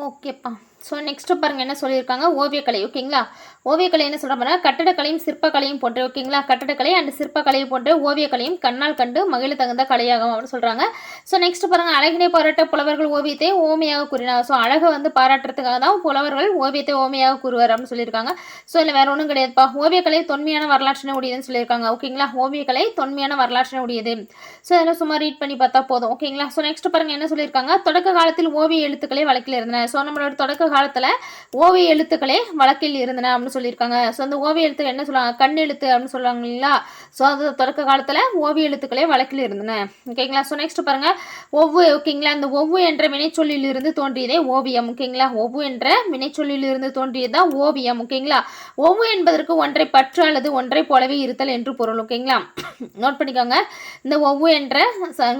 ஓகேப்பா. So next பாருங்கள் என்ன சொல்லியிருக்காங்க, ஓவியக்கலை. ஓகேங்களா? ஓவியக்கலை என்ன சொல்கிறாங்க, கட்டடக்கலையும் சிற்பக்கலையும் போன்ற. ஓகேங்களா? கட்டடக்கலை அண்ட் சிற்பக்கலையை போன்ற ஓவியக்கலையும் கண்ணால் கண்டு மகிழ தகுந்த கலையாகும் அப்படின்னு சொல்கிறாங்க. ஸோ நெக்ஸ்ட் பாருங்கள், அழகினை பாராட்ட புலவர்கள் ஓவியத்தை ஓமையாக கூறினார். ஸோ அழகை வந்து பாராட்டுறதுக்காக தான் புலவர்கள் ஓவியத்தை ஓமையாக கூறுவார் அப்படின்னு சொல்லியிருக்காங்க. ஸோ இல்லை வேறு ஒன்றும் கிடையாதுப்பா. ஓவியக்கலை தொன்மையான வரலாற்றினை உடையதுன்னு சொல்லியிருக்காங்க. ஓகேங்களா? ஓவியக்கலை தொன்மையான வரலாற்றினை உடையது. ஸோ இதெல்லாம் சும்மா ரீட் பண்ணி பார்த்தா போதும். ஓகேங்களா? ஸோ நெக்ஸ்ட் பாருங்கள் என்ன சொல்லியிருக்காங்க, தொடக்க காலத்தில் ஓவிய எழுத்துக்களை வழக்கில் இருந்தன. ஸோ நம்மளோட தொடக்க காலத்தில் ஓவிய எழுத்துக்களே வழக்கில் இருந்தன அப்படின்னு சொல்லியிருக்காங்க. ஸோ அந்த ஓவிய எழுத்துக்கள் என்ன சொல்லுவாங்க, கண் எழுத்து அப்படின்னு சொல்லுவாங்க இல்லைங்களா? ஸோ அது தொடக்க காலத்தில் ஓவிய எழுத்துக்களே வழக்கில் இருந்தன. ஓகேங்களா? ஸோ நெக்ஸ்ட் பாருங்க, ஒவ்வு. ஓகேங்களா? இந்த ஒவ்வு என்ற வினைச்சொல்லில் இருந்து தோன்றியதே ஓவியம். ஓகேங்களா? ஒவ்வு என்ற வினைச்சொல்லில் இருந்து தோன்றியதுதான் ஓவியம். ஓகேங்களா? ஒவ்வு என்பதற்கு ஒன்றை பற்று அல்லது ஒன்றை போலவே இருத்தல் என்று பொருள். ஓகேங்களா? நோட் பண்ணிக்கோங்க. இந்த ஒவ்வு என்ற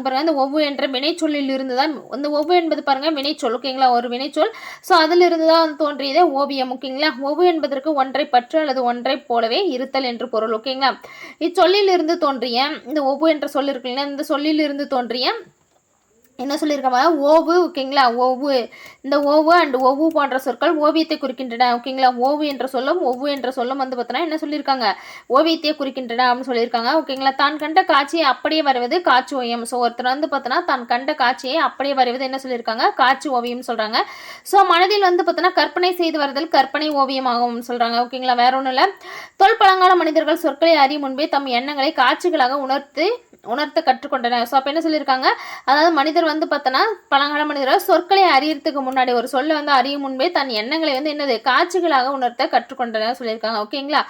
பாருங்க, இந்த ஒவ்வு என்ற வினைச்சொல்லில் இருந்து தான், இந்த ஒவ்வு என்பது பாருங்க வினைச்சொல். ஓகேங்களா? ஒரு வினைச்சொல். ஸோ அதிலிருந்து தான் தோன்றியதே ஓவியம். ஓகேங்களா? ஒவ்வு என்பதற்கு ஒன்றை பற்று அல்லது ஒன்றை போலவே இருத்தல் என்று பொருள். ஓகேங்களா? இச்சொல்லில் இருந்து தோன்றிய இந்த ஒவ்வு என்ற சொல் இருக்குங்களா, இந்த சொல்லில் இருந்து தோன்றிய என்ன சொல்லியிருக்காங்க, ஓவு. ஓகேங்களா? ஒவ்வு, இந்த ஓவு அண்ட் ஒவ்வு போன்ற சொற்கள் ஓவியத்தை குறிக்கின்றன. ஓகேங்களா? ஓவு என்ற சொல்லும் ஒவ்வு என்ற சொல்லும் வந்து பார்த்தோன்னா என்ன சொல்லியிருக்காங்க, ஓவியத்தை குறிக்கின்றன அப்படின்னு சொல்லியிருக்காங்க. ஓகேங்களா? தான் கண்ட காட்சியை அப்படியே வரைவது காட்சி ஓவியம். ஸோ ஒருத்தர் வந்து பார்த்தோன்னா தான் கண்ட காட்சியை அப்படியே வரைவது என்ன சொல்லியிருக்காங்க, காட்சி ஓவியம் சொல்கிறாங்க. ஸோ மனதில் வந்து பார்த்தோன்னா கற்பனை செய்து வருதல் கற்பனை ஓவியமாகும் சொல்கிறாங்க. ஓகேங்களா? வேற ஒன்றும் இல்லை. தொல்பழங்கால மனிதர்கள் சொற்களை அறியும் முன்பே தம் எண்ணங்களை காட்சிகளாக உணர்த்த கற்றுக்கொண்டனர். ஸோ அப்போ என்ன சொல்லியிருக்காங்க, அதாவது மனிதர் வந்து பார்த்தோன்னா பழங்கால மனிதர் சொற்களை அறியறதுக்கு முன்னாடி, ஒரு சொல்லை வந்து அறியும் முன்பே தன் எண்ணங்களை வந்து என்னது காட்சிகளாக உணர்த்த கற்றுக்கொண்டனர் சொல்லியிருக்காங்க. ஓகேங்களா?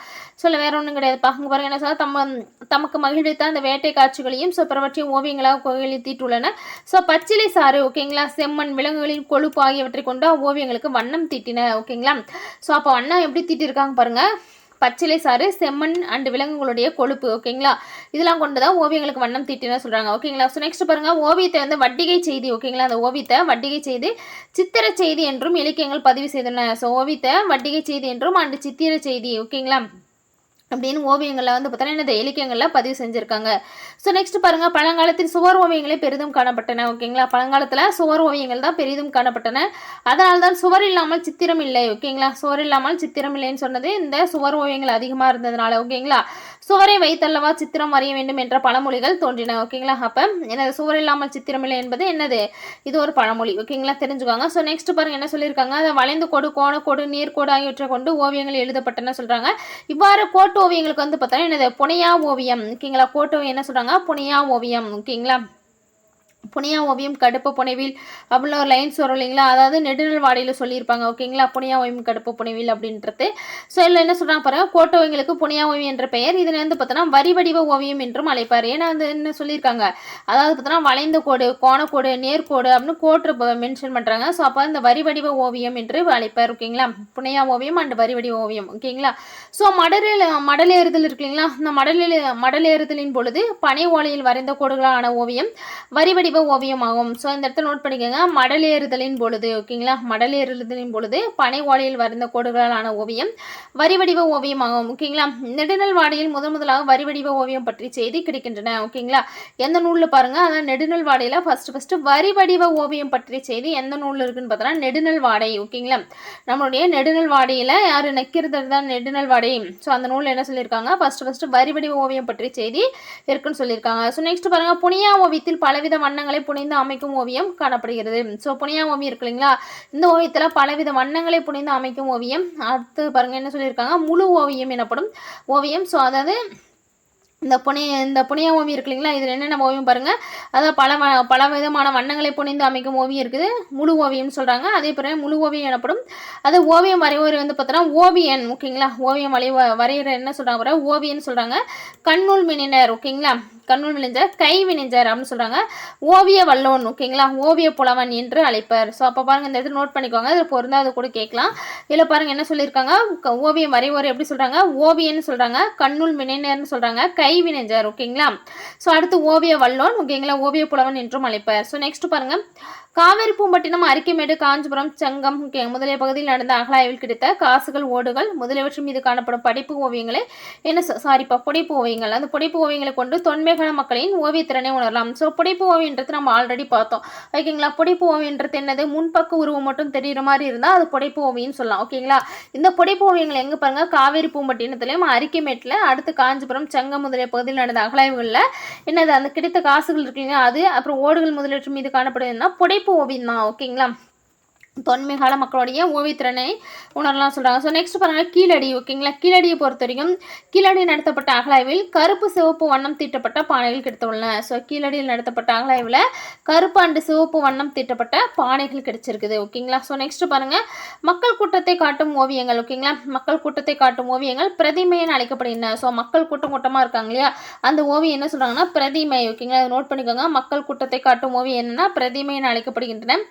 சொல்ல வேற ஒன்றும் கிடையாது. பாருங்க பாருங்க என்ன சொன்னால், தமக்கு மகிழ்வித்த அந்த வேட்டை காட்சிகளையும் ஸோ பிறவற்றையும் ஓவியங்களாக கோயிலித்தீட்டுள்ளன. ஸோ பச்சிலை சாறு. ஓகேங்களா? செம்மண் விலங்குகளின் கொழுப்பு ஆகியவற்றை கொண்டு ஓவியங்களுக்கு வண்ணம் தீட்டின. ஓகேங்களா? ஸோ அப்போ வண்ணம் எப்படி தீட்டிருக்காங்க பாருங்க, பச்சிலை சாறு, செம்மண் அண்ட் விலங்குகளுடைய கொழுப்பு. ஓகேங்களா? இதெல்லாம் கொண்டு தான் ஓவியங்களுக்கு வண்ணம் தீட்டினா சொல்கிறாங்க. ஓகேங்களா? ஸோ நெக்ஸ்ட் பாருங்க, ஓவியத்தை வந்து வட்டிகை செய்தி. ஓகேங்களா? அந்த ஓவியத்தை வட்டிகை செய்தி, சித்திர செய்தி என்றும் இலக்கியங்கள் பதிவு செய்துள்ளன. ஸோ ஓவியத்தை வட்டிகை செய்தி என்றும் அண்ட் சித்திர செய்தி. ஓகேங்களா? அப்படின்னு ஓவியங்களில் வந்து பார்த்தோன்னா இந்த இலக்கியங்களில் பதிவு செஞ்சுருக்காங்க. ஸோ நெக்ஸ்ட் பாருங்கள், பழங்காலத்தில் சுவர் ஓவியங்களே பெரிதும் காணப்பட்டன. ஓகேங்களா? பழங்காலத்தில் சுவர் ஓவியங்கள் தான் பெரிதும் காணப்பட்டன. அதனால தான் சுவர் இல்லாமல் சித்திரம் இல்லை. ஓகேங்களா? சுவர் இல்லாமல் சித்திரம் இல்லைன்னு சொன்னது இந்த சுவர் ஓவியங்கள் அதிகமாக இருந்ததுனால. ஓகேங்களா? சுவரை வைத்தல்லவா சித்திரம் வரைய வேண்டும் என்ற பழமொழிகள் தோன்றின. ஓகேங்களா? அப்போ என்னது, சுவர் இல்லாமல் சித்திரம் இல்லை என்பது என்னது, இது ஒரு பழமொழி. ஓகேங்களா? தெரிஞ்சுக்கோங்க. ஸோ நெக்ஸ்ட் பாருங்க என்ன சொல்லியிருக்காங்க, அதை வளைந்து கோடு, கோணக்கோடு, நேர்கோடு ஆகியவற்றை கொண்டு ஓவியங்கள் எழுதப்பட்டன சொல்கிறாங்க. இவ்வாறு கோட்டு ஓவியங்களுக்கு வந்து பார்த்தா என்னது, புனையா ஓவியம். ஓகேங்களா? கோட்டு ஓவியம் என்ன சொல்கிறாங்க, புனையா ஓவியம். ஓகேங்களா? புனையா ஓவியம் கடுப்பு புனைவில் அப்படின்னு ஒரு லைன்ஸ் வரும் இல்லைங்களா, அதாவது நெடுநல் வாடையில் சொல்லியிருப்பாங்க. ஓகேங்களா? புனையா ஓவியம் கடுப்பு புனைவில் அப்படின்றது. ஸோ இதில் என்ன சொல்கிறாங்க பாருங்க, கோட்ட ஓவியங்களுக்கு புனையா ஓவியம் என்ற பெயர். இதில் வந்து பார்த்தோன்னா வரி வடிவ ஓவியம் என்றும் அழைப்பார். ஏன்னா அது என்ன சொல்லியிருக்காங்க, அதாவது பார்த்தோன்னா வளைந்த கோடு, கோணக்கோடு, நேர்கோடு அப்படின்னு கோட்டு மென்ஷன் பண்ணுறாங்க. ஸோ அப்போ இந்த வரி வடிவ ஓவியம் என்று அழைப்பார். ஓகேங்களா? புனையா ஓவியம் அண்ட் வரி வடிவ ஓவியம். ஓகேங்களா? ஸோ மடலேறுதல் இருக்கு இல்லைங்களா, இந்த மடலேறுதலின் பொழுது பனை ஓலையில் வரைந்த கோடுகளான ஓவியம் வரி வடிவ ஓவியமாகும். ஸோ இந்த இடத்துல நோட் பண்ணிக்கோங்க, மடலேறுதலின் பொழுது. ஓகேங்களா? மடலேறுதலின் பொழுது பனை ஓலையில் வரைந்த கோடுகளான ஓவியம் வரி வடிவ ஓவியமாகும். ஓகேங்களா? நெடுநல் வாடையில் முதலாக வரி வடிவ ஓவியம் பற்றி செய்தி கிடைக்கின்றன. ஓகேங்களா? எந்த நூலில் பாருங்க, அதான் நெடுநல் வாடையில் ஃபர்ஸ்ட் வரி வடிவ ஓவியம் பற்றிய செய்தி எந்த நூலில் இருக்குன்னு பார்த்தோன்னா நெடுநல் வாடை. ஓகேங்களா? நம்மளுடைய நெடுநல் வாடையில் யார் நக்கிருந்தது தான் நெடுநல் வாடை. ஸோ அந்த நூலில் என்ன சொல்லியிருக்காங்க, ஃபர்ஸ்ட் வரி வடிவ ஓவியம் பற்றிய செய்தி இருக்குன்னு சொல்லியிருக்காங்க. ஸோ நெக்ஸ்ட் பாருங்க, புனையா ஓவியத்தில் பலவித வண்ணங்களை புனைந்து அமைக்கும் ஓவியம் காணப்படுகிறது. ஸோ புனையா ஓவியம் இருக்கு இல்லைங்களா, இந்த ஓவியத்தில் பலவித வண்ணங்களை புனைந்து அமைக்கும் ஓவியம். அடுத்து பாருங்க என்ன சொல்லியிருக்காங்க, முழு ஓவியம் எனப்படும் ஓவியம். ஸோ அதாவது இந்த புனையா ஓவியம் இருக்கு இல்லைங்களா, இதில் என்னென்ன ஓவியம் பாருங்கள், அதாவது பல விதமான வண்ணங்களை புனைந்து அமைக்கும் ஓவியம் இருக்குது, முழு ஓவியம்னு சொல்கிறாங்க. அதே பிறகு முழு ஓவியம் எனப்படும். அது ஓவியம் வரைவோர் வந்து பார்த்தோன்னா ஓவியன். ஓகேங்களா? ஓவியம் வரைகிற என்ன சொல்கிறாங்க பாரு, ஓவியன்னு சொல்கிறாங்க. கண்ணூல் மினினர். ஓகேங்களா? கண்ணூல் விளைஞர், கை வினைஞர் அப்படின்னு சொல்கிறாங்க. ஓவிய வல்லோன். ஓகேங்களா? ஓவிய புலவன் என்று அழைப்பர். ஸோ அப்போ பாருங்கள் இந்த இடத்துல நோட் பண்ணிக்கோங்க, இதில் பொருந்தாது கூட கேட்கலாம். இதில் பாருங்கள் என்ன சொல்லியிருக்காங்க, ஓவியம் வரைவோர் எப்படி சொல்கிறாங்க, ஓவியன்னு சொல்கிறாங்க. கண்ணூல் மினினர்னு சொல்கிறாங்க. கை வினைஞர். ஓகேங்களா? ஸோ அடுத்து ஓவிய வல்லோன். ஓகேங்களா? ஓவிய புலவன் என்றும் அழைப்பர். ஸோ நெக்ஸ்ட் பாருங்கள், காவேரி பூம்பட்டினம், அரிக்கைமேடு, காஞ்சிபுரம், செங்கம் முதலிய பகுதியில் நடந்த அகழாய்வில் கிடைத்த காசுகள், ஓடுகள் முதலியவற்றின் மீது காணப்படும் படிப்பு ஓவியங்களை புடைப்பு ஓவியங்கள், அந்த புடைப்பு ஓவியங்களை கொண்டு தொன்மைகால மக்களின் ஓவியத்திறனை உணரலாம். ஸோ புடைப்பு ஓவியன்றது நம்ம ஆல்ரெடி பார்த்தோம். ஓகேங்களா? புடைப்பு ஓவியன்றது என்னது? முன்பக்க உருவம் மட்டும் தெரியுற மாதிரி இருந்தால் அது புடைப்பு ஓவியம்னு சொல்லலாம். ஓகேங்களா? இந்த புடைப்பு ஓவியங்கள் எங்கே பாருங்க, காவேரி பூம்பட்டினத்திலையும் அரிக்கைமேட்டில், அடுத்து காஞ்சிபுரம், செங்கம் முதலிய பகுதியில் நடந்த அகழாய்வுகளில் என்னது அந்த கிடைத்த காசுகள் இருக்குங்க அது, அப்புறம் ஓடுகள் முதலியவற்றின் மீது காணப்படுதுன்னா புடைப்பு ஓவியம் தான். ஓகேங்களா? தொன்மைகால மக்களுடைய ஓவியத்திறனை உணரலாம் சொல்கிறாங்க. ஸோ நெக்ஸ்ட் பாருங்கள் கீழடி. ஓகேங்களா? கீழடியை பொறுத்த வரைக்கும் கீழடி நடத்தப்பட்ட அகழாய்வில் கருப்பு சிவப்பு வண்ணம் தீட்டப்பட்ட பானைகள் கிடைத்துள்ளன. ஸோ கீழடியில் நடத்தப்பட்ட அகழாய்வில் கருப்பு அண்டு சிவப்பு வண்ணம் தீட்டப்பட்ட பானைகள் கிடைச்சிருக்குது. ஓகேங்களா? ஸோ நெக்ஸ்ட் பாருங்கள் மக்கள் கூட்டத்தை காட்டும் ஓவியங்கள். ஓகேங்களா? மக்கள் கூட்டத்தை காட்டும் ஓவியங்கள் பிரதிமைன்னு அழைக்கப்படுகின்றன. ஸோ மக்கள் கூட்டமாக இருக்காங்க இல்லையா, அந்த ஓவியம் என்ன சொல்கிறாங்கன்னா பிரதிமை. ஓகேங்களா? அதை நோட் பண்ணிக்கோங்க. மக்கள் கூட்டத்தை காட்டும் ஓவியம் என்னன்னா பிரதிமைன்னு அழைக்கப்படுகின்றன.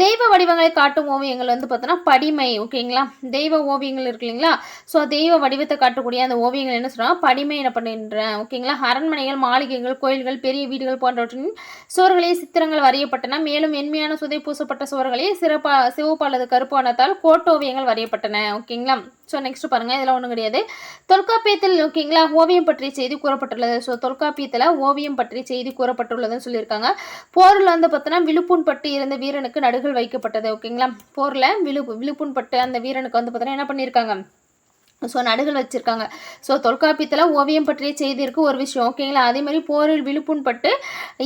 தெய்வ வடிவங்களை காட்டும் ஓவியங்கள் வந்து பார்த்தோன்னா படிமை. ஓகேங்களா? தெய்வ ஓவியங்கள் இருக்கு இல்லைங்களா, ஸோ தெய்வ வடிவத்தை காட்டக்கூடிய அந்த ஓவியங்கள் என்ன சொல்கிறாங்க படிமை என்ன பண்ணுகின்றன. ஓகேங்களா? அரண்மனைகள், மாளிகைகள், கோயில்கள், பெரிய வீடுகள் போன்றவற்றின் சுவர்களில் சித்திரங்கள் வரையப்பட்டன. மேலும் வெண்மையான சுதை பூசப்பட்ட சுவர்களில் சிவப்பு அல்லது கருப்பு வண்ணத்தால் கோட்டோவியங்கள் வரையப்பட்டன. ஓகேங்களா? ஸோ நெக்ஸ்ட் பாருங்கள், இதெல்லாம் ஒன்றும் கிடையாது. தொல்காப்பியத்தில் ஓகேங்களா ஓவியம் பற்றிய செய்தி கூறப்பட்டுள்ளது. ஸோ தொல்காப்பியத்தில் ஓவியம் பற்றிய செய்தி கூறப்பட்டுள்ளதுன்னு சொல்லியிருக்காங்க. போரில் வந்து பார்த்தோன்னா விழுப்புண் பட்டு இருந்த வீரனுக்கு நடுகள் வைக்கப்பட்டது. ஓகேங்களா? போரில் விழுப்புண் பட்டு அந்த வீரனுக்கு வந்து பார்த்தோன்னா என்ன பண்ணியிருக்காங்க, ஸோ நடுகள் வச்சுருக்காங்க. ஸோ தொல்காப்பியத்தில் ஓவியம் பற்றிய செய்தி இருக்குது ஒரு விஷயம். ஓகேங்களா? அதே மாதிரி போரில் விழுப்புண் பட்டு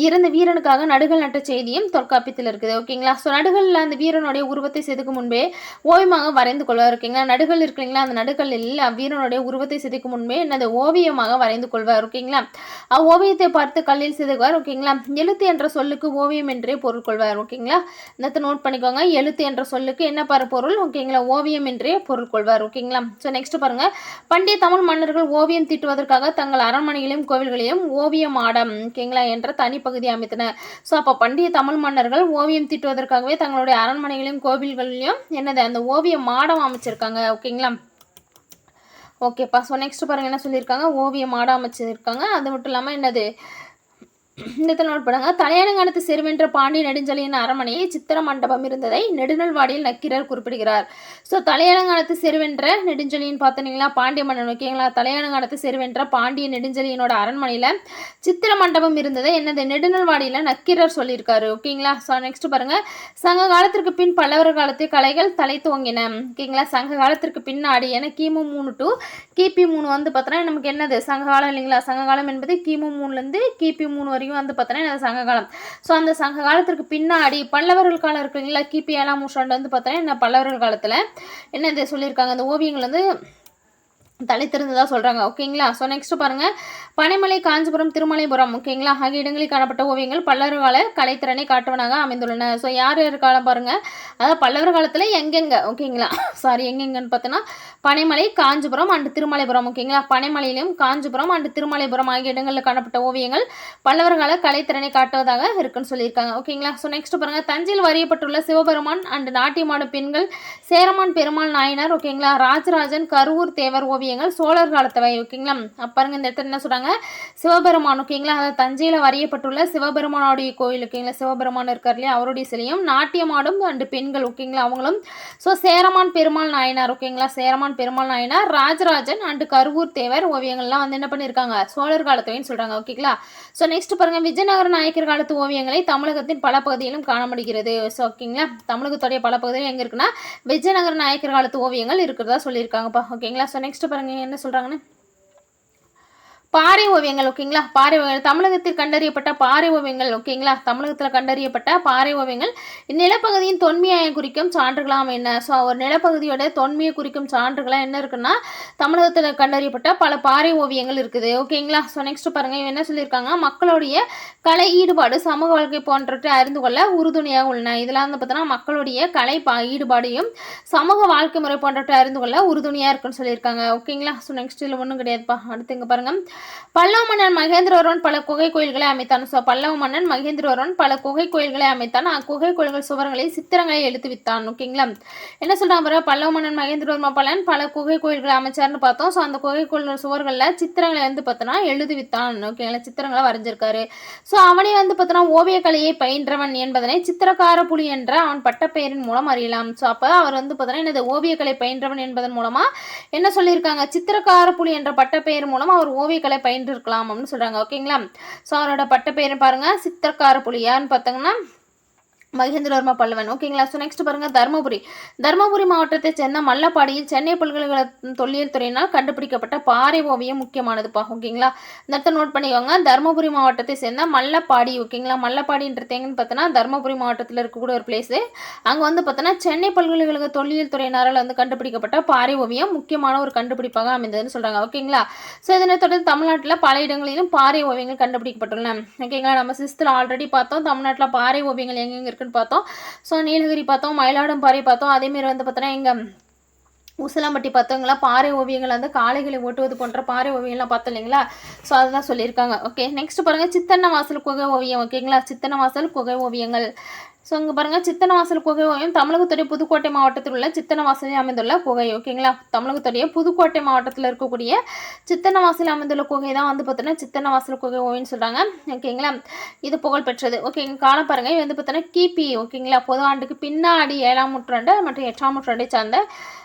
இறந்த வீரனுக்காக நடுகள் நட்ட செய்தியும் தொல்காப்பியத்தில் இருக்குது. ஓகேங்களா? ஸோ நடுகளில் அந்த வீரனுடைய உருவத்தை செதுக்கும் முன்பே ஓவியமாக வரைந்து கொள்வார். ஓகேங்களா? நடுகள் இருக்குங்களா, அந்த நடுகளில் வீரனுடைய உருவத்தை செதுக்கும் முன்பே என்னது ஓவியமாக வரைந்து கொள்வார். ஓகேங்களா? ஓவியத்தை பார்த்து கல்லில் செதுக்குவார். ஓகேங்களா? எழுத்து என்ற சொல்லுக்கு ஓவியம் என்றே பொருள் கொள்வார். ஓகேங்களா? இந்த நோட் பண்ணிக்கோங்க. எழுத்து என்ற சொல்லுக்கு என்ன பொருள்? ஓகேங்களா? ஓவியம் என்றே பொருள் கொள்வார். ஓகேங்களா? ஸோ நெக்ஸ்ட் பாருங்க, பண்டைய தமிழ் மன்னர்கள் ஓவியம் தீட்டுவதற்காக தங்கள் அரண்மனைகளையும் கோவில்களையும் ஓவிய மாடம் ஓகேங்களா என்ற தனிப்பகுதி அமைத்தனர். ஸோ அப்போ பண்டைய தமிழ் மன்னர்கள் ஓவியம் தீட்டுவதற்காகவே தங்களுடைய அரண்மனைகளையும் கோவில்களையும் என்னது அந்த ஓவிய மாடம் அமைச்சிருக்காங்க. ஓகேங்களா? ஓகேப்பா. ஸோ நெக்ஸ்ட் பாருங்க என்ன சொல்லியிருக்காங்க, ஓவிய மாடம் அமைச்சிருக்காங்க. அது மட்டும் இல்லாமல் என்னது இந்த நோட் பண்ணுங்க, தலையானங்கானத்து செருவென்ற பாண்டிய நெடுஞ்செழியன் அரண்மனையை சித்திர மண்டபம் இருந்ததை நெடுநல்வாடியில் நக்கீரர் குறிப்பிடுகிறார். ஸோ தலையானங்கானத்து செருவென்ற நெடுஞ்செழியன் பார்த்தீங்களா பாண்டிய மன்னன். ஓகேங்களா? தலையானங்கானத்து செருவென்ற பாண்டிய நெடுஞ்செழியனோட அரண்மனையில் சித்திர மண்டபம் இருந்ததை என்னது நெடுநல்வாடியில் நக்கீரர் சொல்லியிருக்காரு. ஓகேங்களா? ஸோ நெக்ஸ்ட் பாருங்க, சங்க காலத்திற்கு பின் பல்லவர் காலத்தில் கலைகள் தலை துவங்கின. ஓகேங்களா? சங்க காலத்திற்கு பின்னாடி ஏன்னா கிமு 3 to கிபி 3 வந்து பார்த்தோன்னா நமக்கு என்னது சங்க காலம் இல்லைங்களா. சங்க காலம் என்பது கிமு 3லேருந்து கிபி 3 வரைக்கும் வந்து பார்த்தோன்னா சங்க காலம். ஸோ அந்த சங்க காலத்திற்கு பின்னாடி பல்லவர்கள் காலம் இருக்குங்களா, கிபி 7ஆம் நூற்றாண்டு வந்து பார்த்தோன்னா என்ன பல்லவர்கள் காலத்தில் என்ன சொல்லியிருக்காங்க, அந்த ஓவியங்கள் வந்து தலை திறந்ததாக சொல்கிறாங்க. ஓகேங்களா? ஸோ நெக்ஸ்ட் பாருங்கள், பனைமலை, காஞ்சிபுரம், திருமலைபுரம் ஓகேங்களா ஆகிய இடங்களில் காணப்பட்ட ஓவியங்கள் பல்லவர் கால கலைத்திறனை காட்டுவனாக அமைந்துள்ளன. ஸோ யார் யார் காலம் பாருங்கள், அதாவது பல்லவர் காலத்தில் எங்கெங்கே ஓகேங்களா எங்கெங்கன்னு பார்த்தோன்னா பனைமலை, காஞ்சிபுரம் அண்டு திருமலைபுரம். ஓகேங்களா? பனைமலையிலும் காஞ்சிபுரம் அண்டு திருமலைபுரம் ஆகிய இடங்களில் காணப்பட்ட ஓவியங்கள் பல்லவர் கால கலைத்திறனை காட்டுவதாக இருக்குன்னு சொல்லியிருக்காங்க. ஓகேங்களா? ஸோ நெக்ஸ்ட் பாருங்கள், தஞ்சையில் வரையப்பட்டுள்ள சிவபெருமான் அண்டு நாட்டியமாடும் பெண்கள், சேரமான் பெருமாள் நாயனார் ஓகேங்களா ராஜராஜன், கருவூர் தேவர் ஓவியங்கள் சோழர் காலத்தவை. ஓகேங்களா? பாருங்க இந்த இடத்துல என்ன சொல்றாங்க, சிவபெருமான் ஓகேங்களா அதாவது தஞ்சையில் வரையப்பட்டுள்ள சிவபெருமானுடைய கோயில். ஓகேங்களா? சிவபெருமான் இருக்கார் இல்லையா அவருடைய சிலையும் நாட்டியமாடும் அண்டு பெண்கள் ஓகேங்களா அவங்களும். ஸோ சேரமான் பெருமாள் நாயனார் ஓகேங்களா சேரமான் பெருமாள் நாயனார், ராஜராஜன் அண்டு கருவூர் தேவர் ஓவியங்கள்லாம் வந்து என்ன பண்ணியிருக்காங்க சோழர் காலத்தவைன்னு சொல்றாங்க. ஓகேங்களா? ஸோ நெக்ஸ்ட் பாருங்க, விஜயநகர நாயக்கர் காலத்து ஓவியங்களை தமிழகத்தின் பல பகுதியிலும் காண முடிகிறது. ஸோ ஓகேங்களா தமிழகத்துடைய பல பகுதியில் எங்க இருக்குன்னா விஜயநகர நாயக்கர் காலத்து ஓவியங்கள் இருக்கிறதா சொல்லியிருக்காங்கப்பா. ஓகேங்களா? ஸோ நெக்ஸ்ட் பாருங்க என்ன சொல்றாங்கன்னு, பாறை ஓவியங்கள். ஓகேங்களா? பாறை ஓவியங்கள் தமிழகத்தில் கண்டறியப்பட்ட பாறை ஓவியங்கள். ஓகேங்களா? தமிழகத்தில் கண்டறியப்பட்ட பாறை ஓவியங்கள் நிலப்பகுதியின் தொன்மையை குறிக்கும் சான்றுகளாம் என்ன. ஸோ ஒரு நிலப்பகுதியோட தொன்மையை குறிக்கும் சான்றுகளாக என்ன இருக்குன்னா தமிழகத்தில் கண்டறியப்பட்ட பல பாறை ஓவியங்கள் இருக்குது. ஓகேங்களா? ஸோ நெக்ஸ்ட் பாருங்க என்ன சொல்லியிருக்காங்க, மக்களுடைய கலை ஈடுபாடு சமூக வாழ்க்கை போன்றவற்றை அறிந்து கொள்ள உறுதுணையாக உள்ளன. இதெல்லாம் வந்து பார்த்தோன்னா மக்களுடைய கலை ஈடுபாடையும் சமூக வாழ்க்கை முறை போன்றவற்றை அறிந்து கொள்ள உறுதுணையாக இருக்குன்னு சொல்லியிருக்காங்க. ஓகேங்களா? ஸோ நெக்ஸ்ட் இதில் ஒன்றும் கிடையாதுப்பா. அடுத்து இங்கே பாருங்க, பல்லவ மன்னன் மகேந்திரவர்மன் பல குகை கோயில்களை அமைத்தான். ஸோ பல்லவ மன்னன் மகேந்திரவர்மன் பல குகை கோயில்களை அமைத்தான். அக்குகை கோயில்கள் சுவர்களில் சித்திரங்களை எழுத்து வித்தான். ஓகேங்களா, என்ன சொல்றாங்க, பல்லவ மன்னன் மகேந்திரவர்ம பலன் பல குகை கோயில்களை அமைச்சார்னு பார்த்தோம். ஸோ அந்த குகை கோயில் சுவர்களில் சித்திரங்களை வந்து பார்த்தோன்னா எழுதி வித்தான். ஓகேங்களா, சித்திரங்களை வரைஞ்சிருக்காரு. ஸோ அவனே வந்து பார்த்தோன்னா ஓவியக்கலையை பயின்றவன் என்பதனை சித்திரக்கார புலி என்ற அவன் பட்டப்பெயரின் மூலம் அறியலாம். ஸோ அப்போ அவர் வந்து பார்த்தோன்னா என்னது ஓவியக்கலை பயின்றவன் என்பதன் மூலமா என்ன சொல்லியிருக்காங்க, சித்திரக்கார புலி என்ற பட்டப்பெயர் மூலம் அவர் ஓவியக்கலை பயின்றிருக்கலாம் அப்படின்னு சொல்றாங்க. ஓகேங்களா, ஸோ அவரோட பட்டப்பெயரை பாருங்க, சித்திரக்கார புலி. யாருன்னு பார்த்தீங்கன்னா மகேந்திரவர்ம பல்லவன். ஓகேங்களா, ஸோ நெக்ஸ்ட் பாருங்க, தர்மபுரி மாவட்டத்தை சேர்ந்த மல்லப்பாடியில் சென்னை பல்கலைக்கழக தொல்லியல் துறையினால் கண்டுபிடிக்கப்பட்ட பாறை ஓவியம் முக்கியமானதுப்பா. ஓகேங்களா, இந்த இடத்த நோட் பண்ணிக்கோங்க. தர்மபுரி மாவட்டத்தை சேர்ந்த மல்லப்பாடி. ஓகேங்களா, மல்லப்பாடின்றது எங்கன்னு பார்த்தோன்னா தர்மபுரி மாவட்டத்தில் இருக்கக்கூடிய ஒரு பிளேஸ். அங்கே வந்து பார்த்தோன்னா சென்னை பல்கலைக்கழக தொல்லியல் துறையினரால் வந்து கண்டுபிடிக்கப்பட்ட பாறை ஓவியம் முக்கியமான ஒரு கண்டுபிடிப்பாக அமைந்ததுன்னு சொல்றாங்க. ஓகேங்களா, ஸோ இதனை தொடர்ந்து தமிழ்நாட்டில் பல இடங்களிலும் பாறை ஓவியங்கள் கண்டுபிடிக்கப்பட்டுள்ளன. ஓகேங்களா, நம்ம சிஸ்தில் ஆல்ரெடி பார்த்தோம் தமிழ்நாட்டில் பாறை ஓவியங்கள் எங்கெங்க பார்த்தோம். ஸோ நீலகிரி பார்த்தோம், மயிலாடும்பாறை பார்த்தோம், அதேமாரி வந்து பார்த்தோன்னா எங்க உசிலம்பட்டி பார்த்தவங்களா பாறை ஓவியங்கள் வந்து காளைகளை ஓட்டுவது போன்ற பாறை ஓவியங்கள்லாம் பார்த்தோம் இல்லைங்களா. ஸோ அதுதான் சொல்லியிருக்காங்க. ஓகே, நெக்ஸ்ட் பாருங்க, சித்தன்னவாசல் குகை ஓவியம். ஓகேங்களா, சித்தன்னவாசல் குகை ஓவியங்கள். ஸோ இங்கே பாருங்கள், சித்தன்னவாசல் குகை ஓவியம் தமிழகத்துடைய புதுக்கோட்டை மாவட்டத்தில் உள்ள சித்தன்னவாசலில் அமைந்துள்ள குகை. ஓகேங்களா, தமிழகத்துடைய புதுக்கோட்டை மாவட்டத்தில் இருக்கக்கூடிய சித்தன்னவாசலில் அமைந்துள்ள குகை தான் வந்து பார்த்தீங்கன்னா சித்தன்னவாசல் குகை ஓவியம்னு சொல்கிறாங்க. ஓகேங்களா, இது புகழ்பெற்றது. ஓகே, இங்கே காலம் பாருங்கள், இது வந்து பார்த்தீங்கன்னா கிபி. ஓகேங்களா, பொது ஆண்டுக்கு பின்னாடி 7ஆம் நூற்றாண்டு மற்றும் 8ஆம் நூற்றாண்டை சார்ந்த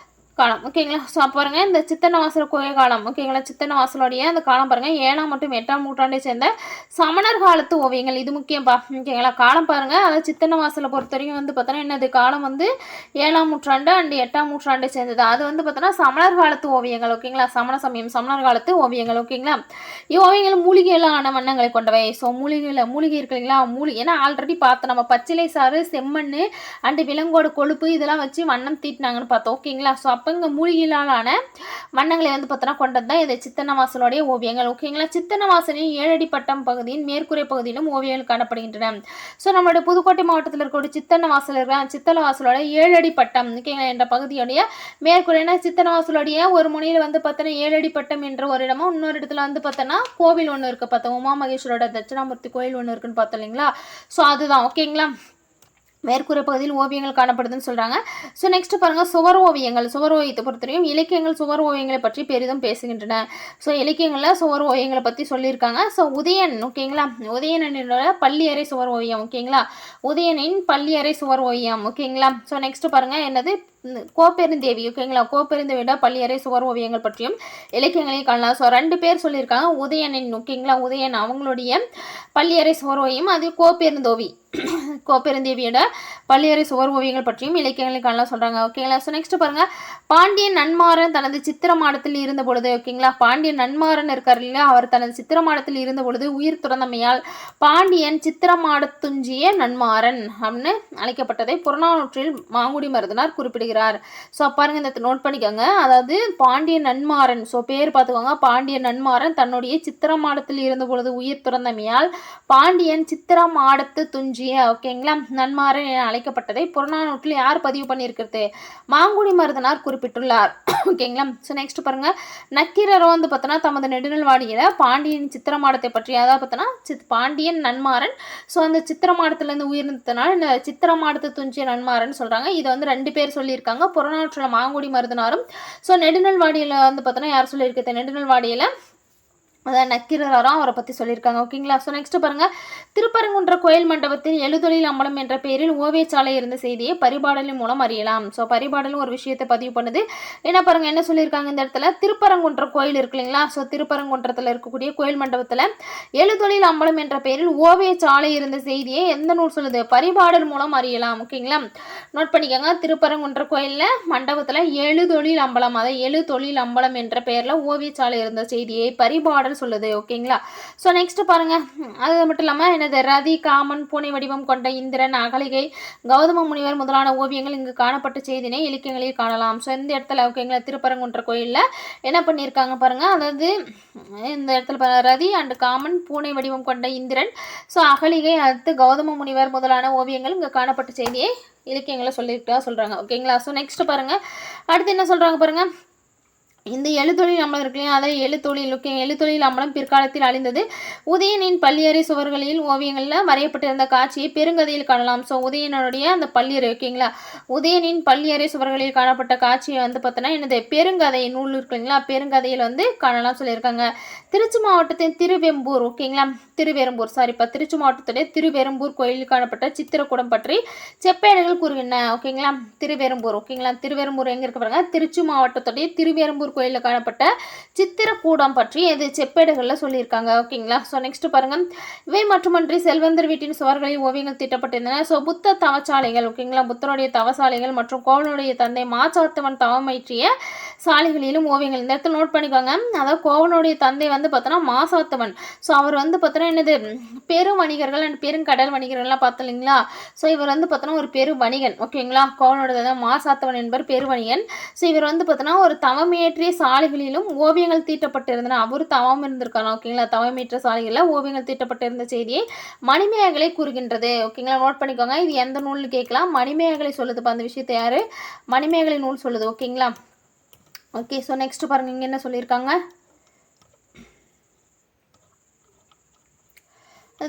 காலம். ஓகேங்களா, ஸோ அப்போ பாருங்க, இந்த சித்தன்னவாசல் குகை காலம். ஓகேங்களா, சித்தன்னவாசலுடைய அந்த காலம் பாருங்க 7ஆம் மற்றும் 8ஆம் நூற்றாண்டை சேர்ந்த சமணர் காலத்து ஓவியங்கள். இது முக்கியம்பா. ஓகேங்களா, காலம் பாருங்க, அதாவது சித்தன்னவாசலை பொறுத்த வரைக்கும் வந்து பார்த்தோன்னா என்னது காலம் வந்து 7ஆம் நூற்றாண்டு அண்ட் 8ஆம் நூற்றாண்டை சேர்ந்தது. அது வந்து பார்த்தோன்னா சமணர் காலத்து ஓவியங்கள். ஓகேங்களா, சமண சமயம் சமணர் காலத்து ஓவியங்கள். ஓகேங்களா, இவ்வோவியங்கள் மூலிகையிலான வண்ணங்களை கொண்டவை. ஸோ மூலிகை இருக்கு இல்லைங்களா, ஏன்னா ஆல்ரெடி பார்த்தோம் நம்ம பச்சிலை சாறு, செம்மண் அண்டு விலங்கோட கொழுப்பு இதெல்லாம் வச்சு வண்ணம் தீட்டினாங்கன்னு பார்த்தோம். ஓகேங்களா, ஸோ அப்போ இங்கே மூலிகையிலான வண்ணங்களை வந்து பார்த்தோன்னா கொண்டது தான் இது சித்தன்னவாசலுடைய ஓவியங்கள். ஓகேங்களா, சித்தன்னவாசலின் 7 அடி பட்டம் பகுதியின் மேற்கூரை பகுதியிலும் ஓவியங்கள் காணப்படுகின்றன. ஸோ நம்மளுடைய புதுக்கோட்டை மாவட்டத்தில் இருக்கக்கூடிய சித்தன்னவாசல் இருக்கிற சித்தன்னவாசலோட 7 அடி பட்டம். ஓகேங்களா, என்ற பகுதியுடைய மேற்கூரைனா சித்தன்னவாசலுடைய ஒரு முனையில் வந்து பார்த்தோன்னா 7 அடி பட்டம் என்ற ஒரு இடமும், இன்னொரு இடத்துல வந்து பார்த்தோன்னா கோவில் ஒன்று இருக்குது பார்த்தோம், உமா மகேஸ்வரோட தட்சிணாமூர்த்தி கோயில் ஒன்று இருக்குன்னு பார்த்தோம் இல்லைங்களா. ஸோ அதுதான். ஓகேங்களா, மேற்கூரை பகுதியில் ஓவியங்கள் காணப்படுதுன்னு சொல்கிறாங்க. ஸோ நெக்ஸ்ட் பாருங்கள், சுவர் ஓவியங்கள். சுவர் ஓவியத்தை பொறுத்தவரையும் இலக்கியங்கள் சுவர் ஓவியங்களை பற்றி பெரிதும் பேசுகின்றன. ஸோ இலக்கியங்களில் சுவர் ஓவியங்களை பற்றி சொல்லியிருக்காங்க. ஸோ உதயன். ஓகேங்களா, உதயனோட பள்ளியறை சுவர் ஓவியம். ஓகேங்களா, உதயனின் பள்ளியறை சுவர் ஓவியம். ஓகேங்களா, ஸோ நெக்ஸ்ட் பாருங்கள் என்னது கோப்பெருந்தேவி. ஓகேங்களா, கோப்பெருந்தேவியோட பள்ளியறை சுவர் ஓவியங்கள் பற்றியும் இலக்கியங்களையும் காணலாம். ஸோ 2 பேர் சொல்லியிருக்காங்க, உதயனின். ஓகேங்களா, உதயன் அவங்களுடைய பள்ளியறை சுவர் ஓவியம், அது கோப்பெருந்தேவியோட பள்ளியறை சுவர் ஓவியங்கள் பற்றியும் இலக்கியங்களை காணலாம் சொல்றாங்க. ஓகேங்களா, ஸோ நெக்ஸ்ட் பாருங்க, பாண்டியன் நன்மாறன் தனது சித்திரமாடத்தில் இருந்த பொழுது. ஓகேங்களா, பாண்டியன் நன்மாறன் இருக்கார் இல்லையா, அவர் தனது சித்திரமாடத்தில் இருந்த பொழுது உயிர் துறந்தமையால் பாண்டியன் சித்திரமாடத்துஞ்சிய நன்மாறன் அப்படின்னு அழைக்கப்பட்டதை புறநானூற்றில் மாங்குடி மருதனார் குறிப்பிடுகிறார். ஸோ பாருங்க, இந்த நோட் பண்ணிக்கோங்க. அதாவது பாண்டியன் நன்மாறன், ஸோ பேர் பார்த்துக்கோங்க, பாண்டியன் நன்மாறன் தன்னுடைய சித்திரமாடத்தில் இருந்த பொழுது உயிர் துறந்தமையால் பாண்டியன் சித்திரமாடத்து துஞ்சிய ஓகேங்களா நன்மாறன் என அழைக்கப்பட்டதை புறநானூற்றில் யார் பதிவு பண்ணியிருக்கிறது, மாங்குடி மருதனார் குறிப்பிட்டுள்ளார். ஓகேங்களா, ஸோ நெக்ஸ்ட் பாருங்க, நக்கீரர் வந்து பார்த்தோன்னா தமது நெடுநல்வாடியில் பாண்டியன் சித்திரமாடத்தை பற்றி, அதாவது பார்த்தோன்னா பாண்டியன் நன்மாறன், ஸோ அந்த சித்திரமாடத்துலேருந்து உயிர்ந்ததுனால இந்த சித்திரமாடத்தை துஞ்சிய நன்மாறன் சொல்கிறாங்க. இதை வந்து 2 பேர் சொல்லியிருக்காங்க, புறநானூற்றில் மாங்குடி மருதனாரும், ஸோ நெடுநல்வாடியில் வந்து பார்த்தோன்னா யார் சொல்லியிருக்கிறது, நெடுநல்வாடியில் அதான் நக்கீரராரும் அவரை பற்றி சொல்லியிருக்காங்க. ஓகேங்களா, ஸோ நெக்ஸ்ட் பாருங்கள், திருப்பரங்குன்ற கோயில் மண்டபத்தில் எழுதொழில் அம்பலம் என்ற பெயரில் ஓவியச்சாலை இருந்த செய்தியை பரிபாடலின் மூலம் அறியலாம். ஸோ பரிபாடலும் ஒரு விஷயத்தை பதிவு பண்ணுது. என்ன பாருங்கள், என்ன சொல்லியிருக்காங்க இந்த இடத்துல, திருப்பரங்குன்ற கோயில் இருக்கு இல்லைங்களா, ஸோ திருப்பரங்குன்றத்தில் இருக்கக்கூடிய கோயில் மண்டபத்தில் எழுதொழில் அம்பலம் என்ற பெயரில் ஓவியச்சாலை இருந்த செய்தியை எந்த நூல் சொல்லுது, பரிபாடல் மூலம் அறியலாம். ஓகேங்களா, நோட் பண்ணிக்கோங்க, திருப்பரங்குன்ற கோயிலில் மண்டபத்தில் எழுதொழில் அம்பலம், அதாவது எழுதொழில் அம்பலம் என்ற பெயரில் ஓவியச்சாலை இருந்த செய்தியை பரிபாடல் சொல்லுது. ஓகேங்களா, ஸோ நெக்ஸ்ட் பாருங்க, அது மட்டும் இல்லாமல் என்னது, ரதி, காமன், பூனை வடிவம் கொண்ட இந்திரன், அகலிகை, கௌதம முனிவர் முதலான ஓவியங்கள் இங்கு காணப்பட்ட செய்தினை இலக்கியங்களில் காணலாம். ஸோ இந்த இடத்துல ஓகேங்களா, திருப்பரங்குன்ற கோயிலில் என்ன பண்ணியிருக்காங்க பாருங்க, அதாவது இந்த இடத்துல ரதி அண்ட் காமன், பூனை வடிவம் கொண்ட இந்திரன், ஸோ அகலிகை, அடுத்து கௌதம முனிவர் முதலான ஓவியங்கள் இங்கே காணப்பட்ட செய்தியை இலக்கியங்களை சொல்லியிருக்கா சொல்றாங்க. ஓகேங்களா, ஸோ நெக்ஸ்ட் பாருங்க, அடுத்து என்ன சொல்றாங்க பாருங்க, இந்த எழுத்தொழில் அம்பலம் இருக்கு இல்லையா, அதை எழுத்தொழில் அம்பலம் பிற்காலத்தில் அழிந்தது. உதயனின் பள்ளியறை சுவர்களில் ஓவியங்களில் வரையப்பட்டிருந்த காட்சியை பெருங்கதையில் காணலாம். ஸோ உதயனுடைய அந்த பள்ளியறை ஓகேங்களா, உதயனின் பள்ளியறை சுவர்களில் காணப்பட்ட காட்சியை வந்து பார்த்தோன்னா என்னது பெருங்கதை நூல் இருக்கு இல்லைங்களா, பெருங்கதையில் வந்து காணலாம் சொல்லியிருக்காங்க. திருச்சி மாவட்டத்தின் திருவெம்பூர் ஓகேங்களா, திருச்சி மாவட்டத்துடைய திருவெரும்பூர் கோயிலில் காணப்பட்ட சித்திரக்கூடம் பற்றி செப்பேடுகள் கூறுகின்றன ஓகேங்களா. திருவெரும்பூர் ஓகேங்களா, திருவெரும்பூர் எங்கே இருக்க பாருங்க, திருச்சி மாவட்டத்துடைய திருவெரும்பூர் கோயிலில் காணப்பட்ட சித்திரக்கூடம் பற்றி இது செப்பேடுகளில் சொல்லியிருக்காங்க ஓகேங்களா. ஸோ நெக்ஸ்ட் பாருங்க, இவை மட்டுமன்றி செல்வந்தர் வீட்டின் சுவர்களில் ஓவியங்கள் தீட்டப்பட்டிருந்தன. ஸோ புத்த தவசாலைகள் ஓகேங்களா, புத்தருடைய தவசாலைகள் மற்றும் கோவலனுடைய தந்தை மாசாத்தவன் தவமைற்றிய சாலைகளிலும் ஓவியங்கள். இந்த இடத்துல நோட் பண்ணிக்கோங்க, அதாவது கோவலனுடைய தந்தை வந்து பார்த்தோன்னா மாசாத்தவன். ஸோ அவர் வந்து பார்த்தோன்னா என்னது பெரும் வணிகர்கள் அண்ட் பெருங்கடல் வணிகர்கள்லாம் பார்த்தோம் இல்லைங்களா. ஸோ இவர் வந்து பார்த்தோன்னா ஒரு பெரு வணிகன் ஓகேங்களா, கோவலனுடைய தந்தை மாசாத்தவன் என்பவர் பெருவணிகன். ஸோ இவர் வந்து பார்த்தோன்னா ஒரு தவமேற்றிய சாலைகளிலும் ஓவியங்கள் தீட்டப்பட்டிருந்தன. அவர் தவம் இருந்திருக்காங்க ஓகேங்களா, தவமேற்ற சாலைகளில் ஓவியங்கள் தீட்டப்பட்டிருந்த செய்தியை மணிமேகலை கூறுகின்றது ஓகேங்களா. நோட் பண்ணிக்கோங்க, இது எந்த நூல்னு கேட்கலாம், மணிமேகலை சொல்லுதுப்பா அந்த விஷயத்தை யாரு, மணிமேகலை நூல் சொல்லுது ஓகேங்களா. ஓகே, ஸோ நெக்ஸ்ட் பாருங்க, இங்கே என்ன சொல்லியிருக்காங்க,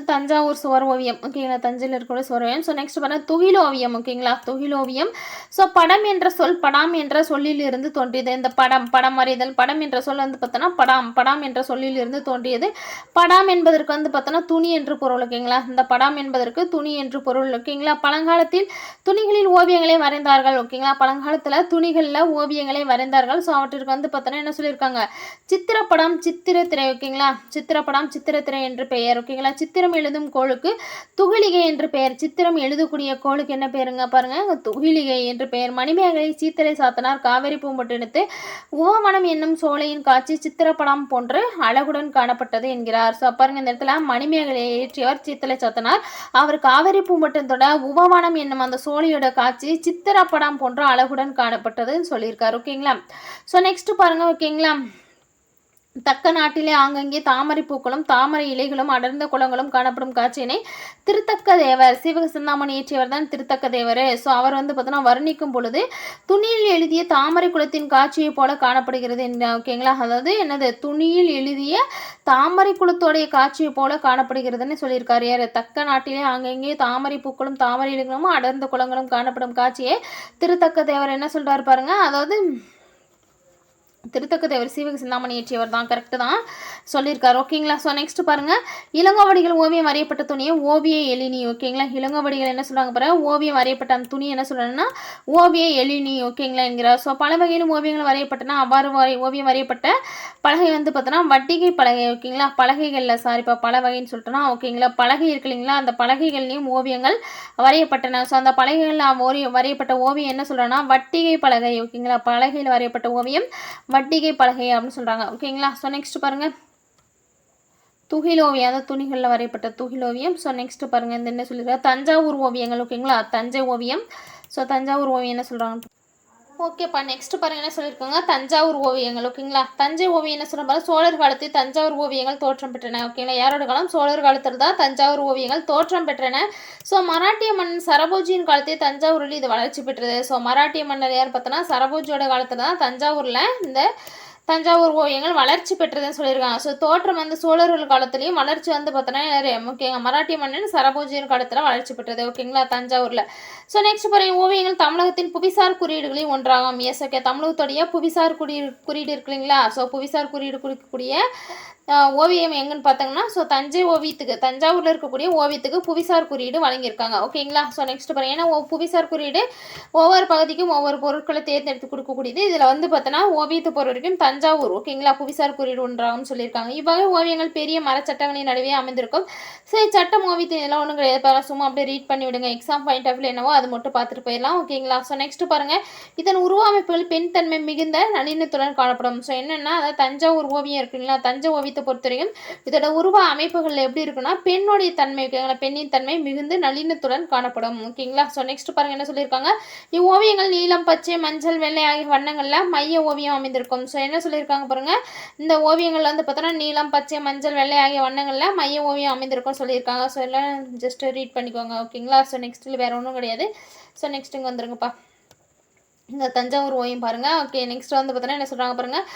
தஞ்சாவூர் சுவர் ஓவியம் ஓகேங்களா, தஞ்சையில் இருக்கிற சுவர் ஓவியம். ஸோ நெக்ஸ்ட் பாருங்க துகிலோவியம் ஓகேங்களா, துகிலோவியம். ஸோ படம் என்ற சொல் படாம் என்ற சொல்லில் இருந்து தோன்றியது. இந்த படம் வரைதல், படம் என்ற சொல் வந்து பார்த்தோன்னா படாம் என்ற சொல்லில் இருந்து தோன்றியது. படாம் என்பதற்கு வந்து பார்த்தோன்னா துணி என்று பொருள் ஓகேங்களா, இந்த படாம் என்பதற்கு துணி என்று பொருள் ஓகேங்களா. பழங்காலத்தில் துணிகளில் ஓவியங்களை வரைந்தார்கள் ஓகேங்களா, பழங்காலத்தில் துணிகளில் ஓவியங்களை வரைந்தார்கள். ஸோ அவற்றிற்கு வந்து பார்த்தோன்னா என்ன சொல்லியிருக்காங்க, சித்திரப்படம் சித்திரத்திரை ஓகேங்களா, சித்திரப்படம் சித்திரத்திரை என்று பெயர் ஓகேங்களா. சித்திரம் எழுதும் கோளுக்கு துகிலிகை என்று பெயர். சித்திரம் எழுதக்கூடிய கோளுக்கு என்ன பெயருங்க பாருங்க, துகிலிகை என்று பெயர். மணிமேகலை சீத்தலை சாத்தனார் காவிரி பூம்பட்டினத்து உவமனம் என்னும் சோலையின் காட்சி சித்திரப்படம் போன்று அழகுடன் காணப்பட்டது என்கிறார். ஸோ பாருங்க, இந்த இடத்துல மணிமேகலையை ஏற்றியவர் சீத்தலை சாத்தனார். அவர் காவிரி பூம்பட்டினத்தோட உவமனம் என்னும் அந்த சோலையோட காட்சி சித்திரப்படம் போன்ற அழகுடன் காணப்பட்டதுன்னு சொல்லியிருக்காரு ஓகேங்களா. ஸோ நெக்ஸ்ட் பாருங்க ஓகேங்களா, தக்க நாட்டிலே ஆங்கங்கே தாமரை பூக்களும் தாமரை இலைகளும் அடர்ந்த குளங்களும் காணப்படும் காட்சியினை திருத்தக்க தேவர் சிவக சிந்தாமணி இயற்றியவர் தான் திருத்தக்க தேவர். ஸோ அவர் வந்து பார்த்தோன்னா வர்ணிக்கும் பொழுது துணியில் எழுதிய தாமரை குளத்தின் காட்சியை போல காணப்படுகிறது ஓகேங்களா. அதாவது என்னது, துணியில் எழுதிய தாமரை குளத்தோடைய காட்சியை போல காணப்படுகிறதுன்னு சொல்லியிருக்காரு யார், தக்க நாட்டிலே ஆங்கங்கே தாமரை பூக்களும் தாமரை இலைகளும் அடர்ந்த குளங்களும் காணப்படும் காட்சியை திருத்தக்க தேவர் என்ன சொல்றாரு பாருங்க, அதாவது திருத்தக்க தேவர் சீவக சிந்தாமணி இயற்றியவர் தான், கரெக்டு தான் சொல்லியிருக்காரு ஓகேங்களா. ஸோ நெக்ஸ்ட் பாருங்க, இளங்கோவடிகள் ஓவியம் வரையப்பட்ட துணியை ஓவிய எழினி ஓகேங்களா. இளங்கோவடிகள் என்ன சொல்றாங்க பாருங்க, ஓவியம் வரையப்பட்ட அந்த துணி என்ன சொல்றாங்கன்னா ஓவிய எழினி ஓகேங்களா என்கிறார். ஸோ பல வகையிலும் ஓவியங்கள் வரையப்பட்டனா அவ்வாறு ஓவியம் வரையப்பட்ட பலகை வந்து பார்த்தோன்னா வட்டிகை பலகை ஓகேங்களா, பலகைகளில் சாரிப்பா பல வகைன்னு சொல்லிட்டோன்னா ஓகேங்களா, பலகை இருக்கு இல்லைங்களா, அந்த பலகைகள்லையும் ஓவியங்கள் வரையப்பட்டன. ஸோ அந்த பலகைகளில் வரையப்பட்ட ஓவியம் என்ன சொல்கிறோன்னா வட்டிகை பலகை ஓகேங்களா, பலகையில் வரையப்பட்ட ஓவியம் வட்டிகை பலகை அப்படின்னு சொல்கிறாங்க ஓகேங்களா. ஸோ நெக்ஸ்ட் பாருங்கள் துகிலோவியம், அதாவது துணிகளில் வரையப்பட்ட துகிலோவியம். ஸோ நெக்ஸ்ட் பாருங்கள் இந்த என்ன சொல்லியிருக்காங்க, தஞ்சாவூர் ஓவியங்கள் ஓகேங்களா, தஞ்சை ஓவியம். ஸோ தஞ்சாவூர் ஓவியம் என்ன சொல்கிறாங்க ஓகேப்பா. நெக்ஸ்ட் பாருங்க என்ன சொல்லியிருக்காங்க, தஞ்சாவூர் ஓவியங்கள் ஓகேங்களா. தஞ்சை ஓவியம் என்ன சொல்கிறாங்க, சோழர் காலத்தில் தஞ்சாவூர் ஓவியங்கள் தோற்றம் பெற்றன ஓகேங்களா. யாரோட காலம், சோழர் காலத்தில் தான் தஞ்சாவூர் ஓவியங்கள் தோற்றம் பெற்றன. ஸோ மராட்டிய மன்னன் சரபோஜியின் காலத்தில் தஞ்சாவூரில் இது வளர்ச்சி பெற்றது. ஸோ மராட்டிய மன்னர் யார் பார்த்தோன்னா சரபோஜியோட காலத்தில் தான் தஞ்சாவூரில் இந்த தஞ்சாவூர் ஓவியங்கள் வளர்ச்சி பெற்றதுன்னு சொல்லியிருக்காங்க. ஸோ தோற்றம் வந்து சோழர்கள் காலத்துலேயும் வளர்ச்சி வந்து பார்த்தோன்னா ஓகேங்க மராட்டிய மன்னன் சரபோஜியின் காலத்தில் வளர்ச்சி பெற்றது ஓகேங்களா தஞ்சாவூரில். ஸோ நெக்ஸ்ட் பாருங்க, ஓவியங்கள் தமிழகத்தின் புவிசார் குறியீடுகளையும் ஒன்றாகும். எஸ் ஓகே, தமிழகத்துடைய புவிசார் குறியீடு இருக்கு இல்லைங்களா. ஸோ புவிசார் குறியீடு குறிக்கக்கூடிய ஓவியம் எங்கன்னு பார்த்தோங்கன்னா ஸோ தஞ்சை ஓவியத்துக்கு தஞ்சாவூரில் இருக்கக்கூடிய ஓவியத்துக்கு புவிசார் குறியீடு வழங்கியிருக்காங்க ஓகேங்களா. ஸோ நெக்ஸ்ட் பாருங்க, ஏன்னா புவிசார் குறியீடு ஒவ்வொரு பகுதிக்கும் ஒவ்வொரு பொருட்களை தேர்ந்தெடுத்து கொடுக்கக்கூடியது. இதில் வந்து பார்த்தோன்னா ஓவியத்தை பொறுத்த வரைக்கும் தஞ்சாவூர் ஓகேங்களா புவிசார் குறியீடு ஒன்றாகும்னு சொல்லியிருக்காங்க. இவ்வகை ஓவியங்கள் பெரிய மரச்சட்டங்களின் நடுவே அமைந்திருக்கும். சரி, சட்டம் ஓவியத்தின் இதெல்லாம் ஒன்றும் கிடையாது, சும்மா அப்படியே ரீட் பண்ணி விடுங்க, எக்ஸாம் பாயிண்ட் ஆஃப் வியூ என்னவோ அது மட்டும் பார்த்துட்டு போயிடலாம் ஓகேங்களா. ஸோ நெக்ஸ்ட் பாருங்க, இதன் உருவமைப்புகள் பெண் தன்மை மிகுந்த நளினத்துடன் காணப்படும். ஸோ என்னென்னா அதாவது தஞ்சாவூர் ஓவியம் இருக்குங்களா, தஞ்சை ஓவியத்தை பொறுத்தவரைக்கும் இதோட உருவ அமைப்புகள் எப்படி இருக்குன்னா பெண்ணுடைய தன்மை ஓகேங்களா, பெண்ணின் தன்மை மிகுந்து நளினத்துடன் காணப்படும் ஓகேங்களா. ஸோ நெக்ஸ்ட் பாருங்க என்ன சொல்லியிருக்காங்க, இவ்வோவியங்கள் நீலம் பச்சை மஞ்சள் வெள்ளை ஆகிய வண்ணங்கள்ல மைய ஓவியம் அமைந்திருக்கும். ஸோ என்ன சொல்லியிருக்காங்க பாருங்க, இந்த ஓவியங்கள் வந்து பார்த்தோன்னா நீலம் பச்சை மஞ்சள் வெள்ளை ஆகிய வண்ணங்கள்ல மைய ஓவியம் அமைந்திருக்கும் சொல்லியிருக்காங்க. ஸோ எல்லாம் ஜஸ்ட் ரீட் பண்ணிக்கோங்க ஓகேங்களா. ஸோ நெக்ஸ்ட்டில் வேற ஒன்றும் கிடையாது. ஸோ நெக்ஸ்ட் இங்கே வந்துருங்கப்பா. இந்த தஞ்சாவூர் ஓவியம் பாருங்கள். ஓகே, நெக்ஸ்ட் வந்து பார்த்தீங்கன்னா என்ன சொல்கிறாங்க பாருங்கள்,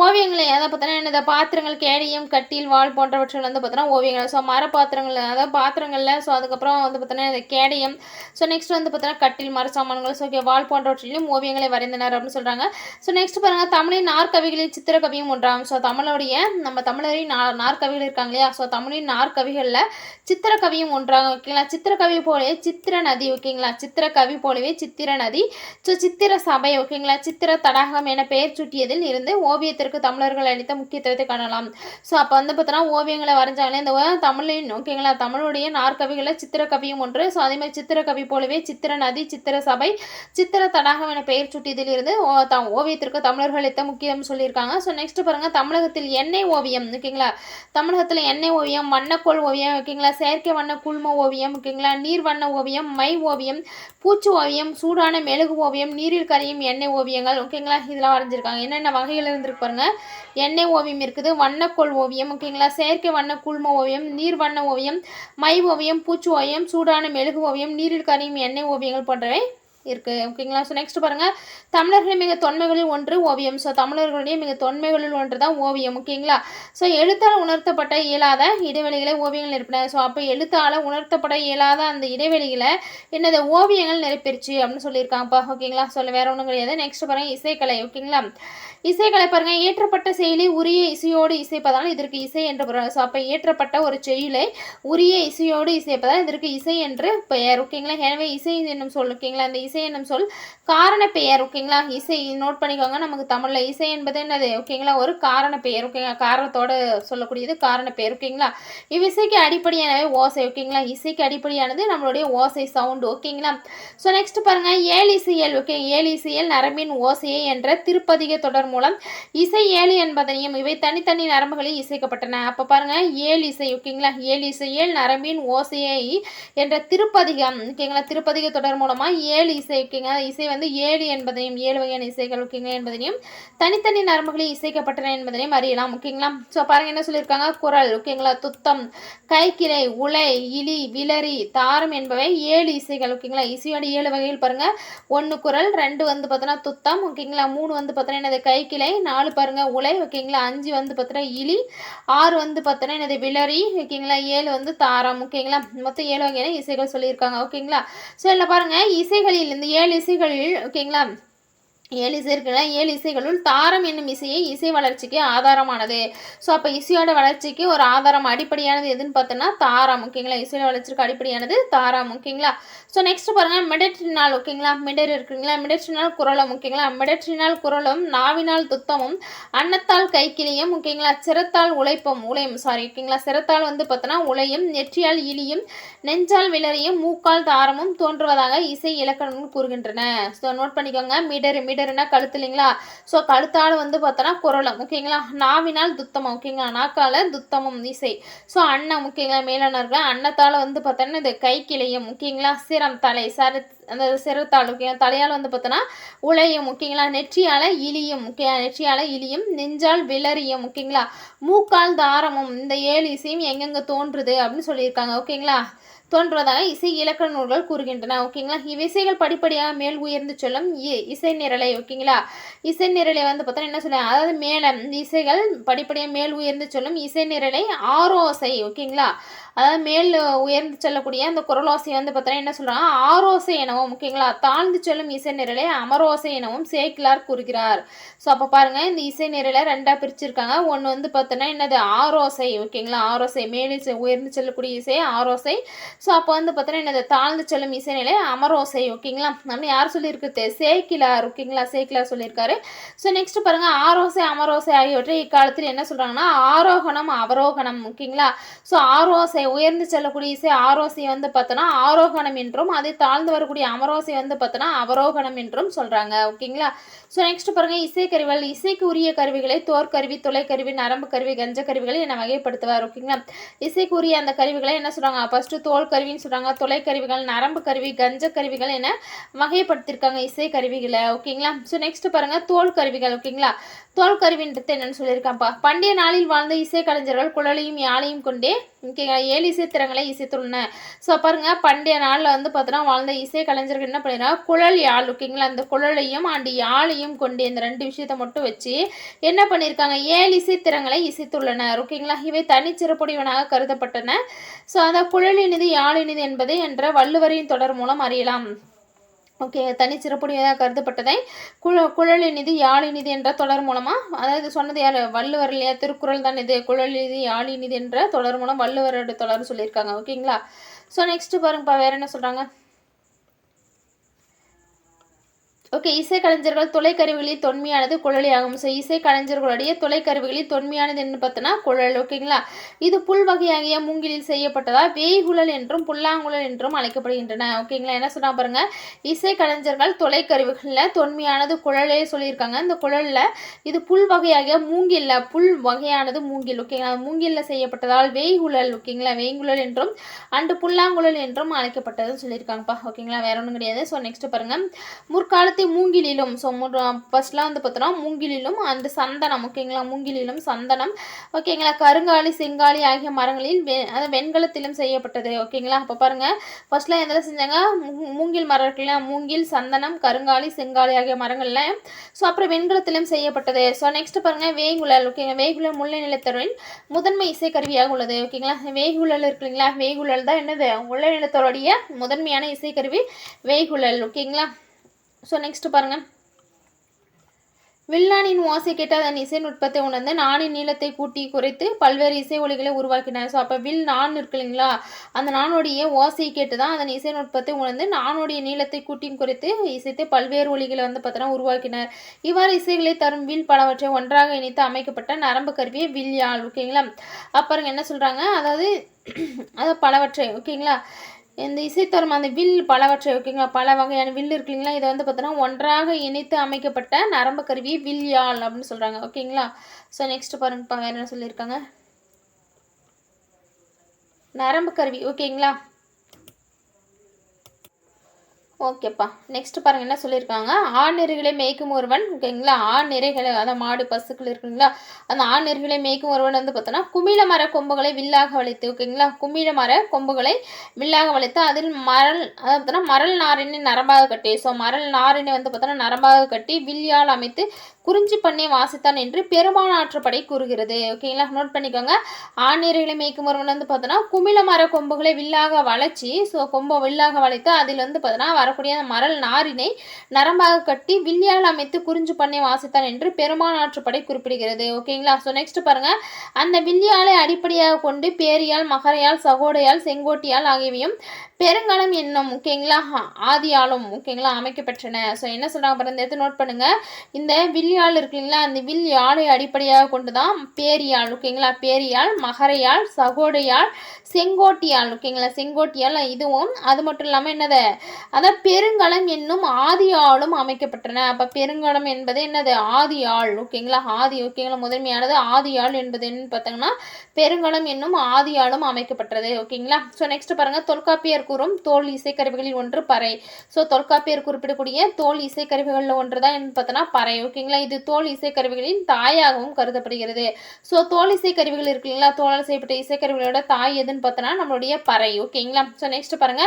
ஓவியங்களை அதை பார்த்தீங்கன்னா என்னது பாத்திரங்கள், கேடயம், கட்டில், வாள் போன்றவற்றில் வந்து பார்த்தீங்கன்னா ஓவியங்கள். ஸோ மர பாத்திரங்கள், அதாவது பாத்திரங்களில், ஸோ அதுக்கப்புறம் வந்து பார்த்தீங்கன்னா இந்த கேடயம், ஸோ நெக்ஸ்ட் வந்து பார்த்தீங்கன்னா கட்டில், மர சாமான்கள், ஸோ ஓகே வாள் போன்றவற்றிலையும் ஓவியங்களை வரைந்தனர் அப்படின்னு சொல்கிறாங்க. ஸோ நெக்ஸ்ட் பாருங்கள், தமிழின் நாற்கவிகளில் சித்திரக்கவியும் ஒன்றாகும். ஸோ தமிழுடைய நம்ம தமிழரின் நாற்கவிகள் இருக்காங்க இல்லையா, ஸோ தமிழின் நாற்கவிகளில் சித்திரக்கவியும் ஒன்றாகும். ஓகேங்களா, சித்திரக்கவி போலவே சித்திர நதி. ஓகேங்களா, சித்திரக்கவி போலவே சித்திர நதி. ஸோ சித்திர சபை. ஓகேங்களா, சித்திர தடாகம் என பெயர் சூட்டியதில் இருந்து ஓவியத்திற்கு தமிழர்கள் அளித்த முக்கியத்துவத்தை காணலாம். ஸோ அப்போ வந்து பார்த்தோன்னா ஓவியங்களை வரைஞ்சாங்களே இந்த தமிழின், ஓகேங்களா, தமிழுடைய நாற்கவிகளில் சித்திரக்கவியும் ஒன்று. ஸோ அதேமாதிரி சித்திரக்கவி போலவே சித்திர நதி, சித்திர சபை, சித்திர தடாகம் என பெயர் சூட்டியதில் இருந்து ஓவியத்திற்கு தமிழர்கள் அளித்த முக்கியம் சொல்லியிருக்காங்க. ஸோ நெக்ஸ்ட் பாருங்கள், தமிழகத்தில் எண்ணெய் ஓவியம். ஓகேங்களா, தமிழகத்தில் எண்ணெய் ஓவியம், வண்ணக்கோள் ஓவியம், ஓகேங்களா, செயற்கை வண்ண கூழ்ம ஓவியம், ஓகேங்களா, நீர் வண்ண ஓவியம், மை ஓவியம், பூச்சு ஓவியம், சூடான மெழுகு ஓவியம், நீரில் கரையும் எண்ணெய் ஓவியங்கள். ஓகேங்களா, இதெல்லாம் வரைஞ்சிருக்காங்க. என்னென்ன வகைகள் இருந்திருக்கு பாருங்க, எண்ணெய் ஓவியம் இருக்குது, வண்ணக்கோள் ஓவியம், ஓகேங்களா, செயற்கை வண்ண கூழ்ம ஓவியம், நீர் வண்ண ஓவியம், மை ஓவியம், பூச்சு ஓவியம், சூடான மெழுகு ஓவியம், நீரில் கரையும் எண்ணெய் ஓவியங்கள் போன்றவை இருக்குது. ஓகேங்களா, ஸோ நெக்ஸ்ட் பாருங்கள், தமிழர்களின் மிக தொன்மைகளில் ஒன்று ஓவியம். ஸோ தமிழர்களுடைய மிக தொன்மைகளில் ஒன்று தான் ஓவியம். ஓகேங்களா, ஸோ எழுத்தால் உணர்த்தப்பட்ட இயலாத இடைவெளிகளை ஓவியங்கள் நிரப்பின. ஸோ அப்போ எழுத்தால் உணர்த்தப்பட இயலாத அந்த இடைவெளிகளை என்னது ஓவியங்கள் நிரப்பிடுச்சு அப்படின்னு சொல்லியிருக்காங்கப்பா. ஓகேங்களா, சொல்ல வேற ஒன்றும் கிடையாது. நெக்ஸ்ட் பாருங்கள், இசைக்கலை. ஓகேங்களா, இசைக்கலை பாருங்கள், ஏற்றப்பட்ட செயலை உரிய இசையோடு இசைப்பதால் இதற்கு இசை என்று பெயர். ஸோ அப்போ ஏற்றப்பட்ட ஒரு செயலை உரிய இசையோடு இசைப்பதால் இதற்கு இசை என்று பெயர். ஓகேங்களா, எனவே இசை என்னும் சொல். ஓகேங்களா, இந்த இசை என்னும் சொல் காரண பெயர். ஓகேங்களா, இசை நோட் பண்ணிக்கோங்க, நமக்கு தமிழில் இசை என்பது என்னது, ஓகேங்களா, ஒரு காரண பெயர். ஓகேங்களா, காரணத்தோடு சொல்லக்கூடியது காரண பெயர். ஓகேங்களா, இவ்விசைக்கு அடிப்படையானவே ஓசை. ஓகேங்களா, இசைக்கு அடிப்படையானது நம்மளுடைய ஓசை, சவுண்டு. ஓகேங்களா, ஸோ நெக்ஸ்ட் பாருங்க, ஏழிசையல். ஓகே, ஏழிசையல் நரம்பின் ஓசையை என்ற திருப்பதிக தொடர் மூலம் இசை ஏழு என்பதனையும் இவை தனித்தனி நரம்புகளில் இசைக்கப்பட்டன. அப்போ பாருங்க, ஏழு இசை. ஓகேங்களா, ஏழு இசையல் நரம்பின் ஓசையை என்ற திருப்பதிகம். ஓகேங்களா, திருப்பதிக தொடர் மூலமா ஏழு இசை. ஓகேங்களா, இசை வந்து ஏழு என்பதையும், ஏழு வகையான இசைகள். ஓகேங்களா, என்பதையும் தனித்தனி நரம்புகளில் இசைக்கப்பட்டன என்பதையும் அறியலாம். ஓகேங்களா, ஸோ பாருங்க என்ன சொல்லியிருக்காங்க, குரல், ஓகேங்களா, துத்தம், கைக்கிளை, உலை, இலி, விளரி, தாரம் என்பவை ஏழு இசைகள். ஓகேங்களா, இசையோட ஏழு வகைகள் பாருங்க, 1 குரல், 2 வந்து பார்த்தோன்னா துத்தம், ஓகேங்களா, 3 வந்து பார்த்தோன்னா என்னது கைக்கிளை, 4 பாருங்க உலை, ஓகேங்களா, 5 வந்து பார்த்தோன்னா இலி, 6 வந்து பார்த்தோன்னா என்னது விளரி, ஓகேங்களா, 7 வந்து தாரம். ஓகேங்களா, மொத்தம் 7 வகையான இசைகள் சொல்லியிருக்காங்க. ஓகேங்களா, ஸோ இதில் பாருங்க, இசைகளில் இந்த 7 இசைகளில், ஓகேங்களா, 7 இசை இருக்குல்ல, 7 இசைகளுள் தாரம் என்னும் இசையை இசை வளர்ச்சிக்கு ஆதாரமானது. ஸோ அப்போ இசையோட வளர்ச்சிக்கு ஒரு ஆதாரம், அடிப்படையானது எதுன்னு பார்த்தோன்னா தாரம். ஓகேங்களா, இசையோட வளர்ச்சிக்கு அடிப்படையானது தாரம். ஓகேங்களா, ஸோ நெக்ஸ்ட் பாருங்கள், மிடற்றினால். ஓகேங்களா, மிடர் இருக்குங்களா, மிடற்றினால் குரலும். ஓகேங்களா, மிடற்றினால் குரலும், நாவினால் துத்தமும், அன்னத்தால் கைக்கிளியும், ஓகேங்களா, சிரத்தால் உழைப்பும், ஓகேங்களா, சிரத்தால் வந்து பார்த்தோன்னா உலையும், நெற்றியால் இலியும், நெஞ்சால் விளரியும், மூக்கால் தாரமும் தோன்றுவதாக இசை இலக்கணங்கள் கூறுகின்றன. ஸோ நோட் பண்ணிக்கோங்க, மிடர்னா கழுத்து இல்லைங்களா, ஸோ கழுத்தால் வந்து பார்த்தோன்னா குரலும். ஓகேங்களா, நாவினால் துத்தமும். ஓகேங்களா, நாக்கால துத்தமும் இசை. ஸோ அன்னம். ஓகேங்களா, மேலானர்கள் அன்னத்தால் வந்து பார்த்தோன்னா இது கைக்கிளையும். ஓகேங்களா, சிரம், தலை, அந்த சிரத்தால். ஓகேங்களா, தலையால் வந்து பார்த்தோன்னா உலையும். ஓகேங்களா, நெற்றியால இலியும். ஓகே, நெற்றியால இலியும், நெஞ்சால் விளரியும். ஓகேங்களா, மூக்கால் தாரமும். இந்த 7 இசையும் எங்கெங்க தோன்றுது அப்படின்னு சொல்லியிருக்காங்க. ஓகேங்களா, தோன்றுவதாக இசை இலக்கண நூல்கள் கூறுகின்றன. ஓகேங்களா, இவ்விசைகள் படிப்படியாக மேல் உயர்ந்து சொல்லும் இசை நிரலை. ஓகேங்களா, இசை நிரலை வந்து பார்த்தோன்னா என்ன சொல்ல, அதாவது மேலே இந்த இசைகள் படிப்படியாக மேல் உயர்ந்து சொல்லும் இசை நிரலை ஆரோசை. ஓகேங்களா, அதாவது மேல் உயர்ந்து செல்லக்கூடிய அந்த குரலோசை வந்து பார்த்தோன்னா என்ன சொல்கிறாங்க, ஆரோசை எனவும். ஓகேங்களா, தாழ்ந்து சொல்லும் இசை நிரலை அமரோசை எனவும் சேக்கிலார் கூறுகிறார். ஸோ அப்போ பாருங்கள், இந்த இசை நிரலை 2ஆக பிரிச்சிருக்காங்க. ஒன்று வந்து பார்த்தோன்னா என்னது ஆரோசை. ஓகேங்களா, ஆரோசை மேலில் உயர்ந்து செல்லக்கூடிய இசை ஆரோசை. ஸோ அப்போ வந்து பார்த்தோன்னா என்னது தாழ்ந்து செல்லும் இசை நிலை அமரோசை. ஓகேங்களா, நம்ம யார் சொல்லியிருக்குது, சேக்கிலார். ஓகேங்களா, சேக்கிலார் சொல்லியிருக்காரு. ஸோ நெக்ஸ்ட் பாருங்கள், ஆரோசை அமரோசை ஆகியவற்றை இக்காலத்தில் என்ன சொல்கிறாங்கன்னா ஆரோகணம், அவரோகணம். ஓகேங்களா, ஸோ ஆரோசை உயர்ந்து செல்லக்கூடிய இசை ஆரோசை வந்து பார்த்தோன்னா ஆரோகணம் என்றும், அதை தாழ்ந்து வரக்கூடிய அமரோசை வந்து பார்த்தோன்னா அவரோகணம் என்றும் சொல்கிறாங்க. ஓகேங்களா, ஸோ நெக்ஸ்ட் பாருங்கள், இசைக்கருவிகள். இசைக்கு உரிய கருவிகளை தோற்கருவி, தொலைக்கருவி, நரம்பு கருவி, கஞ்ச கருவிகளை என வகைப்படுத்துவார். ஓகேங்களா, இசைக்கு உரிய அந்த கருவிகளை என்ன சொல்கிறாங்க, ஃபஸ்ட்டு தோல் கருவின்னு சொல்கிறாங்க, தொலைக்கருவிகள், நரம்பு கருவி, கஞ்ச கருவிகள் என வகைப்படுத்தியிருக்காங்க இசை கருவிகளை. ஓகேங்களா, ஸோ நெக்ஸ்ட் பாருங்கள், தோல் கருவிகள். ஓகேங்களா, தோல் கருவின்றது என்னன்னு சொல்லியிருக்கான்ப்பா. பண்டைய நாளில் வாழ்ந்த இசைக்கலைஞர்கள் குழலையும் யாழையும் கொண்டே ஓகேங்களா 7 இசைத்திறங்களை இசைத்துள்ளன. ஸோ பாருங்க, பண்டைய நாளில் வந்து பார்த்தோன்னா வாழ்ந்த இசை கலைஞர்கள் என்ன பண்ணிடுறாங்க, குழல் யாழ் ஓகேங்களா, அந்த குழலையும் அண்டு யாழையும் கொண்டு இந்த 2 விஷயத்தை மட்டும் வச்சு என்ன பண்ணியிருக்காங்க, 7 இசைத்திறங்களை இசைத்துள்ளனர் ஓகேங்களா. இவை தனிச்சிறப்புடையவனாக கருதப்பட்டன. ஸோ அந்த குழலினிது யாழினிது என்பதை என்ற வள்ளுவரின் தொடர் மூலம் அறியலாம். ஓகே, தனிச்சிறப்புடையதாக கருதப்பட்டதை குழலினிது யாழினிது என்ற தொடர் மூலமாக, அதாவது சொன்னது யார், வள்ளுவர் இல்லையா, திருக்குறள் தான் இது. குழலினிது யாழினிது என்ற தொடர் மூலம் வள்ளுவரோட தொடர் சொல்லியிருக்காங்க ஓகேங்களா. ஸோ நெக்ஸ்ட் பாருங்கப்பா, வேற என்ன சொல்கிறாங்க. ஓகே, இசைக்கலைஞர்கள் தொலைக்கருவிகளில் தொன்மையானது குழலி ஆகும். ஸோ இசைக்கலைஞர்களுடைய தொலைக்கருவிகளில் தொன்மையானது என்ன பார்த்தோன்னா குழல் ஓகேங்களா. இது புல் வகையாகிய மூங்கிலில் செய்யப்பட்டதா வேய்குழல் என்றும் புல்லாங்குழல் என்றும் அழைக்கப்படுகின்றன ஓகேங்களா. என்ன சொன்னா பாருங்க, இசைக்கலைஞர்கள் தொலைக்கருவிகளில் தொன்மையானது குழலே சொல்லியிருக்காங்க. இந்த குழலில் இது புல் வகையாகிய மூங்கில்ல, புல் வகையானது மூங்கில் ஓகேங்களா, மூங்கிலில் செய்யப்பட்டதால் வேய்குழல் ஓகேங்களா, வேய்குழல் என்றும் அண்டு புல்லாங்குழல் என்றும் அழைக்கப்பட்டதுன்னு சொல்லியிருக்காங்கப்பா ஓகேங்களா. வேற ஒன்றும் கிடையாது. ஸோ நெக்ஸ்ட் பாருங்க, முற்காலத்தில் மூங்கிலிலும், ஸோ ஃபர்ஸ்ட்லாம் வந்து பார்த்தோன்னா மூங்கிலிலும் அந்த சந்தனம் ஓகேங்களா, மூங்கிலிலும் சந்தனம் ஓகேங்களா, கருங்காலி செங்காலி ஆகிய மரங்களில் வெண்கலத்திலும் செய்யப்பட்டது ஓகேங்களா. அப்போ பாருங்க, ஃபர்ஸ்ட்லாம் எதில் செஞ்சாங்க, மூங்கில் மரம் இருக்குல்ல, மூங்கில் சந்தனம் கருங்காலி செங்காலி ஆகிய மரங்கள்ல, ஸோ அப்புறம் வெண்கலத்திலும் செய்யப்பட்டது. ஸோ நெக்ஸ்ட் பாருங்க, வேய்குழல் ஓகேங்களா. வேய்குழல் முல்லை நிலத்தரின் முதன்மை இசைக்கருவியாக உள்ளது ஓகேங்களா. வேய்குழல் இருக்குங்களா, வேய்குழல் தான் என்னது, முல்லை நிலத்தருடைய முதன்மையான இசைக்கருவி வேய்குழல் ஓகேங்களா. ஸோ நெக்ஸ்ட் பாருங்க, வில்லானின் ஓசை கேட்டு அதன் இசை நுட்பத்தை உணர்ந்து நாணின் நீளத்தை கூட்டி குறைத்து பல்வேறு இசை ஒலிகளை உருவாக்கினார். ஸோ அப்போ வில் நான் இருக்கு இல்லைங்களா, அந்த நானுடைய ஓசையை கேட்டு தான் அதன் இசை நுட்பத்தை உணர்ந்து நானுடைய நீளத்தை கூட்டியும் குறைத்து இசைத்து பல்வேறு ஒலிகளை வந்து பார்த்தோன்னா உருவாக்கினார். இவ்வாறு இசைகளை தரும் வில் பலவற்றை ஒன்றாக இணைத்து அமைக்கப்பட்ட நரம்பு கருவியை வில் யாழ் ஓகேங்களா. அப்புறம் என்ன சொல்கிறாங்க, அதாவது பலவற்றை ஓகேங்களா, இந்த இசைத்தரும் அந்த வில் பலவற்றை ஓகேங்களா, பல வகையான வில் இருக்கு இல்லைங்களா, இதை வந்து பார்த்தோன்னா ஒன்றாக இணைத்து அமைக்கப்பட்ட நரம்பு கருவி வில் யாழ் அப்படின்னு சொல்கிறாங்க ஓகேங்களா. ஸோ நெக்ஸ்ட் பாருங்கப்பா, வேறு என்ன சொல்லியிருக்காங்க, நரம்பு கருவி ஓகேங்களா. ஓகேப்பா, நெக்ஸ்ட் பாருங்க என்ன சொல்லியிருக்காங்க, ஆண்நெறிகளை மேய்க்கும் ஒருவன் ஓகேங்களா, ஆண்நெறிகளை அதாவது மாடு பசுக்கள் இருக்குங்களா, அந்த ஆண்நெறிகளை மேய்க்கும் ஒருவன் வந்து பார்த்தோன்னா குமிழ மர கொம்புகளை வில்லாக வளைத்து ஓகேங்களா, குமிழ மர கொம்புகளை வில்லாக வளைத்து அதில் மரல் அதாவது மரல் நாரினை நரம்பாக கட்டி, ஸோ மரல் நாரினை வந்து பார்த்தோன்னா நரம்பாக கட்டி வில்யால் அமைத்து குறிஞ்சி பண்ணை வாசித்தான் என்று பெருமானாற்றுப்படை கூறுகிறது ஓகேங்களா. நோட் பண்ணிக்கோங்க, ஆண்நெறிகளை மேய்க்கும் ஒருவன் வந்து பார்த்தோன்னா குமிழ மர கொம்புகளை வில்லாக வளைச்சி, ஸோ கொம்பை வில்லாக வளைத்து அதில் வந்து பார்த்தோன்னா வரக்கூடிய மரல் நாரினை நரம்பாக கட்டி வில்லியால் அமைத்து குறிஞ்சு பண்ணை வாசித்தான் என்று பெருமானாற்றுப்படை குறிப்பிடுகிறது ஓகேங்களா. ஸோ நெக்ஸ்ட் பாருங்க, அந்த வில்லியாலை அடிப்படையாக கொண்டு பேரியால் மகரையால் சகோடையால் செங்கோட்டியால் ஆகியவையும் பெருங்கலம் என்னும் ஓகேங்களா ஆதியாலும் ஓகேங்களா அமைக்கப்பெற்றன. ஸோ என்ன சொல்றாங்க பாருங்க, இந்த இடத்த நோட் பண்ணுங்க, இந்த வில்யால் இருக்குங்களா, அந்த வில் யாழை அடிப்படையாக கொண்டு தான் பேரியால் ஓகேங்களா, பேரியால் மகரையால் சகோடையால் செங்கோட்டியால் ஓகேங்களா, செங்கோட்டியால் இதுவும் அது மட்டும் இல்லாமல் என்னது, அதான் பெருங்கலம் என்னும் ஆதியாலும் அமைக்கப்பட்டன. அப்போ பெருங்கலம் என்பது என்னது, ஆதியாள் ஓகேங்களா, ஆதி ஓகேங்களா, முதன்மையானது ஆதியாள் என்பது என்னன்னு பார்த்தீங்கன்னா பெருங்கலம் என்னும் ஆதியாலும் அமைக்கப்பட்டது ஓகேங்களா. ஸோ நெக்ஸ்ட் பாருங்க, தொல்காப்பியர் கூறும் தோல் இசைக்கருவிகளில் ஒன்று பறை. ஸோ தொல்காப்பியர் குறிப்பிடக்கூடிய தோல் இசைக்கருவிகளில் ஒன்று தான் என்ன பார்த்தோன்னா பறை ஓகேங்களா. இது தோல் இசைக்கருவிகளின் தாயாகவும் கருதப்படுகிறது. ஸோ தோல் இசைக்கருவிகள் இருக்குங்களா, தோலால் செய்யப்பட்ட இசைக்கருவிகளோட தாய் எதுன்னு பார்த்தோன்னா நம்மளுடைய பறை ஓகேங்களா. ஸோ நெக்ஸ்ட் பாருங்க,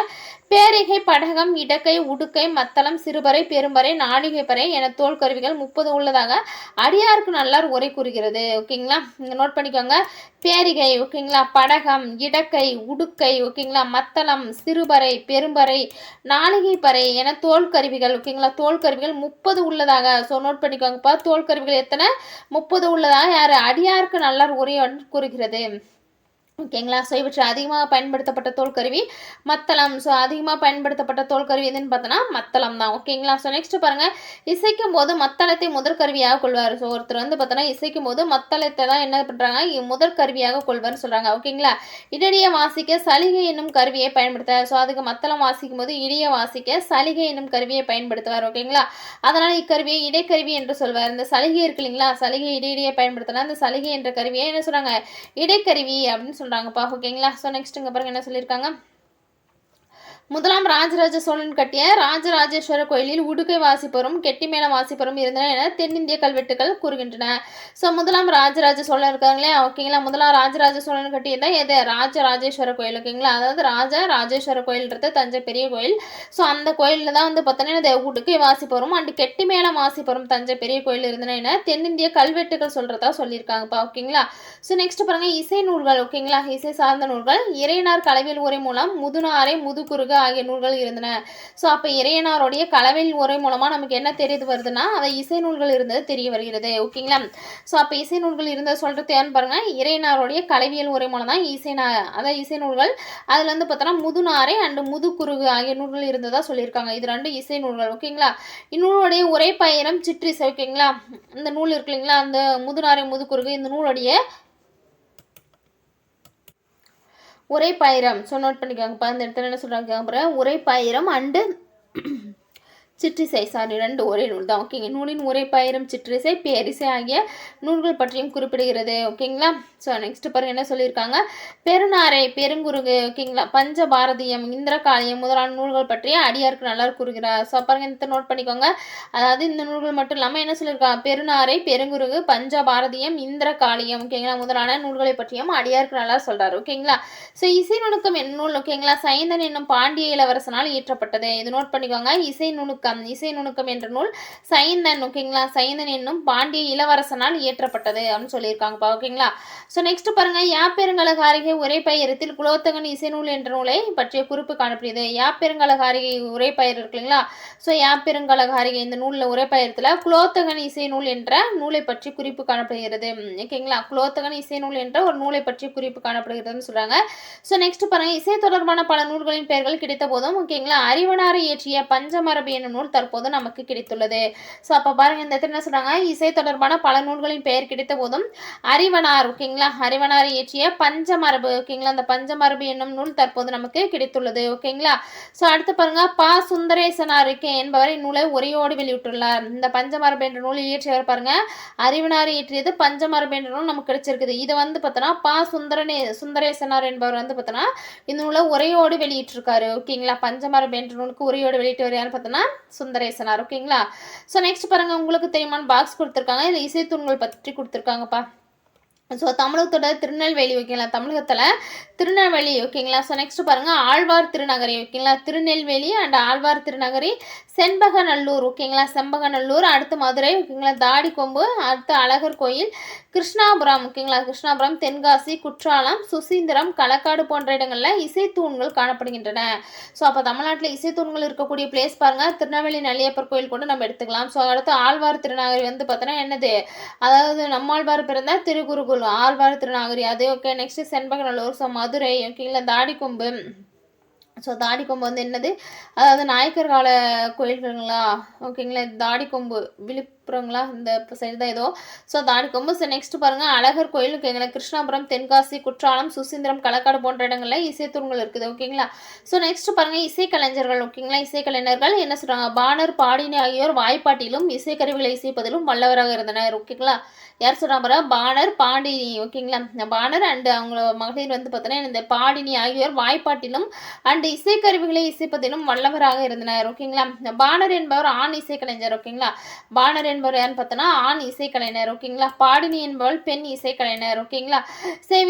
பேரிகை படகம் இடக்கை உடுக்கை மத்தளம் சிறுபறை பெரும்பறை நாளிகை பறை என தோல் கருவிகள் 30 உள்ளதாக அடியாருக்கு நல்லார் உரை கூறுகிறது ஓகேங்களா. இங்கே நோட் பண்ணிக்கோங்க, பேரிகை ஓகேங்களா, படகம் இடக்கை உடுக்கை ஓகேங்களா மத்தளம் சிறுபறை பெரும்பறை நாளிகை பறை என தோல் கருவிகள் ஓகேங்களா, தோல் கருவிகள் 30 உள்ளதாக. ஸோ நோட் பண்ணிக்கோங்கப்பா, தோல் கருவிகள் எத்தனை 30 உள்ளதாக யார் அடியாருக்கு நல்லார் உரை கூறுகிறது ஓகேங்களா. ஸோ இவற்றை அதிகமாக பயன்படுத்தப்பட்ட தோல்கருவி மத்தளம். ஸோ அதிகமாக பயன்படுத்தப்பட்ட தோல்கருவி எதுன்னு பார்த்தோன்னா மத்தளம் தான் ஓகேங்களா. ஸோ நெக்ஸ்ட் பாருங்கள், இசைக்கும் போது மத்தளத்தை முதற் கருவியாக கொள்வார். ஸோ ஒருத்தர் வந்து பார்த்தோன்னா இசைக்கும் போது மத்தளத்தை தான் என்ன பண்ணுறாங்க முதற் கருவியாக கொள்வார்னு சொல்கிறாங்க ஓகேங்களா. இடையே வாசிக்க சலிகை என்னும் கருவியை பயன்படுத்துவார். ஸோ அதுக்கு மத்தளம் வாசிக்கும் போது இடையே வாசிக்க சலிகை என்னும் கருவியை பயன்படுத்துவார் ஓகேங்களா. அதனால் இக்கருவியை இடைக்கருவி என்று சொல்வார். இந்த சலிகை இருக்கு இல்லைங்களா, சலிகை இடையிடையே பயன்படுத்தினா இந்த சலிகை என்ற கருவியை என்ன சொல்கிறாங்க இடைக்கருவி அப்படின்னு சொல்கிறாங்கப்பா ஓகேங்களா. ஸோ நெக்ஸ்ட் இங்கே பாருங்க என்ன சொல்லியிருக்காங்க, முதலாம் ராஜராஜ சோழன் கட்டிய ராஜராஜேஸ்வர கோயிலில் உடுக்கை வாசிப்பரும் கெட்டிமேளம் வாசிப்பரும் இருந்தன என தென்னிந்திய கல்வெட்டுகள் கூறுகின்றன. ஸோ முதலாம் ராஜராஜ சோழன் இருக்காங்களே ஓகேங்களா, முதலாம் ராஜராஜ சோழன் கட்டியதான் எது ராஜராஜேஸ்வர கோயில் ஓகேங்களா, அதாவது ராஜேஸ்வர கோயில்ன்றது தஞ்சை பெரிய கோயில். ஸோ அந்த கோயிலில் தான் வந்து பார்த்தோன்னா உடுக்கை வாசிப்பரும் அண்டு கெட்டிமேளம் வாசிப்பரும் தஞ்சை பெரிய கோயில் இருந்தன என தென்னிந்திய கல்வெட்டுகள் சொல்றதா சொல்லியிருக்காங்கப்பா ஓகேங்களா. ஸோ நெக்ஸ்ட் பாருங்க இசை நூல்கள் ஓகேங்களா, இசை சார்ந்த நூல்கள் இறையனார் கலவியல் உரை மூலம் முதுநாரை முதுகுறுக ஆகிய நூல்கள் இருந்தன. ஸோ அப்போ இறையனாருடைய கலவையில் உரை மூலமாக நமக்கு என்ன தெரியுது வருதுன்னா அதை இசை நூல்கள் இருந்தது தெரிய வருகிறது ஓகேங்களா. ஸோ அப்போ இசை நூல்கள் இருந்தது சொல்கிறது யாருன்னு பாருங்க, இறையனாருடைய கலவியல் உரை மூலம் தான் அதாவது இசை நூல்கள். அதில் வந்து பார்த்தோன்னா முதுநாரை அண்டு முதுகுறுகு ஆகிய நூல்கள் இருந்ததா சொல்லியிருக்காங்க. இது ரெண்டு இசை நூல்கள் ஓகேங்களா. இந்நூலுடைய உரைப்பாயிரம் சிற்றிசை ஓகேங்களா, இந்த நூல் இருக்கு இல்லைங்களா, அந்த முதுநாரை முதுகுறுகு இந்த நூலுடைய உரைப்பாயிரம். ஸோ நோட் பண்ணிக்கோங்கப்பா, இந்த இடத்துல என்ன சொல்கிறாங்க உரைப்பாயிரம் அண்டு சிற்றிசை ரெண்டு ஒரே நூல் தான் ஓகேங்க. நூலின் உரைப்பாயிரம் சிற்றிசை பேரிசை ஆகிய நூல்கள் பற்றியும் குறிப்பிடுகிறது ஓகேங்களா. ஸோ நெக்ஸ்ட் பாருங்க என்ன சொல்லியிருக்காங்க, பெருநாரை பெருங்குருகு ஓகேங்களா, பஞ்சபாரதியம் இந்திரகாளியம் முதலான நூல்கள் பற்றிய அடியாருக்கு நல்லா கூறுகிறார். ஸோ பாருங்க இந்த நோட் பண்ணிக்கோங்க, அதாவது இந்த நூல்கள் மட்டும் இல்லாமல் என்ன சொல்லியிருக்காங்க, பெருநாரை பெருங்குருகு பஞ்சபாரதியம் இந்திரகாளியம் ஓகேங்களா முதலான நூல்களை பற்றியும் அடியாருக்கு நல்லா சொல்றாரு ஓகேங்களா. ஸோ இசை நுணுக்கம் என்ன நூல் ஓகேங்களா, சைந்தன் என்னும் பாண்டிய இளவரசனால் இயற்றப்பட்டது. இது நோட் பண்ணிக்கோங்க, இசை நுணுக்கம் என்ற நூல் சைந்தன் ஓகேங்களா, சைந்தன் என்னும் பாண்டிய இளவரசனால் இயற்றப்பட்டது அப்படின்னு சொல்லியிருக்காங்கப்பா ஓகேங்களா. ஸோ நெக்ஸ்ட் பாருங்க, யாப்பெருங்கலகாரிகை உரைப்பயிரத்தில் குலோத்தகன் இசை நூல் என்ற நூலை பற்றிய குறிப்பு காணப்படுகிறது. யாப்பெருங்கலகாரிகை உரைப்பயிர் இருக்கு இல்லைங்களா, ஸோ யாப்பெருங்கலகாரிகை இந்த நூலில் உரைப்பயிரத்தில் குலோத்தகன் இசை நூல் என்ற நூலை பற்றி குறிப்பு காணப்படுகிறது ஓகேங்களா. குலோத்தகன் இசை நூல் என்ற ஒரு நூலை பற்றி குறிப்பு காணப்படுகிறதுன்னு சொல்றாங்க. ஸோ நெக்ஸ்ட் பாருங்க, இசை தொடர்பான பல நூல்களின் பெயர்கள் கிடைத்த போதும் ஓகேங்களா, அறிவனாரை இயற்றிய பஞ்சமரபு என்னும் நூல் தற்போது நமக்கு கிடைத்துள்ளது. ஸோ அப்போ பாருங்க இந்த இடத்துல என்ன சொல்றாங்க, இசை தொடர்பான பல நூல்களின் பெயர் கிடைத்த போதும் அறிவனார் ஓகேங்களா, அறிவனார் இயற்றிய பஞ்சமரபு ஓகேங்களா, அந்த பஞ்சமரபு என்னும் நூல் தற்போது நமக்கு கிடைத்துள்ளது ஓகேங்களா. ஸோ அடுத்து பாருங்க, பா சுந்தரேசனார் என்பவர் இந்நூலை உரையோடு வெளியிட்டுள்ளார். இந்த பஞ்சமரபு என்ற நூல் இயற்றியவர் பாருங்க அறிவனார் இயற்றியது பஞ்சமரபு என்ற நூல் நமக்கு கிடைச்சிருக்குது. இது வந்து பார்த்தோன்னா பா சுந்தரேசனார் என்பவர் வந்து பார்த்தோன்னா இந்த நூலை உரையோடு வெளியிட்டிருக்காரு ஓகேங்களா. பஞ்சமரபு என்ற நூலுக்கு உரையோடு வெளியிட்டவர் யாருன்னு பார்த்தோன்னா சுந்தரேசனார் ஓகேங்களா. ஸோ நெக்ஸ்ட் பாருங்க, உங்களுக்கு தெரியுமான பாக்ஸ் கொடுத்துருக்காங்க, இதில் இசைத்தூண்கள் பற்றி கொடுத்துருக்காங்கப்பா. ஸோ தமிழகத்தோட திருநெல்வேலி ஓகேங்களா, தமிழகத்தில் திருநெல்வேலி ஓகேங்களா. ஸோ நெக்ஸ்ட் பாருங்கள், ஆழ்வார் திருநகரி ஓகேங்களா, திருநெல்வேலி அண்ட் ஆழ்வார் திருநகரி, செண்பகநல்லூர் ஓகேங்களா, செம்பகநல்லூர், அடுத்து மதுரை ஓகேங்களா, தாடிக்கொம்பு, அடுத்து அழகர் கோயில், கிருஷ்ணாபுரம் ஓகேங்களா, கிருஷ்ணாபுரம், தென்காசி, குற்றாலம், சுசீந்திரம், களக்காடு போன்ற இடங்களில் இசைத்தூண்கள் காணப்படுகின்றன. ஸோ அப்போ தமிழ்நாட்டில் இசைத்தூண்கள் இருக்கக்கூடிய பிளேஸ் பாருங்கள், திருநெல்வேலி நல்லியப்பர் கோயில் கூட நம்ம எடுத்துக்கலாம். ஸோ அடுத்து ஆழ்வார் திருநகரி வந்து பார்த்தோன்னா என்னது, அதாவது நம்மாழ்வார் பிறந்த திருக்குறுகுல் ஆழ்வார் திருநகரி அது ஓகே. நெக்ஸ்ட் செண்பகநல்லூர், ஸோ மதுரை ஓகேங்களா, தாடிக்கொம்பு. ஸோ தாடிக்கொம்பு வந்து என்னது, அதாவது நாயக்கர் கால கோயில்களா ஓகேங்களா, தாடிக்கொம்பு விழுப்புரங்களா இந்த சைடு தான் ஏதோ. ஸோ தாடிக்கொம்பு. ஸோ நெக்ஸ்ட் பாருங்கள், அழகர் கோயில் ஓகேங்களா, கிருஷ்ணாபுரம், தென்காசி, குற்றாலம், சுசீந்திரம், களக்காடு போன்ற இடங்களில் இசைத்தூண்கள் இருக்குது ஓகேங்களா. ஸோ நெக்ஸ்ட் பாருங்கள், இசைக்கலைஞர்கள் ஓகேங்களா, இசைக்கலைஞர்கள் என்ன சொல்கிறாங்க, பாணர் பாடினி ஆகியோர் வாய்ப்பாட்டிலும் இசைக்கருவிகளை இசைப்பதிலும் வல்லவராக இருந்தனர் ஓகேங்களா. யார் சொல்கிறாங்க, பாணர் பாடினி ஓகேங்களா, பாணர் அண்டு அவங்கள மகளிர் வந்து பார்த்தோன்னா இந்த பாடினி ஆகியோர் வாய்ப்பாட்டிலும் அண்டு இசைக்கருவிகளை இசைப்பதிலும் வல்லவராக இருந்தனர் ஓகேங்களா. பாணர் என்பவர் ஆண் இசைக்கலைஞர் ஓகேங்களா, பாணர் என்பவர் யாருன்னு பார்த்தோன்னா ஆண் இசைக்கலைஞர் ஓகேங்களா. பாடினி என்பவள் பெண் இசைக்கலைஞர் ஓகேங்களா.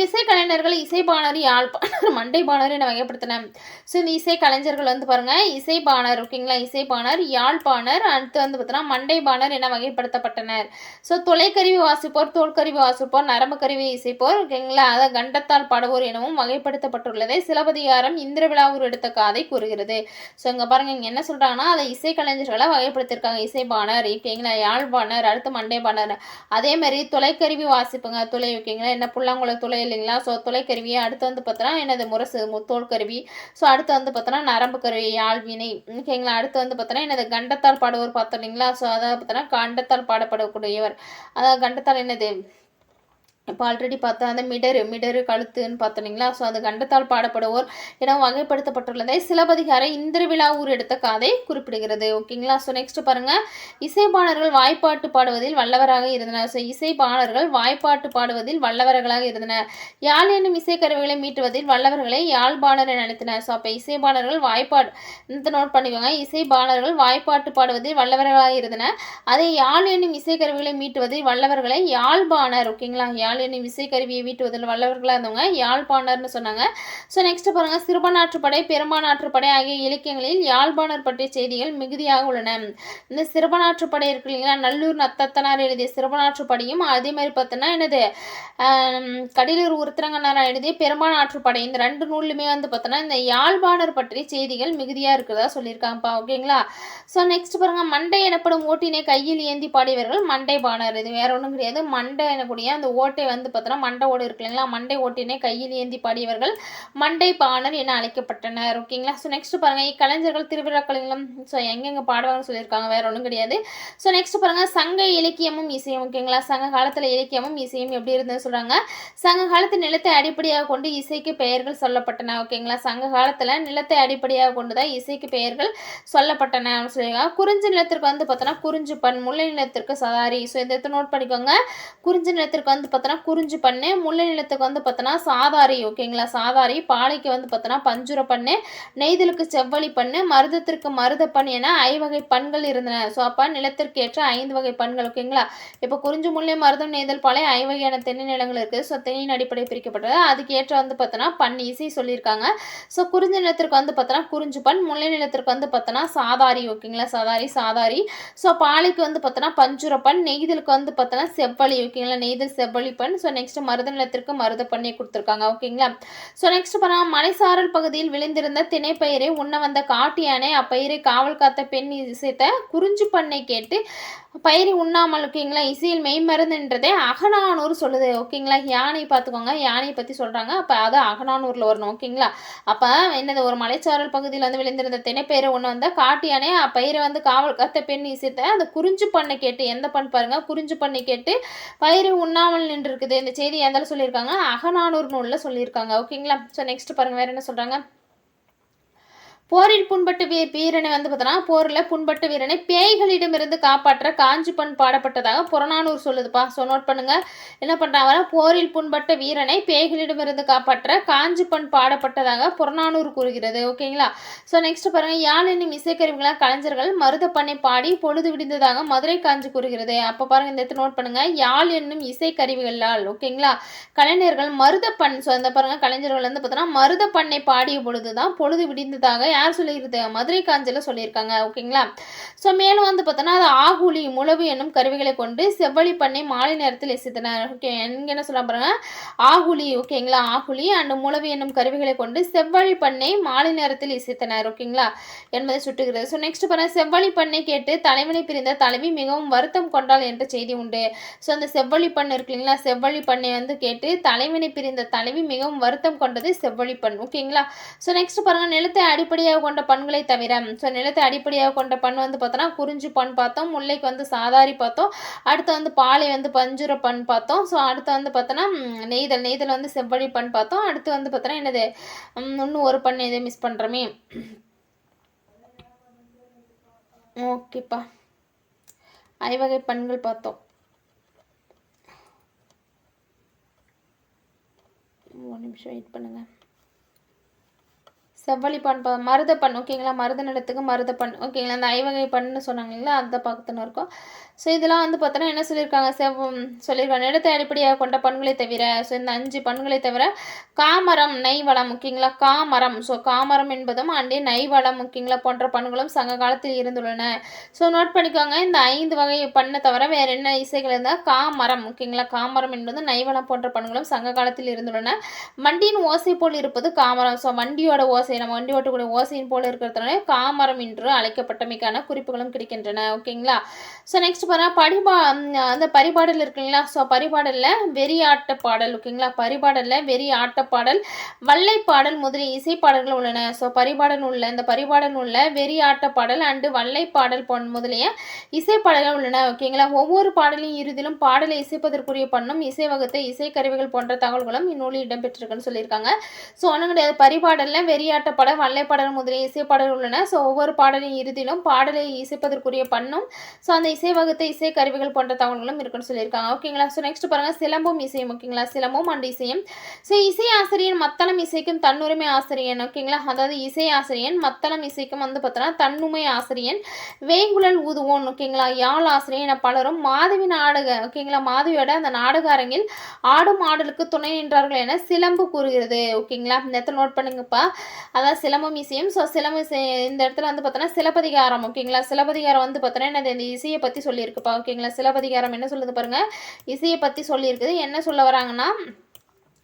இசைக்கலைஞர்கள் இசைபாணர், யாழ்ப்பாணர், மண்டைபாணர் என வகைப்படுத்தினர். ஸோ இந்த இசைக்கலைஞர்கள் வந்து பாருங்கள், இசைபாணர் ஓகேங்களா, இசைபாணர், யாழ்ப்பாணர், அடுத்து வந்து பார்த்தோன்னா மண்டைபாணர் என வகைப்படுத்தப்பட்டனர். ஸோ தொலைக்கருவி வாசிப்போர், தோல்கருவி வாசிப்போர், நரம்பு கருவி இசைப்போர் ஓகேங்களா, அதை கண்டத்தால் பாடுவோர் எனவும் வகைப்படுத்தப்பட்டுள்ளதை சிலப்பதிகாரம் இந்திரவிழாவூர் எடுத்த காதை கூறுகிறது. ஸோ இங்கே பாருங்க, இங்கே என்ன சொல்கிறாங்கன்னா அதை இசைக்கலைஞர்களை வகைப்படுத்தியிருக்காங்க, இசைபாணர் ஓகேங்களா, யாழ்ப்பாணர், அடுத்து மண்டைபாணர். அதே மாதிரி தொலைக்கருவி வாசிப்புங்க, துளை ஓகேங்களா, என்ன புல்லாங்குழல் துளை இல்லைங்களா. ஸோ தொலைக்கருவி, அடுத்து வந்து பார்த்தோன்னா என்னது முரசு தோல்கருவி. ஸோ அடுத்து வந்து பார்த்தோன்னா நரம்பு கருவி யாழ்வினை ஓகேங்களா. அடுத்து வந்து பார்த்தோன்னா என்னது கண்டத்தால் பாடுவோர் பார்த்தோம் இல்லைங்களா. ஸோ அதை பார்த்தோன்னா கண்டத்தால் பாடப்படக்கூடியவர், அதாவது கண்டத்தால் என்னது இப்போ ஆல்ரெடி பார்த்தா அந்த மிடரு கழுத்துன்னு பார்த்தோன்னீங்களா. ஸோ அது கண்டத்தால் பாடப்படுவோர் என வகைப்படுத்தப்பட்டுள்ளதை சிலப்பதிகார இந்திரவிழா ஊர் எடுத்த காதை குறிப்பிடுகிறது. ஓகேங்களா. ஸோ நெக்ஸ்ட் பாருங்கள், இசைப்பாணர்கள் வாய்ப்பாட்டு பாடுவதில் வல்லவராக இருந்தனர். ஸோ இசைப்பாணர்கள் வாய்ப்பாட்டு பாடுவதில் வல்லவர்களாக இருந்தனர். யாழ் என்னும் இசைக்கருவிகளை மீட்டுவதில் வல்லவர்களை யாழ்ப்பாணர் என அழைத்தனர். ஸோ அப்போ இசைப்பாணர்கள் வாய்ப்பாடு இந்த நோட் பண்ணிக்கோங்க. இசைப்பாணர்கள் வாய்ப்பாட்டு பாடுவதில் வல்லவர்களாக இருந்தனர். அதே யாழ் என்னும் இசைக்கருவிகளை மீட்டுவதில் வல்லவர்களை யாழ்ப்பாணர். ஓகேங்களா. யாழ் என்னும் இசைக்கருவியை மீட்டுவதில் வல்லவர்களாக இருந்தவங்க யாழ்ப்பாணர்னு சொன்னாங்க. ஸோ நெக்ஸ்ட் பாருங்க, சிறுபானாற்றுப்படை பெரும்பானாற்றுப்படை ஆகிய இலக்கியங்களில் யாழ்ப்பாணர் பற்றிய செய்திகள் மிகுதியாக உள்ளன. இந்த சிறுபானாற்றுப்படை இருக்கு இல்லைங்களா, நல்லூர் நத்தத்தனார் எழுதிய சிறுபானாற்றுப்படையும் அதே மாதிரி பார்த்தோன்னா என்னது கடலூர் உருத்திரங்கனார் எழுதிய பெரும்பானாற்றுப்படை இந்த 2 நூலுமே வந்து பார்த்தோன்னா இந்த யாழ்ப்பாணர் பற்றிய செய்திகள் மிகுதியாக இருக்கிறதா சொல்லியிருக்காங்கப்பா. ஓகேங்களா. ஸோ நெக்ஸ்ட் பாருங்க, மண்டை எனப்படும் ஓட்டினை கையில் ஏந்தி பாடியவர்கள் மண்டை பாணர். இது வேற ஒன்றும் கிடையாது. மண்டை எனக்கூடிய அந்த ஓட்டை வந்து பார்த்தோன்னா மண்டை ஓடு இருக்கு இல்லைங்களா, மண்டை ஓட்டினை கையில் ஏந்தி பாடியவர்கள் மண்டை பாணர் என அழைக்கப்பட்டனர். ஓகேங்களா. ஸோ நெக்ஸ்ட் பாருங்க, இக்கலைஞர்கள் திருவிழாக்களிலும் ஸோ எங்கெங்க பாடுவாங்கன்னு சொல்லியிருக்காங்க, வேற ஒன்றும் கிடையாது. ஸோ நெக்ஸ்ட் பாருங்க, சங்க இலக்கியமும் இசையும். ஓகேங்களா. சங்க காலத்தில் இலக்கியமும் இசையும் எப்படி இருந்ததுன்னு சொல்றாங்க. சங்க காலத்து நிலத்தை அடிப்படையாக கொண்டு இசைக்கு பெயர்கள் சொல்லப்பட்டன. ஓகேங்களா. சங்க காலத்தில் நிலத்தை அடிப்படையாக கொண்டுதான் இசைக்கு பெயர்கள் சொல்லப்பட்டன சொல்லியிருக்காங்க. குறிஞ்சி நிலத்திற்கு வந்து பார்த்தோன்னா குறிஞ்சி பண், முல்லை நிலத்திற்கு சதாரி. ஸோ இந்த நோட் பண்ணிக்கோங்க. குறிஞ்சி நிலத்திற்கு வந்து பார்த்தோன்னா குறிஞ்சி பண்ணு, முல்லை நிலத்துக்கு வந்து பார்த்தோன்னா சாதாரி. ஓகேங்களா. சாதாரி. பாலைக்கு வந்து பார்த்தோன்னா பஞ்சுர பண்ணு, நெய்தலுக்கு செவ்வழி பண்ணு, மருதத்திற்கு மருத பண் என 5 வகை பண்கள் இருந்தன. ஸோ அப்போ நிலத்திற்கு ஏற்ற 5 வகை பண்கள். ஓகேங்களா. இப்போ குறிஞ்சி முல்லை மருதம் நெய்தல் பாலை 5 வகையான தென்னை நிலங்கள் இருக்குது. ஸோ தென்னின் அடிப்படை பிரிக்கப்பட்டது. அதுக்கு ஏற்ற வந்து பார்த்தோன்னா பண் இசை சொல்லியிருக்காங்க. ஸோ குறிஞ்சி நிலத்திற்கு வந்து பார்த்தோன்னா குறிஞ்சி பண், முல்லை நிலத்திற்கு வந்து பார்த்தோன்னா சாதாரி. ஓகேங்களா. சாதாரி. ஸோ பாலைக்கு வந்து பார்த்தோன்னா பஞ்சுர பண், நெய்தலுக்கு வந்து பார்த்தோன்னா செவ்வழி. ஓகேங்களா. நெய்தல் செவ்வழி பண். ஸோ நெக்ஸ்ட் மருத நிலத்திற்கு மருத பண்ணை கொடுத்துருக்காங்க. ஓகேங்களா. ஸோ நெக்ஸ்ட் பாருங்க, மலைசாரல் பகுதியில் விளைந்திருந்த திணைப்பயிரை உண்ண வந்த காட்டு யானை அப்பயிரை காவல் காத்த பெண் இசைத்த குறிஞ்சி பண்ணை கேட்டு பயிரை உண்ணாமல். ஓகேங்களா. இசையில் மெய்மருந்துன்றதே அகநானூறு சொல்லுது. ஓகேங்களா. யானை பார்த்துக்கோங்க, யானையை பற்றி சொல்கிறாங்க. அப்போ அது அகநானூரில் வரணும். ஓகேங்களா. அப்போ என்னது, ஒரு மலைச்சாரல் பகுதியில் வந்து விளைந்திருந்த திணைப்பயிரை ஒன்று வந்த காட்டு யானை அப்பயிரை வந்து காவல் காத்த பெண் இசைத்த அந்த குறிஞ்சி பண்ணை கேட்டு, எந்த பண் பாருங்க, குறிஞ்சி பண்ணை கேட்டு பயிரை உண்ணாமல் நின்று இருக்குது. இந்த செய்தி எந்தாலும் சொல்லியிருக்காங்க, அகநானூறு நூலில் சொல்லியிருக்காங்க. ஓகேங்களா. ஸோ நெக்ஸ்ட் பாருங்க, வேற என்ன சொல்கிறாங்க. போரில் புண்பட்டு வீரனை வந்து பார்த்தோன்னா போரில் புண்பட்டு வீரனை பேய்களிடமிருந்து காப்பாற்ற காஞ்சி பண் பாடப்பட்டதாக புறநானூறு சொல்லுதுப்பா. ஸோ நோட் பண்ணுங்க, என்ன பண்ணுறாங்க, போரில் புண்பட்ட வீரனை பேய்களிடமிருந்து காப்பாற்ற காஞ்சி பண் பாடப்பட்டதாக புறநானூறு கூறுகிறது. ஓகேங்களா. ஸோ நெக்ஸ்ட் பாருங்க, யாழ் என்னும் இசைக்கருவிகளால் கலைஞர்கள் மருத பண்ணை பாடி பொழுது விடிந்ததாக மதுரை காஞ்சி கூறுகிறது. அப்போ பாருங்க, இந்த இடத்துல நோட் பண்ணுங்க, யாழ் என்னும் இசைக்கருவிகளால் ஓகேங்களா கலைஞர்கள் மருத பண். ஸோ அந்த பாருங்க, கலைஞர்கள் வந்து பார்த்தோன்னா மருத பண்ணை பாடிய பொழுதுதான் பொழுது விடிந்ததாக யார் சொல்லியிருக்குது, மதுரை காஞ்சில சொல்லியிருக்காங்க. ஓகேங்களா. ஸோ மேலும் வந்து பார்த்தோன்னா அது ஆகுலி முழவு என்னும் கருவிகளை கொண்டு செவ்வழி பண்ணை மாலை நேரத்தில் இசைத்தனர். ஓகே, எங்க என்ன சொல்ல பாருங்க, ஆகுலி. ஓகேங்களா. ஆகுலி அண்ட் முழவு என்னும் கருவிகளை கொண்டு செவ்வழி பண்ணை மாலை நேரத்தில் இசைத்தனர். ஓகேங்களா என்பதை சுட்டுகிறது. ஸோ நெக்ஸ்ட் பாருங்க, செவ்வழி பண்ணை கேட்டு தலைவனை பிரிந்த தலைவி மிகவும் வருத்தம் கொண்டாள் என்ற செய்தி உண்டு. ஸோ அந்த செவ்வழி பண்ணை இருக்கு இல்லைங்களா, செவ்வழி பண்ணை வந்து கேட்டு தலைவனை பிரிந்த தலைவி மிகவும் வருத்தம் கொண்டது செவ்வழி பண். ஓகேங்களா. ஸோ நெக்ஸ்ட் பாருங்க, நிலத்தை அடிப்படையாக கொண்ட பண்களை தவிர, ஸோ நிலத்தை அடிப்படையாக கொண்ட பண் வந்து பார்த்தோன்னா குறிஞ்சி பண் பார்த்தோம், முல்லைக்கு வந்து சாதாரி பார்த்தோம், அடுத்து வந்து பாலை வந்து பஞ்சுர பண் பார்த்தோம், ஸோ அடுத்து வந்து பார்த்தோன்னா நெய்தல் வந்து செவ்வழி பண் பார்த்தோம், அடுத்து வந்து பார்த்தோன்னா என்னது இன்னும் ஒரு பண் எதை மிஸ் பண்ணுறோமே. ஓகேப்பா, 5 வகை பண்கள் பார்த்தோம். ஒரு நிமிஷம் வெயிட் பண்ணுங்க. செவ்வழி பண் மருத பண். ஓகேங்களா. மருத நிலத்துக்கு மருத பண். ஓகேங்களா. அந்த 5 வகை பண்ணு சொன்னாங்க இல்லைங்களா, அந்த பக்கத்துன்னு இருக்கும். ஸோ இதெல்லாம் வந்து பார்த்தோன்னா என்ன சொல்லியிருக்காங்க, சொல்லியிருக்காங்க நிலத்தை அடிப்படையாக கொண்ட பண்களை தவிர, ஸோ இந்த 5 பண்களை தவிர காமரம் நெய்வளம். ஓகேங்களா. காமரம். ஸோ காமரம் என்பதும் அண்டே நெய்வளம் ஓகேங்களா போன்ற பண்களும் சங்க காலத்தில் இருந்துள்ளன. ஸோ நோட் பண்ணிக்கோங்க, இந்த 5 வகை பண்ணை தவிர வேறு என்ன இசைகள் இருந்தால் காமரம். ஓகேங்களா. காமரம் என்பது நெய்வளம் போன்ற பண்களும் சங்க காலத்தில் இருந்துள்ளன. வண்டியின் ஓசை போல் இருப்பது காமரம். ஸோ வண்டியோட ஓசை ஓசை, நம்ம வண்டி ஓட்டக்கூடிய ஓசையின் போல இருக்கிறதுனால காமரம் என்று அழைக்கப்பட்டமைக்கான குறிப்புகளும் கிடைக்கின்றன. ஓகேங்களா. ஸோ நெக்ஸ்ட் பாருங்க அந்த பரிபாடல் இருக்குங்களா. ஸோ பரிபாடலில் வெறியாட்ட பாடல். ஓகேங்களா. பரிபாடலில் வெறியாட்ட பாடல், வல்லை பாடல் முதலிய இசைப்பாடல்கள் உள்ளன. ஸோ இந்த பரிபாடல் உள்ள வெறியாட்ட பாடல் அண்டு வல்லை பாடல் முதலிய இசைப்பாடல்கள் உள்ளன. ஓகேங்களா. ஒவ்வொரு பாடலின் இறுதியிலும் பாடலை இசைப்பதற்குரிய பண்ணும், இசை வகுத்த இசை கருவிகள் போன்ற தகவல்களும் இந்நூலில் இடம்பெற்றிருக்குன்னு சொல்லியிருக்காங்க. ஸோ ஒன்றும் கிடையாது. பரிபாடலில் வெறியாட்ட பாடல், வல்லை பாடல் முதலிய இசைப்பாடல்கள் உள்ளன. ஸோ ஒவ்வொரு பாடலின் இறுதியிலும் பாடலை இசைப்பதற்குரிய பண்ணும், ஸோ அந்த இசை வகுத்த இசை கருவிகள் போன்ற தகவல்களும் இருக்குன்னு சொல்லியிருக்காங்க. ஓகேங்களா. ஸோ நெக்ஸ்ட் பாருங்க சிலம்பும் இசையும். ஓகேங்களா. சிலம்பும் அண்ட் இசையும். ஸோ இசை ஆசிரியன் மத்தளம் இசைக்கும் தன்னுரிமை ஆசிரியன். ஓகேங்களா. அதாவது இசை ஆசிரியன் மத்தளம் இசைக்கும் தன்னுமை ஆசிரியன், வேங்குழல் ஊதுவோன். ஓகேங்களா. யாழ் ஆசிரியன் என பலரும் மாதவி நாடக ஓகேங்களா மாதவியோட அந்த நாடக அரங்கில் ஆடும் ஆடலுக்கு துணை நின்றார்கள் என சிலம்பு கூறுகிறது. ஓகேங்களா. இந்த இடத்துல நோட் பண்ணுங்கப்பா. அதாவது சிலம்பம் இசையும். ஸோ சிலம்பு இந்த இடத்துல சிலப்பதிகாரம். ஓகேங்களா. சிலப்பதிகாரம் இந்த இசையை பற்றி சொல்லியிருக்குப்பா. ஓகேங்களா. சிலப்பதிகாரம் என்ன சொல்லுது பாருங்க, இசையை பற்றி சொல்லியிருக்குது. என்ன சொல்ல வராங்கன்னா,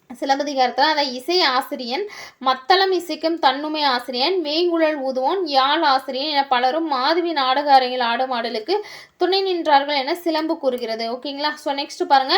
சிலப்பதிகாரத்தில் அதை இசை ஆசிரியன் மத்தளம் இசைக்கும் தன்னுமை ஆசிரியன், வேங்குழல் ஊதுவோன், யாழ் ஆசிரியன் என பலரும் மாதவி நாடக அரங்கில் ஆடும் ஆடலுக்கு துணை நின்றார்கள் என சிலம்பு கூறுகிறது. ஓகேங்களா. ஸோ நெக்ஸ்ட் பாருங்க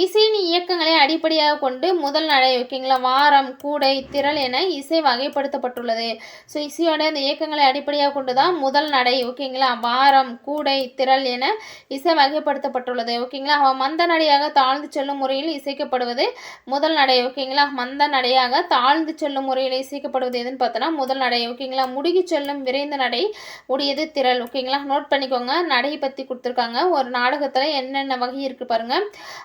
இசையின் இயக்கங்களை அடிப்படையாக கொண்டு முதல் நடை. ஓகேங்களா. வாரம், கூடை, திரள் என இசை வகைப்படுத்தப்பட்டுள்ளது. ஸோ இசையோட அந்த இயக்கங்களை அடிப்படையாக கொண்டு தான் முதல் நடை. ஓகேங்களா. வாரம், கூடை, திரள் என இசை வகைப்படுத்தப்பட்டுள்ளது. ஓகேங்களா. மந்த நடையாக தாழ்ந்து செல்லும் முறையில் இசைக்கப்படுவது முதல் நடை. ஓகேங்களா. மந்த நடையாக தாழ்ந்து செல்லும் முறையில் இசைக்கப்படுவது எதுன்னு பார்த்தோன்னா முதல் நடை. ஓகேங்களா. முடுகி செல்லும் விரைந்த நடை உடையது திரள். ஓகேங்களா. நோட் பண்ணிக்கோங்க. நடையை பற்றி கொடுத்துருக்காங்க. ஒரு நாடகத்தில் என்னென்ன வகை இருக்கு பாருங்க.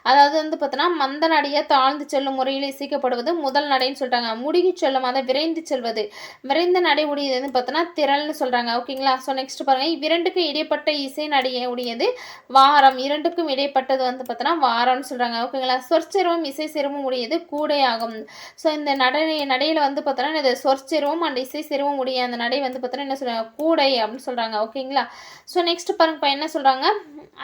அதாவது பார்த்தோன்னா மந்த நடையை தாழ்ந்து செல்லும் முறையில் இசைக்கப்படுவது முதல் நடைன்னு சொல்றாங்க. முடுகி செல்லும் அதை விரைந்து செல்வது விரைந்த நடை உடையது பார்த்தோன்னா திரள்னு சொல்றாங்க. ஓகேங்களா. ஸோ நெக்ஸ்ட் பாருங்க இரண்டுக்கு இடைப்பட்ட இசை நடையை உடையது வாரம். இரண்டுக்கும் இடைப்பட்டது பார்த்தோன்னா வாரம்னு சொல்றாங்க. ஓகேங்களா. சொற்செருவம் இசை செருவம் உடையது கூடை ஆகும். ஸோ இந்த நடையில பார்த்தோன்னா இது சொற்செருவம் அண்ட் இசை செருவம் உடைய அந்த நடை பார்த்தோன்னா என்ன சொல்றாங்க, கூடை அப்படின்னு சொல்றாங்க. ஓகேங்களா. ஸோ நெக்ஸ்ட் பாருங்க என்ன சொல்றாங்க,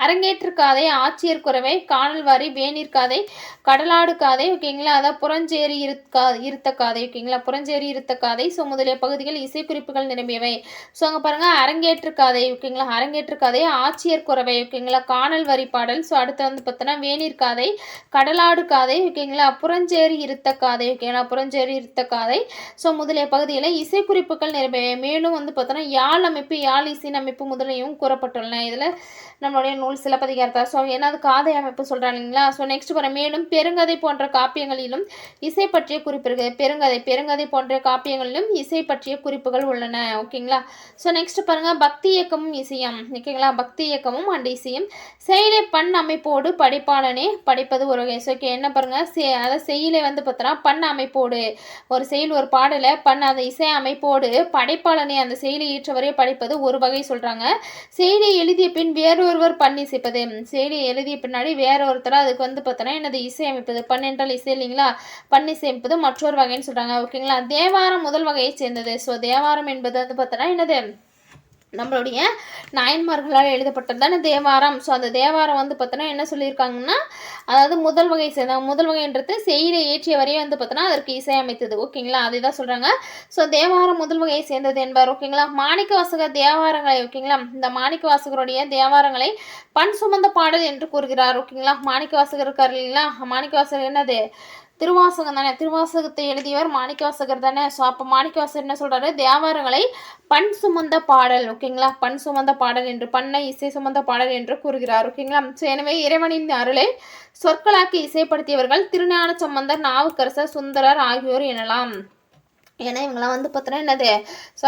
அரங்கேற்று காதை, ஆட்சியர் குறவை, காணல் வாரி, வேநீர் காதை, கடலாடு காதை. ஓகேங்களா. அதாவது புறஞ்சேரி இருத்த காதை. ஓகேங்களா. புறஞ்சேரி இருத்த காதை. ஸோ முதலிய பகுதிகள் இசை குறிப்புகள் நிரம்பியவை. ஸோ அங்கே பாருங்க அரங்கேற்று காதை. ஓகேங்களா. அரங்கேற்று காதை, ஆட்சியர் குறவை. ஓகேங்களா. காணல் வரி பாடல். ஸோ அடுத்து பார்த்தோன்னா வேநீர் காதை, கடலாடு காதை. ஓகேங்களா. புறஞ்சேரி இருத்த காதை. ஓகேங்களா. புறஞ்சேரி இருத்த காதை. ஸோ முதலிய பகுதியில் இசை குறிப்புகள் நிரம்பியவை. மேலும் பார்த்தோன்னா யாழ் அமைப்பு, யாழ் இசையின் அமைப்பு முதலையும் கூறப்பட்டுள்ளன. இதில் நம்மளுடைய நூல் சிலப்பதிகாரத்தை. ஸோ என்னது காதை அமைப்பு சொல்கிறாங்க இல்லைங்களா. ஸோ நெக்ஸ்ட் பாருங்க மேலும் பெருங்கதை போன்ற காப்பியங்களிலும் இசை பற்றிய குறிப்பு இருக்குது. பெருங்கதை போன்ற காப்பியங்களிலும் இசை பற்றிய குறிப்புகள் உள்ளன. ஓகேங்களா. ஸோ நெக்ஸ்ட் பாருங்க பக்தி இயக்கமும் இசையும். ஓகேங்களா. பக்தி இயக்கமும் அண்ட் இசையும் செயலை பண் அமைப்போடு படிப்பாளனே படிப்பது ஒரு வகை. ஸோ ஓகே என்ன பாருங்க அதாவது செயலை பார்த்தோன்னா பண் அமைப்போடு ஒரு செயல் ஒரு பாடலை அந்த இசை அமைப்போடு படைப்பாளனே அந்த செயலை ஈற்றவரை படிப்பது ஒரு வகை சொல்றாங்க. செயலை எழுதிய பின் வேறொருவர் பண்ணி இசைப்பது. செயலியை எழுதிய பின்னாடி வேற ஒருத்தர் அதுக்கு பார்த்தோன்னா என்னது இசை அமைப்பது. பண் என்றால் இசை இல்லைங்களா. பண்ணி இசைப்பது மற்றொரு வகைன்னு சொல்றாங்க. ஓகேங்களா. தேவாரம் முதல் வகையை சேர்ந்தது. ஸோ தேவாரம் என்பது பார்த்தோன்னா என்னது நம்மளுடைய நாயன்மார்களால் எழுதப்பட்டது தானே தேவாரம். ஸோ அந்த தேவாரம் பார்த்தோன்னா என்ன சொல்லியிருக்காங்கன்னா அதாவது முதல் வகை சேர்ந்தாங்க. முதல் வகைன்றது செயலை ஏற்றிய வரையே பார்த்தோன்னா அதற்கு இசை அமைத்தது. ஓகேங்களா. அதை தான் சொல்கிறாங்க. ஸோ தேவாரம் முதல் வகையை சேர்ந்தது என்பார். ஓகேங்களா. மாணிக்க வாசகர் தேவாரங்களை ஓகேங்களா இந்த மாணிக்க வாசகருடைய தேவாரங்களை பண் சுமந்த பாடல் என்று கூறுகிறார். ஓகேங்களா. மாணிக்க வாசகர் இருக்கார் இல்லைங்களா. மாணிக்க வாசகர் என்னது திருவாசகம் தானே. திருவாசகத்தை எழுதியவர் மாணிக்கவாசகர் தானே. ஸோ அப்போ மாணிக்கவாசகர் என்ன சொல்றாரு, தேவாரங்களை பண் சுமந்த பாடல். ஓகேங்களா. பண் சுமந்த பாடல் என்று பண்ணை இசை சுமந்த பாடல் என்று கூறுகிறார். ஓகேங்களா. ஸோ எனவே இறைவனின் அருளை சொற்களாக்கி இசைப்படுத்தியவர்கள் திருஞான சம்பந்தர், நாவுக்கரசர், சுந்தரர் ஆகியோர் எனலாம். ஏன்னா இவங்களாம் பார்த்தோன்னா என்னது ஸோ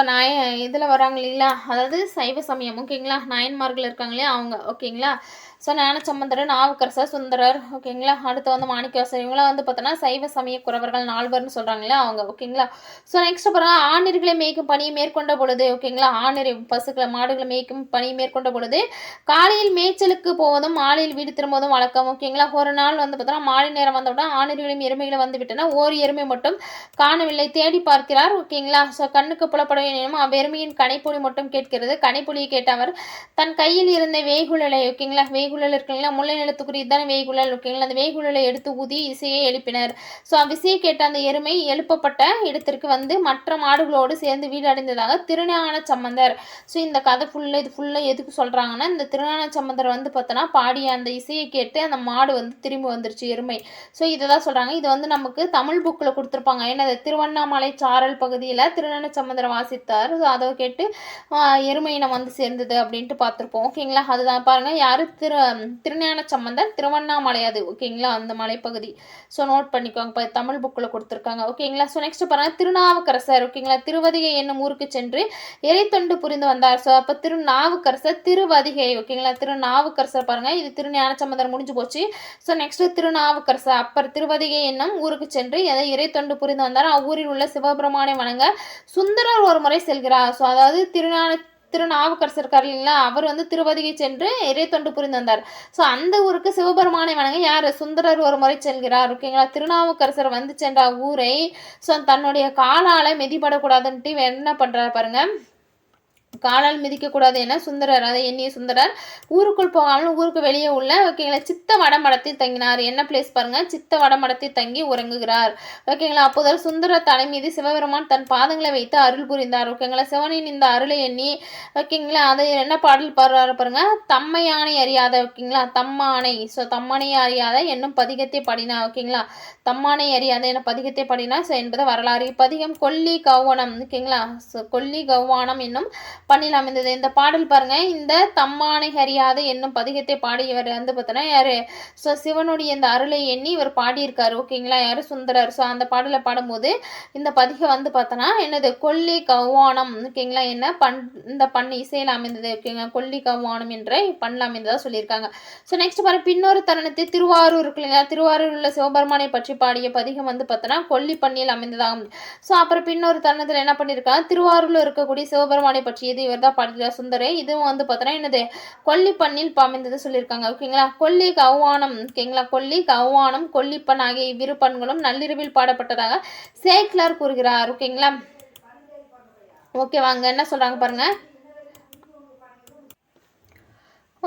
இதில் வராங்க இல்லைங்களா, அதாவது சைவ சமயம். ஓகேங்களா. நாயன்மார்கள் இருக்காங்க இல்லையா அவங்க. ஓகேங்களா. ஸோ ஞானசம்பந்தர், நாவுக்கரசர், சுந்தரர். ஓகேங்களா. அடுத்து மாணிக்கவாசகர் இவங்களாம் பார்த்தோன்னா சைவ சமய குறவர்கள் 4 பேர்னு சொல்கிறாங்களே அவங்க. ஓகேங்களா. ஸோ நெக்ஸ்ட் பாருங்க ஆணிர்களை மேய்க்கும் பணியை மேற்கொண்ட பொழுது. ஓகேங்களா. ஆணிரை பசுக்களை மாடுகளை மேய்க்கும் பணியை மேற்கொண்ட பொழுது காலையில் மேய்ச்சலுக்கு போவதும் மாலையில் வீடு திரும்புவதும் வழக்கம். ஓகேங்களா. ஒரு நாள் பார்த்தோன்னா மாலை நேரம் வந்தவுடன் ஆணிர்களையும் எருமைகளும் வந்து விட்டன. ஓர் எருமை மட்டும் காணவில்லை. தேடி பார்க்கிறார். ஓகேங்களா. ஸோ கண்ணுக்கு புலப்பட வேணும் அவ்வெருமையின் கனைப்புலி மட்டும் கேட்கிறது. கனைப்புலியை கேட்ட அவர் தன் கையில் இருந்த வேகுழலை ஓகேங்களா வேய்குழல் இருக்குங்களா, முல்லை நிலத்துக்குரிய இதுதானே வேய்குழல் ஓகேங்களா. அந்த வேய்குழலை எடுத்து ஊதி இசையை எழுப்பினர். ஸோ அவ்விசையை கேட்ட அந்த எருமை எழுப்பப்பட்ட இடத்திற்கு வந்து மற்ற மாடுகளோடு சேர்ந்து வீடு அடைந்ததாக திருஞான சம்பந்தர். ஸோ இந்த கதை ஃபுல்லாக எதுக்கு சொல்கிறாங்கன்னா, இந்த திருஞான சம்பந்தர் வந்து பார்த்தோன்னா பாடிய அந்த இசையை கேட்டு அந்த மாடு வந்து திரும்பி வந்துருச்சு எருமை. ஸோ இதை தான் சொல்கிறாங்க. இது வந்து நமக்கு தமிழ் புக்கில் கொடுத்துருப்பாங்க. ஏன்னா திருவண்ணாமலை சாரல் பகுதியில் திருஞான சம்பந்தர் வாசித்தார். ஸோ அதை கேட்டு எருமை இனம் வந்து சேர்ந்தது அப்படின்ட்டு பார்த்துருப்போம் ஓகேங்களா. அதுதான் பாருங்கள் யார் திருஞான சம்பந்தர், திருவண்ணாமலை அது ஓகேங்களா, அந்த மலைப்பகுதி. ஸோ நோட் பண்ணிக்கோங்க, இப்போ தமிழ் புக்கில் கொடுத்துருக்காங்க ஓகேங்களா. ஸோ நெக்ஸ்ட் பாருங்கள் திருநாவுக்கரசர் ஓகேங்களா, திருவதிகை என்னும் ஊருக்கு சென்று இறைத்தொண்டு புரிந்து வந்தார். ஸோ அப்போ திருநாவுக்கரசர் திருவதிகை ஓகேங்களா. திருநாவுக்கரசர் பாருங்கள், இது திருஞான சம்பந்தர் முடிஞ்சு போச்சு. ஸோ நெக்ஸ்ட் திருநாவுக்கரசர் அப்பர் திருவதிகை என்னும் ஊருக்கு சென்று எதை இறைத்தொண்டு புரிந்து வந்தார். அவ்வூரில் உள்ள சிவபெருமானை வணங்க சுந்தரர் ஒரு முறை செல்கிறார். ஸோ அதாவது திருநாவுக்கரசர் இருக்கார் இல்லைங்களா, அவர் வந்து திருவதிகை சென்று இறைத்தொண்டு புரிந்து வந்தார். ஸோ அந்த ஊருக்கு சிவபெருமானை வணங்க யார் சுந்தரர் ஒரு முறை செல்கிறார் ஓகேங்களா. திருநாவுக்கரசர் வந்து சென்ற ஊரை ஸோ தன்னுடைய காலால் மிதிப்படக்கூடாதுன்ட்டு என்ன பண்ணுறாரு பாருங்க, காலால் மிதிக்கக்கூடாது என சுந்தரர் அதை எண்ணிய சுந்தரர் ஊருக்குள் போகாமல் ஊருக்கு வெளியே உள்ள ஓகேங்களா சித்த வடமடத்தில் தங்கினார். என்ன பிளேஸ் பாருங்க, சித்த வடமடத்தில் தங்கி உறங்குகிறார் ஓகேங்களா. அப்போதால் சுந்தரர் தலை மீது சிவபெருமான் தன் பாதங்களை வைத்து அருள் புரிந்தார் ஓகேங்களா. சிவனின் இந்த அருளை எண்ணி ஓகேங்களா அதை என்ன பாடல் பாடுறாரு பாருங்க, தம்மையானை அறியாத ஓகேங்களா, தம்மானை. ஸோ தம்மானை அறியாத என்னும் பதிகத்தை பாடினா ஓகேங்களா, தம்மானை அறியாத என பதிகத்தை பாடினா ஸோ என்பது வரலாறு. பதிகம் கொல்லி கௌவனம் ஓகேங்களா. ஸோ கொல்லி கௌவானம் என்னும் பண்ணில் அமைந்தது. இந்த பாடல் பாருங்க, இந்த தம்மானை அறியாத என்னும் பதிகத்தை பாடியவர் வந்து பார்த்தோன்னா யாரு, ஸோ சிவனுடைய இந்த அருளை எண்ணி இவர் பாடியிருக்காரு ஓகேங்களா, யாரு சுந்தரர். ஸோ அந்த பாடலை பாடும்போது இந்த பதிகம் வந்து பார்த்தோன்னா என்னது கொல்லி கௌவானம் ஓகேங்களா, என்ன இந்த பண்ணு இசையில் அமைந்தது ஓகேங்களா, கொல்லி கௌவானம் என்ற பண்ணில் அமைந்ததாக சொல்லியிருக்காங்க. ஸோ நெக்ஸ்ட் பாருங்க, பின்னொரு தருணத்தை திருவாரூர் இருக்கு இல்லைங்களா, திருவாரூர் உள்ள சிவபெருமானை பற்றி பாடிய பதிகம் வந்து பார்த்தோன்னா கொல்லி பண்ணியில் அமைந்ததாகும். ஸோ அப்புறம் பின்னொரு தருணத்தில் என்ன பண்ணியிருக்காங்க, திருவாரூரில் இருக்கக்கூடிய சிவபெருமானை பற்றியது இவர் தான் பாடியிருக்கார் சுந்தரே. இதுவும் வந்து பார்த்தோன்னா என்னது கொல்லி பண்ணில் அமைந்தது சொல்லியிருக்காங்க ஓகேங்களா. கொல்லி கௌவானம் ஓகேங்களா, கொல்லி கௌவானம் கொல்லிப்பண் ஆகிய இவ்விரு பண்களும் நள்ளிரவில் பாடப்பட்டதாக சேக்கிலார் கூறுகிறார் ஓகேங்களா. ஓகே வாங்க என்ன சொல்றாங்க பாருங்க.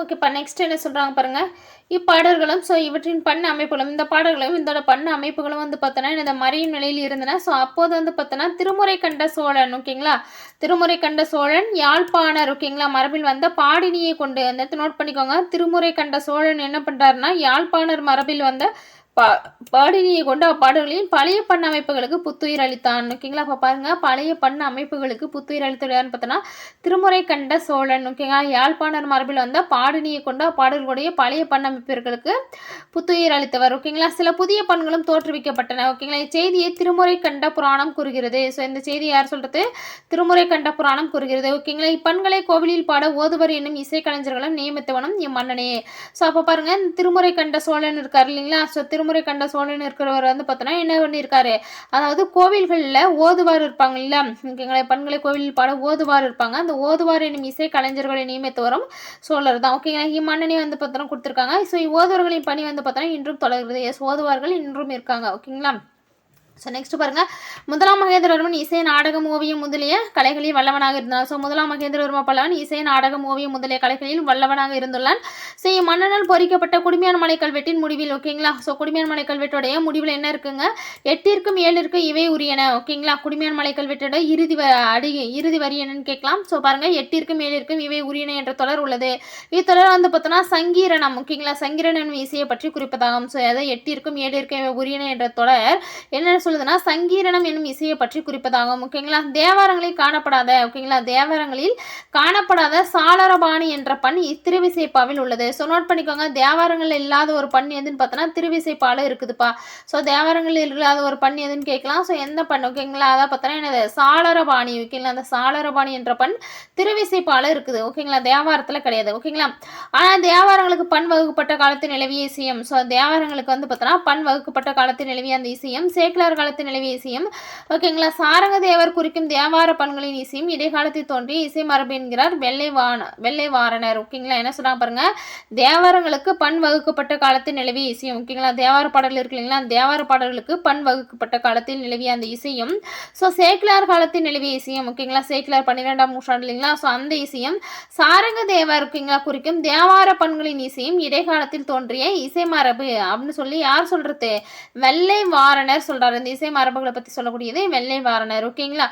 ஓகேப்பா நெக்ஸ்ட் என்ன சொல்கிறாங்க பாருங்கள், இப்பாடல்களும் ஸோ இவற்றின் பண்ண அமைப்புகளும் இந்த பாடல்களும் இதோட பண்ண அமைப்புகளும் வந்து பார்த்தோன்னா இந்த மறையும் நிலையில் இருந்தன. ஸோ அப்போது வந்து பார்த்தோன்னா திருமுறை கண்ட சோழன் ஓகேங்களா, திருமுறை கண்ட சோழன் யாழ்ப்பாணர் ஓகேங்களா மரபில் வந்த பாடினியை கொண்டு அந்த இடத்த நோட் பண்ணிக்கோங்க. திருமுறை கண்ட சோழன் என்ன பண்ணுறாருன்னா யாழ்ப்பாணர் மரபில் வந்த பாடினியை கொண்டு அப்பாடல்களின் பழைய பண்ண அமைப்புகளுக்கு புத்துயிர் அளித்தான் ஓகேங்களா. அப்போ பாருங்க, பழைய பண்ண அமைப்புகளுக்கு புத்துயிர் அளித்தான்னு பார்த்தோன்னா திருமுறை கண்ட சோழன் ஓகேங்களா, யாழ்ப்பாணர் மரபில் வந்த பாடினியை கொண்டு அப்பாடல்களுடைய பழைய பண்ண அமைப்புகளுக்கு புத்துயிர் அளித்தவர் ஓகேங்களா. சில புதிய பண்களும் தோற்றுவிக்கப்பட்டன ஓகேங்களா. இச்செய்தியை திருமுறை கண்ட புராணம் கூறுகிறது. ஸோ இந்த செய்தி யார் சொல்றது, திருமுறை கண்ட புராணம் கூறுகிறது ஓகேங்களா. இப்பண்களை கோவிலில் பாட ஓதுவர் என்னும் இசைக்கலைஞர்களும் நியமித்தவனும் இம்மன்னனே. ஸோ அப்போ பாருங்க, திருமுறை கண்ட சோழன் இருக்கார் இல்லைங்களா. ஸோ திருமுறை கண்ட சோழன் இருக்கிறவர் வந்து பார்த்தோன்னா என்ன பண்ணியிருக்காரு, அதாவது கோவில்களில் ஓதுவார் இருப்பாங்க இல்ல ஓகேங்களா, பண்களை கோவிலில் பாட ஓதுவார் இருப்பாங்க. அந்த ஓதுவார் என்னும் இசை கலைஞர்களை நியமித்தவரும் சோழர் தான் ஓகேங்களா. இம்மன்னனே வந்து பார்த்தோன்னா கொடுத்துருக்காங்க. ஸோ ஓதுவர்களின் பணி வந்து பார்த்தோன்னா இன்றும் தொடர்கிறது. எஸ் ஓதுவார்கள் இன்றும் இருக்காங்க ஓகேங்களா. ஸோ நெக்ஸ்ட் பாருங்கள், முதலாம் மகேந்திரவர்மன் இசை நாடகம் ஓவியம் முதலிய கலைகளில் வல்லவனாக இருந்தார். ஸோ முதலாம் மகேந்திரவர்ம பல்லவன் இசை நாடகம் ஓவியம் முதலிய கலைகளில் வல்லவனாக இருந்துள்ளான். ஸோ மன்னனால் பொறிக்கப்பட்ட குடுமியான் மலை கல்வெட்டின் முடிவில் ஓகேங்களா. ஸோ குடுமியான் மலை கல்வெட்டுடைய முடிவில் என்ன இருக்குங்க, 8ற்கும் 7ற்கும் இவை உரியன ஓகேங்களா. குடுமியான் மலை கல்வெட்டோட இறுதி வரி என்னன்னு கேட்கலாம். ஸோ பாருங்கள், 8ற்கும் 7ற்கும் இவை உரியன என்ற தொடர் உள்ளது. இத்தொடர் வந்து பார்த்தோன்னா சங்கீரணம் ஓகேங்களா, சங்கீரணம் இசையை பற்றி குறிப்பதாகும். ஸோ அதை 8ற்கும் 7ற்கும் இவை உரியன என்ற தொடர் என்ன சொல்லுதுன்னா சங்கீரணம் என்னும் இசையை பற்றி குறிப்பதாகும் ஓகேங்களா. தேவாரங்களில் காணப்படாத ஓகேங்களா, தேவாரங்களில் காணப்படாத சாளரபாணி என்ற பண் திருவிசைப்பாவில் உள்ளது. ஸோ நோட் பண்ணிக்கோங்க, தேவாரங்களில் இல்லாத ஒரு பண் எதுன்னு பார்த்தோன்னா திருவிசைப்பால இருக்குதுப்பா. ஸோ தேவாரங்களில் இல்லாத ஒரு பண் எதுன்னு கேட்கலாம். ஸோ எந்த பண் ஓகேங்களா, அதை பார்த்தோன்னா என்னது சாளரபாணி ஓகேங்களா. அந்த சாளரபாணி என்ற பண் திருவிசைப்பால இருக்குது ஓகேங்களா, தேவாரத்தில் கிடையாது ஓகேங்களா. ஆனால் தேவாரங்களுக்கு பண் வகுக்கப்பட்ட காலத்தில் நிலவிய இசையம். ஸோ தேவாரங்களுக்கு வந்து பார்த்தோன்னா பண் வகுக்கப்பட்ட காலத்தில் நிலவிய அந்த இசையம் சேக்கிலார் சேக்கிலார் காலத்தில் நிலவிய இசையும் ஓகேங்களா. சாரங்க தேவர் குறிக்கும் தேவார பண்களின் இசையும் இடைக்காலத்தில் தோன்றிய இசை மரபு என்கிறார் வெள்ளை வாரணர். ஓகேங்களா. என்ன சொல்றாங்க பாருங்க, தேவாரங்களுக்கு பண் வகுக்கப்பட்ட காலத்தில் நிலவிய இசையும் ஓகேங்களா. தேவார பாடல் இருக்கு இல்லைங்களா, தேவார பாடல்களுக்கு பண் வகுக்கப்பட்ட காலத்தில் நிலவிய அந்த இசையும் சேக்கிலார் காலத்தில் நிலவிய இசையும் ஓகேங்களா. சேக்கிலார் 12ஆம் நூற்றாண்டு இல்லைங்களா. அந்த இசையும் சாரங்க தேவர் ஓகேங்களா குறிக்கும் தேவார பண்களின் இசையும் இடைக்காலத்தில் தோன்றிய இசை மரபு அப்படின்னு சொல்லி யார் சொல்றது, வெள்ளை வாரணர் சொல்றாரு. இந்த இசை மரபுகளை பத்தி சொல்லக்கூடியது வெள்ளை வாரணர். ஓகேங்களா.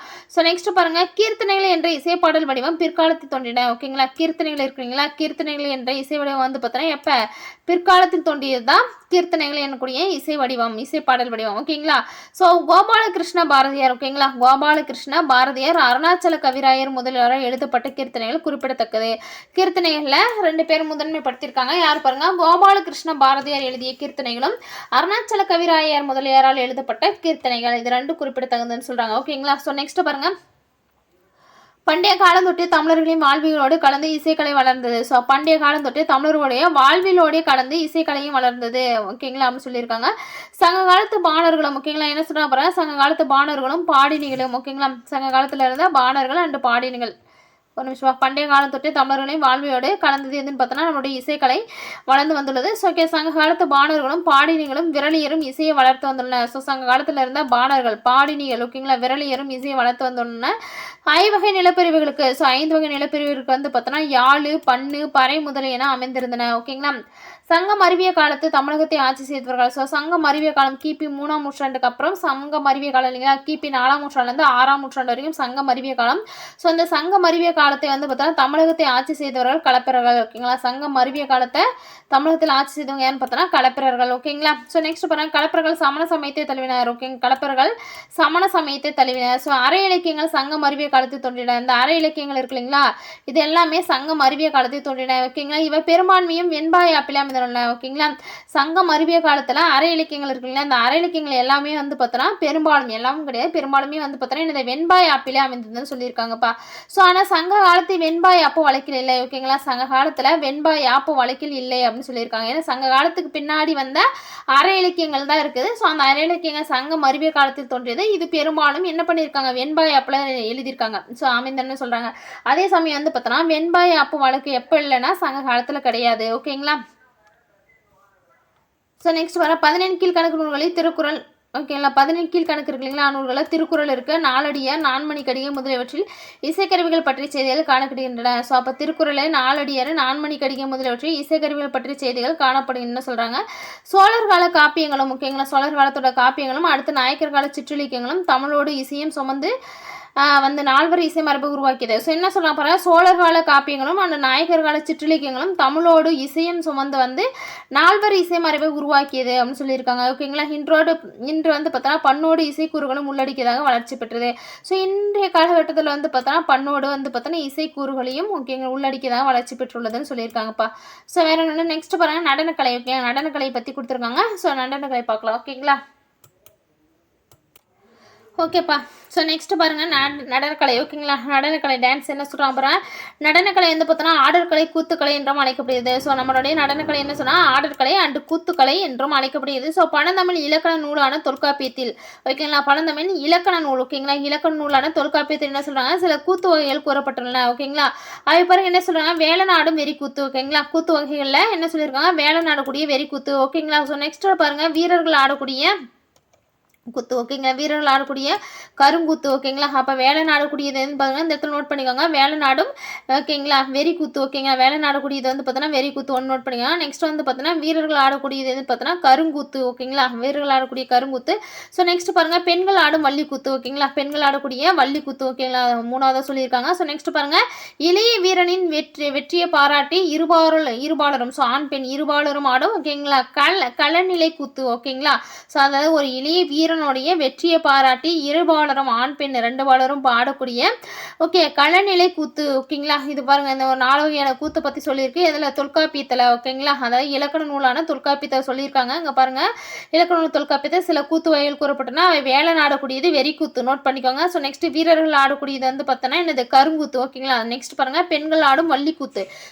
நெக்ஸ்ட் பாருங்க, கீர்த்தனைகள் என்ற இசை பாடல் வடிவம் பிற்காலத்தில் தோன்றின ஓகேங்களா. கீர்த்தனைகள் இருக்குங்களா, கீர்த்தனைகள் என்ற இசை வடிவம் பார்த்தோன்னா எப்ப பிற்காலத்தில் தோன்றியதுதான் கீர்த்தனைகள் எனக்கூடிய இசை வடிவம், இசை பாடல் வடிவம். ஓகேங்களா. கோபாலகிருஷ்ண பாரதியார் ஓகேங்களா. கோபாலகிருஷ்ண பாரதியார் அருணாச்சல கவிராயர் முதலியாரால் எழுதப்பட்ட கீர்த்தனைகள் குறிப்பிடத்தக்கது. கீர்த்தனைகள்ல 2 பேர் முதன்மைப்படுத்தியிருக்காங்க. யார் பாருங்க, கோபாலகிருஷ்ண பாரதியார் எழுதிய கீர்த்தனைகளும் அருணாச்சல கவிராயர் முதலியாரால் எழுதப்பட்ட கீர்த்தனைகள், இது 2 குறிப்பிடத்தகுதுன்னு சொல்றாங்க. ஓகேங்களா. நெக்ஸ்ட் பாருங்க, பண்டைய காலம் தொட்டு தமிழர்களின் வாழ்வியலோடு கலந்து இசைக்கலை வளர்ந்தது. பண்டைய காலம் தொட்டு தமிழர்களுடைய வாழ்வியலோடு கலந்து இசைக்கலையும் வளர்ந்தது ஓகேங்களா அப்படின்னு சொல்லியிருக்காங்க. சங்க காலத்து பாணர்களும் ஓகேங்களா. என்ன சொல்றாங்க பாருங்க, சங்க காலத்து பாணர்களும் பாடினிகளும் ஓகேங்களா. சங்க காலத்துல இருந்த பாணர்கள் அண்ட் பாடினிகள் ஒரு நிமிஷம். பண்டைய காலம் தொட்டு தமிழர்களையும் வாழ்வியோடு கலந்தது எதுன்னு பார்த்தோன்னா நம்மளுடைய இசைக்கலை வளர்ந்து வந்துள்ளது. சங்க காலத்து பாணர்களும் பாடினிகளும் விரலியரும் இசையை வளர்த்து வந்துள்ளன. சங்க காலத்தில் இருந்த பாணர்கள் பாடினிகள் ஓகேங்களா விரலியரும் இசையை வளர்த்து வந்துள்ளன. 5 வகை நிலப்பிரிவுகளுக்கு 5 வகை நிலப்பிரிவுகளுக்கு பார்த்தோன்னா யாழ், பண்ணு, பறை முதலியன அமைந்திருந்தன ஓகேங்களா. சங்கம் அறிவிய காலத்து தமிழகத்தை ஆட்சி செய்தவர்கள். சங்கம் அறிவிய காலம் கிபி 3ஆம் நூற்றாண்டுக்கு அப்புறம் சங்கம் அறிவிய காலம் இல்லைங்களா, கிபி 4ஆம் நூற்றாண்டுலேருந்து 6ஆம் நூற்றாண்டு வரைக்கும் சங்கம் அறிவிய காலம். இந்த சங்கம் அறிவிய காலத்தை பார்த்தோன்னா தமிழகத்தை ஆட்சி செய்தவர்கள் களப்பிரர்கள் ஓகேங்களா. சங்கம் அறிவிய காலத்தை தமிழகத்தில் ஆட்சி செய்தவங்க யாருன்னு பார்த்தோன்னா களப்பிரர்கள் ஓகேங்களா. நெக்ஸ்ட் பாருங்க, களப்பிரர்கள் சமண சமயத்தை தழுவினர் ஓகேங்க. களப்பிரர்கள் சமண சமயத்தை தழுவினர். அரை இலக்கியங்கள் சங்கம் அறிவிய காலத்தில் தோன்றின. இந்த அரை இலக்கியங்கள் இருக்கு இல்லைங்களா, இது எல்லாமே சங்கம் அறிவிய காலத்தில் தோன்றின ஓகேங்களா. இவை பெரும்பான்மையும் வெண்பாய் ஆப்பிலாம் ஓகேங்களா. சங்கம் அறிவிய காலத்துல அரை இலக்கியங்கள் இருக்குங்களா, இந்த அரை இலக்கியங்கள் எல்லாமே பார்த்தோன்னா பெரும்பாலும் எல்லாமும் கிடையாது, பெரும்பாலுமே பார்த்தோன்னா இந்த வெண்பாய் ஆப்பிலே அமைந்ததுன்னு சொல்லியிருக்காங்கப்பா. ஆனா சங்க காலத்தில் வெண்பாய் ஆப்பு வழக்கில் இல்லை ஓகேங்களா. சங்க காலத்துல வெண்பாய் ஆப்பு வழக்கில் இல்லை அப்படின்னு சொல்லியிருக்காங்க. ஏன்னா சங்க காலத்துக்கு பின்னாடி வந்த அரை இலக்கியங்கள் தான் இருக்குது. அந்த அரை இலக்கியங்கள் சங்கம் அறிவிய காலத்தில் தோன்றியது. இது பெரும்பாலும் என்ன பண்ணியிருக்காங்க, வெண்பாய் ஆப்புல எழுதியிருக்காங்க. அமைந்தன்னு சொல்றாங்க. அதே சமயம் பார்த்தோன்னா வெண்பாய் ஆப்பு வழக்கு எப்ப இல்லைன்னா சங்க காலத்துல கிடையாது ஓகேங்களா. நெக்ஸ்ட் வர 17 கீழ்கணக்கு நூல்களில் திருக்குறள் ஓகேங்களா. 17 கீழ்கணக்கு இருக்கு இல்லைங்களா நூல்களில் திருக்குறள் இருக்கு. நாலடியார், நான்மணிக்கடிகை முதலியவற்றில் இசைக்கருவிகள் பற்றிய செய்திகள் காணப்படுகின்றன. அப்போ திருக்குறளை நாலடியார், நான்மணிக்கடிகை முதலியவற்றில் இசைக்கருவிகள் பற்றிய செய்திகள் காணப்படுகின்றன சொல்றாங்க. சோழர் கால காப்பியங்களும் ஓகேங்களா. சோழர் காலத்தோட காப்பியங்களும் அடுத்து நாயக்கர் கால சிற்றிலக்கியங்களும் தமிழோடு இசையும் சுமந்து நால்வர் இசை மரபு உருவாக்கியது. என்ன சொல்லலாம் பாருங்க, சோழர் கால காப்பியங்களும் அந்த நாயக்கர் கால சிற்றிலக்கியங்களும் தமிழோடு இசையும் சுமந்து நால்வர் இசை மரபை உருவாக்கியது அப்படின்னு சொல்லியிருக்காங்க ஓகேங்களா. இன்று பார்த்தோன்னா பண்ணோடு இசைக்கூறுகளும் உள்ளடக்கியதாக வளர்ச்சி பெற்றது. இன்றைய காலகட்டத்தில் பார்த்தோன்னா பண்ணோடு பார்த்தோன்னா இசைக்கூறுகளையும் ஓகேங்க உள்ளடக்கியதாக வளர்ச்சி பெற்றுள்ளதுன்னு சொல்லியிருக்காங்கப்பா. வேற என்ன நெக்ஸ்ட் பாருங்க, நடனக்கலை ஓகே. நடனக்கலை பற்றி கொடுத்துருக்காங்க. நடனக்கலை பார்க்கலாம் ஓகேங்களா. ஓகேப்பா. நெக்ஸ்ட் பாருங்க, நடனக்கலை ஓகேங்களா. நடனக்கலை டான்ஸ் என்ன சொல்றாங்க பாருங்க. நடனக்கலை பார்த்தோன்னா ஆடற்கலை, கூத்துக்கலை என்றும் அழைக்கப்படுகிறது. நம்மளுடைய நடனக்கலை என்ன சொன்னா ஆடற்கலை அண்ட் கூத்துக்கலை என்றும் அழைக்கப்படுகிறது. பழந்தமிழ் இலக்கண நூலான தொல்காப்பியத்தில் ஓகேங்களா. பழந்தமிழ் இலக்கண நூல் ஓகேங்களா. இலக்கண நூலான தொல்காப்பியத்தில் என்ன சொல்றாங்க, சில கூத்து வகைகள் கூறப்பட்டுள்ளன ஓகேங்களா. அவை பாருங்க என்ன சொல்றாங்க, வேலநாடும் வெறி கூத்து ஓகேங்களா. கூத்து வகைகள்ல என்ன சொல்லியிருக்காங்க, வேலநாடக்கூடிய வெறி கூத்து ஓகேங்களா. நெக்ஸ்ட் பாருங்க, வீரர்கள் ஆடக்கூடிய குத்து ஓகேங்களா. வீரர்கள் ஆடக்கூடிய கருங்குத்து ஓகேங்களா. அப்போ வேலை நாடக்கூடியது பார்த்தீங்கன்னா இந்த இடத்துல நோட் பண்ணிக்கோங்க, வேலை நாடும் ஓகேங்களா. வெறி குத்து ஓகேங்களா. வேலை நாடக்கூடியது பார்த்தோன்னா வெறி குத்து ஒன்று நோட் பண்ணிக்கோங்க. நெக்ஸ்ட் பார்த்தோன்னா வீரர்கள் ஆடக்கூடியது பார்த்தோன்னா கருங்குத்து ஓகேங்களா. வீரர்கள் ஆடக்கூடிய கருங்குத்து. நெக்ஸ்ட் பாருங்க, பெண்கள் ஆடும் வள்ளி குத்து ஓகேங்களா. பெண்கள் ஆடக்கூடிய வள்ளி குத்து ஓகேங்களா, 3ஆவதாக சொல்லியிருக்காங்க. நெக்ஸ்ட் பாருங்க, இளைய வீரனின் வெற்றியை பாராட்டி இருபாலரும் ஆண் பெண் இருபாலரும் ஆடும் ஓகேங்களா களநிலை குத்து ஓகேங்களா. அதாவது ஒரு இளைய வீரனுடைய வெற்றியை பாராட்டி இருபாலரும் ஆண் பெண் 2 பாலரும் பாடக்கூடிய ஓகே களநிலை கூத்து ஓகேங்களா. இது பாருங்க, இந்த ஒரு 4 வகையான கூத்தை பத்தி சொல்லியிருக்கு. இதுல தொல்காப்பியத்துல ஓகேங்களா, அதாவது இலக்கண நூலான தொல்காப்பியத்தை சொல்லியிருக்காங்க. இங்க பாருங்க, இலக்கண நூல் தொல்காப்பியத்தை சில கூத்து வகைகள் கூறப்பட்டன. அவை வேலை ஆடக்கூடியது வெறி கூத்து நோட் பண்ணிக்கோங்க. நெக்ஸ்ட் வீரர்கள் ஆடக்கூடியது பார்த்தோன்னா என்னது கருங்குத்து ஓகேங்களா. நெக்ஸ்ட் பாருங்க, பெண்கள் ஆடும் வள்ளி கூத்து.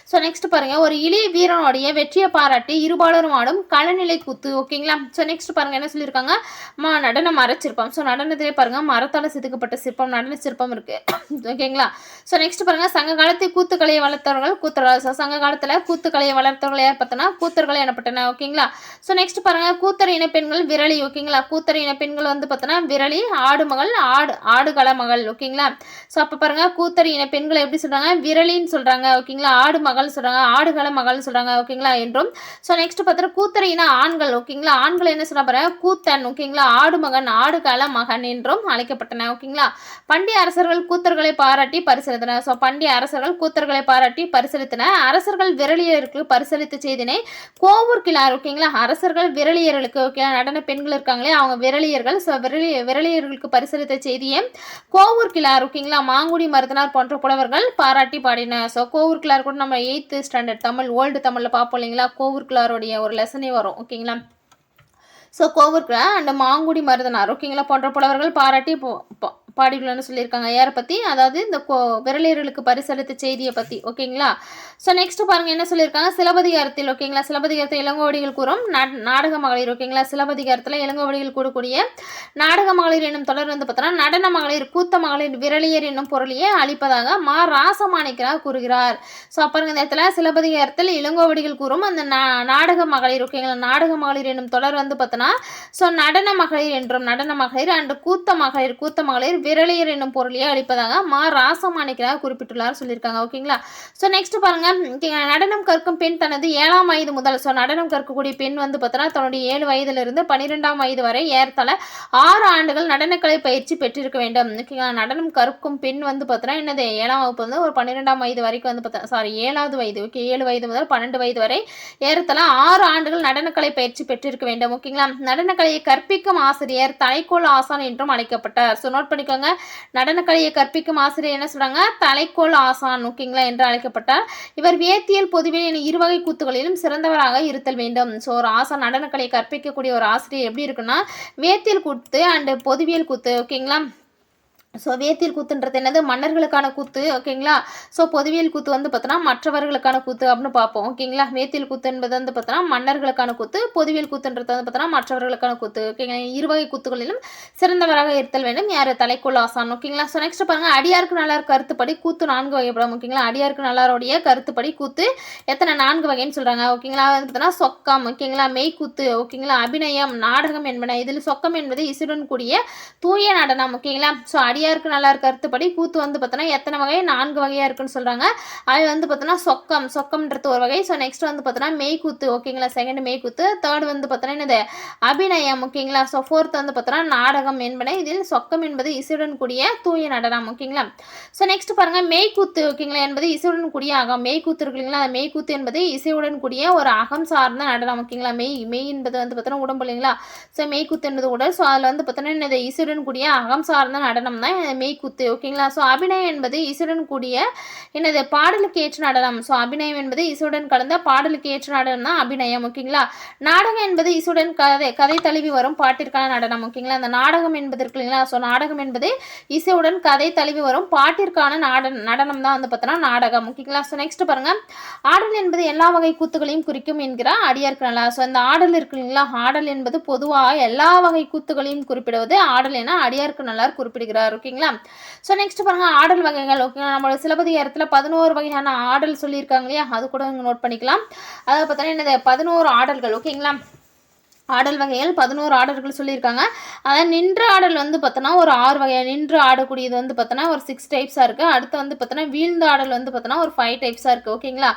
நெக்ஸ்ட் பாருங்க, ஒரு இளைய வீரனுடைய வெற்றியை பாராட்டி இருபாலரும் ஆடும் களநிலை கூத்து ஓகேங்களா. நெக்ஸ்ட் பாருங்க என்ன சொல்லியிருக்காங்க, நடன மரச்சிற்பம். ஸோ நடனத்திலே பாருங்கள் மரத்தால் செதுக்கப்பட்ட சிற்பம், நடன சிற்பம் இருக்குது. ஓகேங்களா. ஸோ நெக்ஸ்ட் பாருங்கள் சங்க காலத்தில் கூத்துக்கலையை வளர்த்தவர்கள் கூத்தர்கள். ஸோ சங்க காலத்தில் கூத்துக்கலையை வளர்த்தவர்கள் யார் பார்த்தோன்னா கூத்தர்கள் எனப்பட்டன. ஓகேங்களா. ஸோ நெக்ஸ்ட் பாருங்கள் கூத்தர் இன பெண்கள் விரலி. ஓகேங்களா. கூத்தர் இன பெண்கள் வந்து பார்த்தோன்னா விரலி, ஆடு மகள், ஆடுகள மகள். ஓகேங்களா. ஸோ அப்போ பாருங்கள் கூத்தர் இன பெண்களை எப்படி சொல்கிறாங்க, விரலின்னு சொல்கிறாங்க. ஓகேங்களா. ஆடு மகள் சொல்கிறாங்க, ஆடுகள மகள் சொல்கிறாங்க. ஓகேங்களா. என்றும் ஸோ நெக்ஸ்ட் பார்த்தோன்னா கூத்தர் இன ஆண்கள். ஓகேங்களா. ஆண்கள் என்ன சொல்ல பாருங்க கூத்தன். ஓகேங்களா. ஆடு மகன், ஆடுகள மகன் என்றும் அழைக்கப்பட்டன. ஓகேங்களா. பண்டிய அரசர்கள் கூத்தர்களை பாராட்டி பரிசளித்தனர். ஸோ பண்டிய அரசர்கள் கூத்தர்களை பாராட்டி பரிசளித்தனர். அரசர்கள் விரலியருக்கு பரிசளித்த செய்தினை கோவூர் கிழார். ஓகேங்களா. அரசர்கள் விரலியர்களுக்கு, ஓகேங்களா, நடன பெண்கள் இருக்காங்களே அவங்க விரலியர்கள். ஸோ விரலியர்களுக்கு பரிசளித்த செய்தியை கோவூர் கிழார், ஓகேங்களா, மாங்குடி மருதனார் போன்ற புலவர்கள் பாராட்டி பாடினர். ஸோ கோவூர் கிழார் கூட நம்ம 8th ஸ்டாண்டர்ட் தமிழ் ஓல்டு தமிழில் பார்ப்போம் இல்லைங்களா. கோவூர் கிழாருடைய ஒரு லெசனே வரும். ஓகேங்களா. ஸோ கோவூர் கிழார் அண்ட் மாங்குடி மருதனார், ஓகேங்களா, போன்ற புலவர்கள் பாராட்டி பாடியுள்ளன்னு சொல்லியிருக்காங்க. யாரை பற்றி, அதாவது இந்த விரலியர்களுக்கு பரிசளித்த செய்தியை பற்றி. ஓகேங்களா. ஸோ நெக்ஸ்ட் பாருங்கள் என்ன சொல்லியிருக்காங்க சிலப்பதிகாரத்தில். ஓகேங்களா. சிலப்பதிகாரத்தில் இளங்கோவடிகள் கூறும் நாடக மகளிர். ஓகேங்களா. சிலப்பதிகாரத்தில் இளங்கோவடிகள் கூறக்கூடிய நாடக மகளிர் என்னும் தொடர் வந்து பார்த்தோன்னா நடன மகளிர், கூத்த மகளிர், விரலியர் என்னும் பொருளையே அளிப்பதாக மா ராசமாணிக்கனார் கூறுகிறார். ஸோ பாருங்க இந்த இடத்துல சிலப்பதிகாரத்தில் இளங்கோவடிகள் கூறும் அந்த நாடக மகளிர். ஓகேங்களா. நாடக மகளிர் என்னும் தொடர் வந்து பார்த்தோன்னா ஸோ நடன மகளிர் என்றும் நடன மகளிர் அண்ட் கூத்த மகளிர் விரலியர் என்னும் பொருளையே அளிப்பதாக மா ராசமாணிக்கனார் குறிப்பிட்டுள்ளார் சொல்லியிருக்காங்க. ஓகேங்களா. ஸோ நெக்ஸ்ட் பாருங்க நடனம் கற்கும் பெண் தனது 7ஆம் வயது முதல், ஸோ நடனம் கற்கக்கூடிய பெண் வந்து பார்த்தோன்னா தன்னுடைய 7 வயதிலிருந்து 12ஆம் வயது வரை ஏறத்தாழ 6 ஆண்டுகள் நடனக்கலை பயிற்சி பெற்றிருக்க வேண்டும். ஓகேங்களா. நடனம் கற்கும் பெண் வந்து பார்த்தோன்னா என்னது 7ஆம் வகுப்பு வந்து ஒரு 12ஆம் வயது வரைக்கும் வந்து பார்த்தா 7வது வயது, ஓகே, 7 வயது முதல் 12 வயது வரை ஏறத்தாழ 6 ஆண்டுகள் நடனக்கலை பயிற்சி பெற்றிருக்க வேண்டும். ஓகேங்களா. நடனக்கலையை கற்பிக்கும் ஆசிரியர் தலைக்கோல் ஆசான் என்றும் அழைக்கப்பட்டார். ஸோ நோட் பண்ணிக்கோங்க நடனக்கலையை கற்பிக்கும் ஆசிரியர் என்ன சொல்றாங்க தலைக்கோல் ஆசான். ஓகேங்களா என்று அழைக்கப்பட்டார். இவர் வேத்தியல் பொதுவியல் என இருவகை கூத்துகளிலும் சிறந்தவராக இருத்தல் வேண்டும். ஸோ ஒரு ஆசான் நடனக்கலையை கற்பிக்கக்கூடிய ஒரு ஆசிரியர் எப்படி இருக்குன்னா வேத்தியல் கூத்து அண்ட் பொதுவியல் கூத்து. ஓகேங்களா. ஸோ வேத்தியல் கூத்துன்றது என்னது மன்னர்களுக்கான கூத்து. ஓகேங்களா. ஸோ பொதுவியல் கூத்து வந்து பார்த்தோன்னா மற்றவர்களுக்கான கூத்து அப்படின்னு பார்ப்போம். ஓகேங்களா. வேத்தியல் கூத்து என்பது வந்து பார்த்தோன்னா மன்னர்களுக்கான கூத்து, பொதுவியல் கூத்துன்றது வந்து பார்த்தோன்னா மற்றவர்களுக்கான கூத்து. ஓகேங்களா. இருவகை கூத்துகளிலும் சிறந்தவராக இருத்தல் வேண்டும் யார் தலைக்கோல் ஆசான். ஓகேங்களா. ஸோ நெக்ஸ்ட் பாருங்கள் அடியாருக்கு நல்லார் கருத்துப்படி கூத்து 4 வகைப்படும். ஓகேங்களா. அடியாருக்கு நல்லாருடைய கருத்துப்படி கூத்து எத்தனை 4 வகைன்னு சொல்கிறாங்க. ஓகேங்களா. வந்து பார்த்தோன்னா சொக்கம், ஓகேங்களா, மெய்க்கூத்து, ஓகேங்களா, அபிநயம், நாடகம் என்பன. இதில் சொக்கம் என்பது இசையுடன் கூடிய தூய நடனம். ஓகேங்களா. ஸோ அடியாருக்கு நல்லா கருத்துப்படி கூத்து வந்து பார்த்தோன்னா எத்தனை வகை 4 வகையாக இருக்குன்னு சொல்கிறாங்க. அது வந்து பார்த்தோன்னா சொக்கம்ன்றது ஒரு வகை. ஸோ நெக்ஸ்ட் வந்து பார்த்தோன்னா மெய்க்கூத்து. ஓகேங்களா. செகண்ட் மெய்க்கூத்து, தேர்ட் வந்து பார்த்தோன்னா என்னது அபிநயம். ஓகேங்களா. ஸோ ஃபோர்த் வந்து பார்த்தோன்னா நாடகம் என்பன. இதில் சொக்கம் என்பது இசையுடன் கூடிய தூய நடனம். ஓகேங்களா. ஸோ நெக்ஸ்ட் பாருங்கள் மெய்க்கூத்து. ஓகேங்களா என்பது இசையுடன் கூடிய அகம். மெய்க்கூத்து இருக்குங்களா. அந்த மெய்க்கூத்து என்பது இசையுடன் கூடிய ஒரு அகம் சார்ந்த நடனம். ஓகேங்களா. மெய் என்பது வந்து பார்த்தோன்னா உடம்பு இல்லைங்களா. ஸோ மெய்க்கூத்து என்பது உடல். ஸோ அதில் வந்து பார்த்தோன்னா என்னது இசையுடன் கூடிய அகம் சார்ந்த நடனம் தான் மெய்க்கூத்து. ஓகேங்களா. ஸோ அபிநயம் என்பது இசையுடன் கூடிய என்னது பாடலுக்கு ஏற்ற நடனம். ஸோ அபிநயம் என்பது இசையுடன் கலந்த பாடலுக்கு ஏற்ற நடனம் தான் அபிநயம். ஓகேங்களா. நாடகம் என்பது இசையுடன் கதை தழுவி வரும் பாட்டிற்கான நடனம். ஓகேங்களா. அந்த நாடகம் என்பது இருக்கு இல்லைங்களா. ஸோ நாடகம் என்பது இசையுடன் கதை தழுவி வரும் பாட்டிற்கான நடனம் தான் வந்து பார்த்தோன்னா நாடகம். ஓகேங்களா. ஸோ நெக்ஸ்ட் பாருங்க ஆடல் என்பது எல்லா வகை கூத்துகளையும் குறிக்கும் என்கிறார் அடியாருக்கு நல்லா. ஸோ இந்த ஆடல் இருக்கு இல்லைங்களா. ஆடல் என்பது பொதுவாக எல்லா வகை கூத்துகளையும் குறிப்பிடுவது ஆடல் என அடியாருக்கு நல்லார் குறிப்பிடுகிறார். ஓகேங்களா. ஸோ நெக்ஸ்ட் பாருங்க ஆடல் வகைகள். ஓகேங்களா. நம்மளோட சிலப்பதிகாரத்தில் 11 வகையான ஆடல் சொல்லியிருக்காங்க இல்லையா, அது கூட நோட் பண்ணிக்கலாம். அதாவது பார்த்தோன்னா என்னது 11 ஆடல்கள். ஓகேங்களா. ஆடல் வகைகள் 11 ஆடல்கள் சொல்லியிருக்காங்க. அதாவது நின்ற ஆடல் வந்து பார்த்தோன்னா ஒரு 6 வகையாக நின்று ஆடக்கூடியது வந்து பார்த்தோன்னா ஒரு 6 டைப்ஸாக இருக்குது. அடுத்து வந்து பார்த்தோன்னா வீழ்ந்த ஆடல் வந்து பார்த்தோன்னா ஒரு 5 டைப்ஸாக இருக்குது. ஓகேங்களா.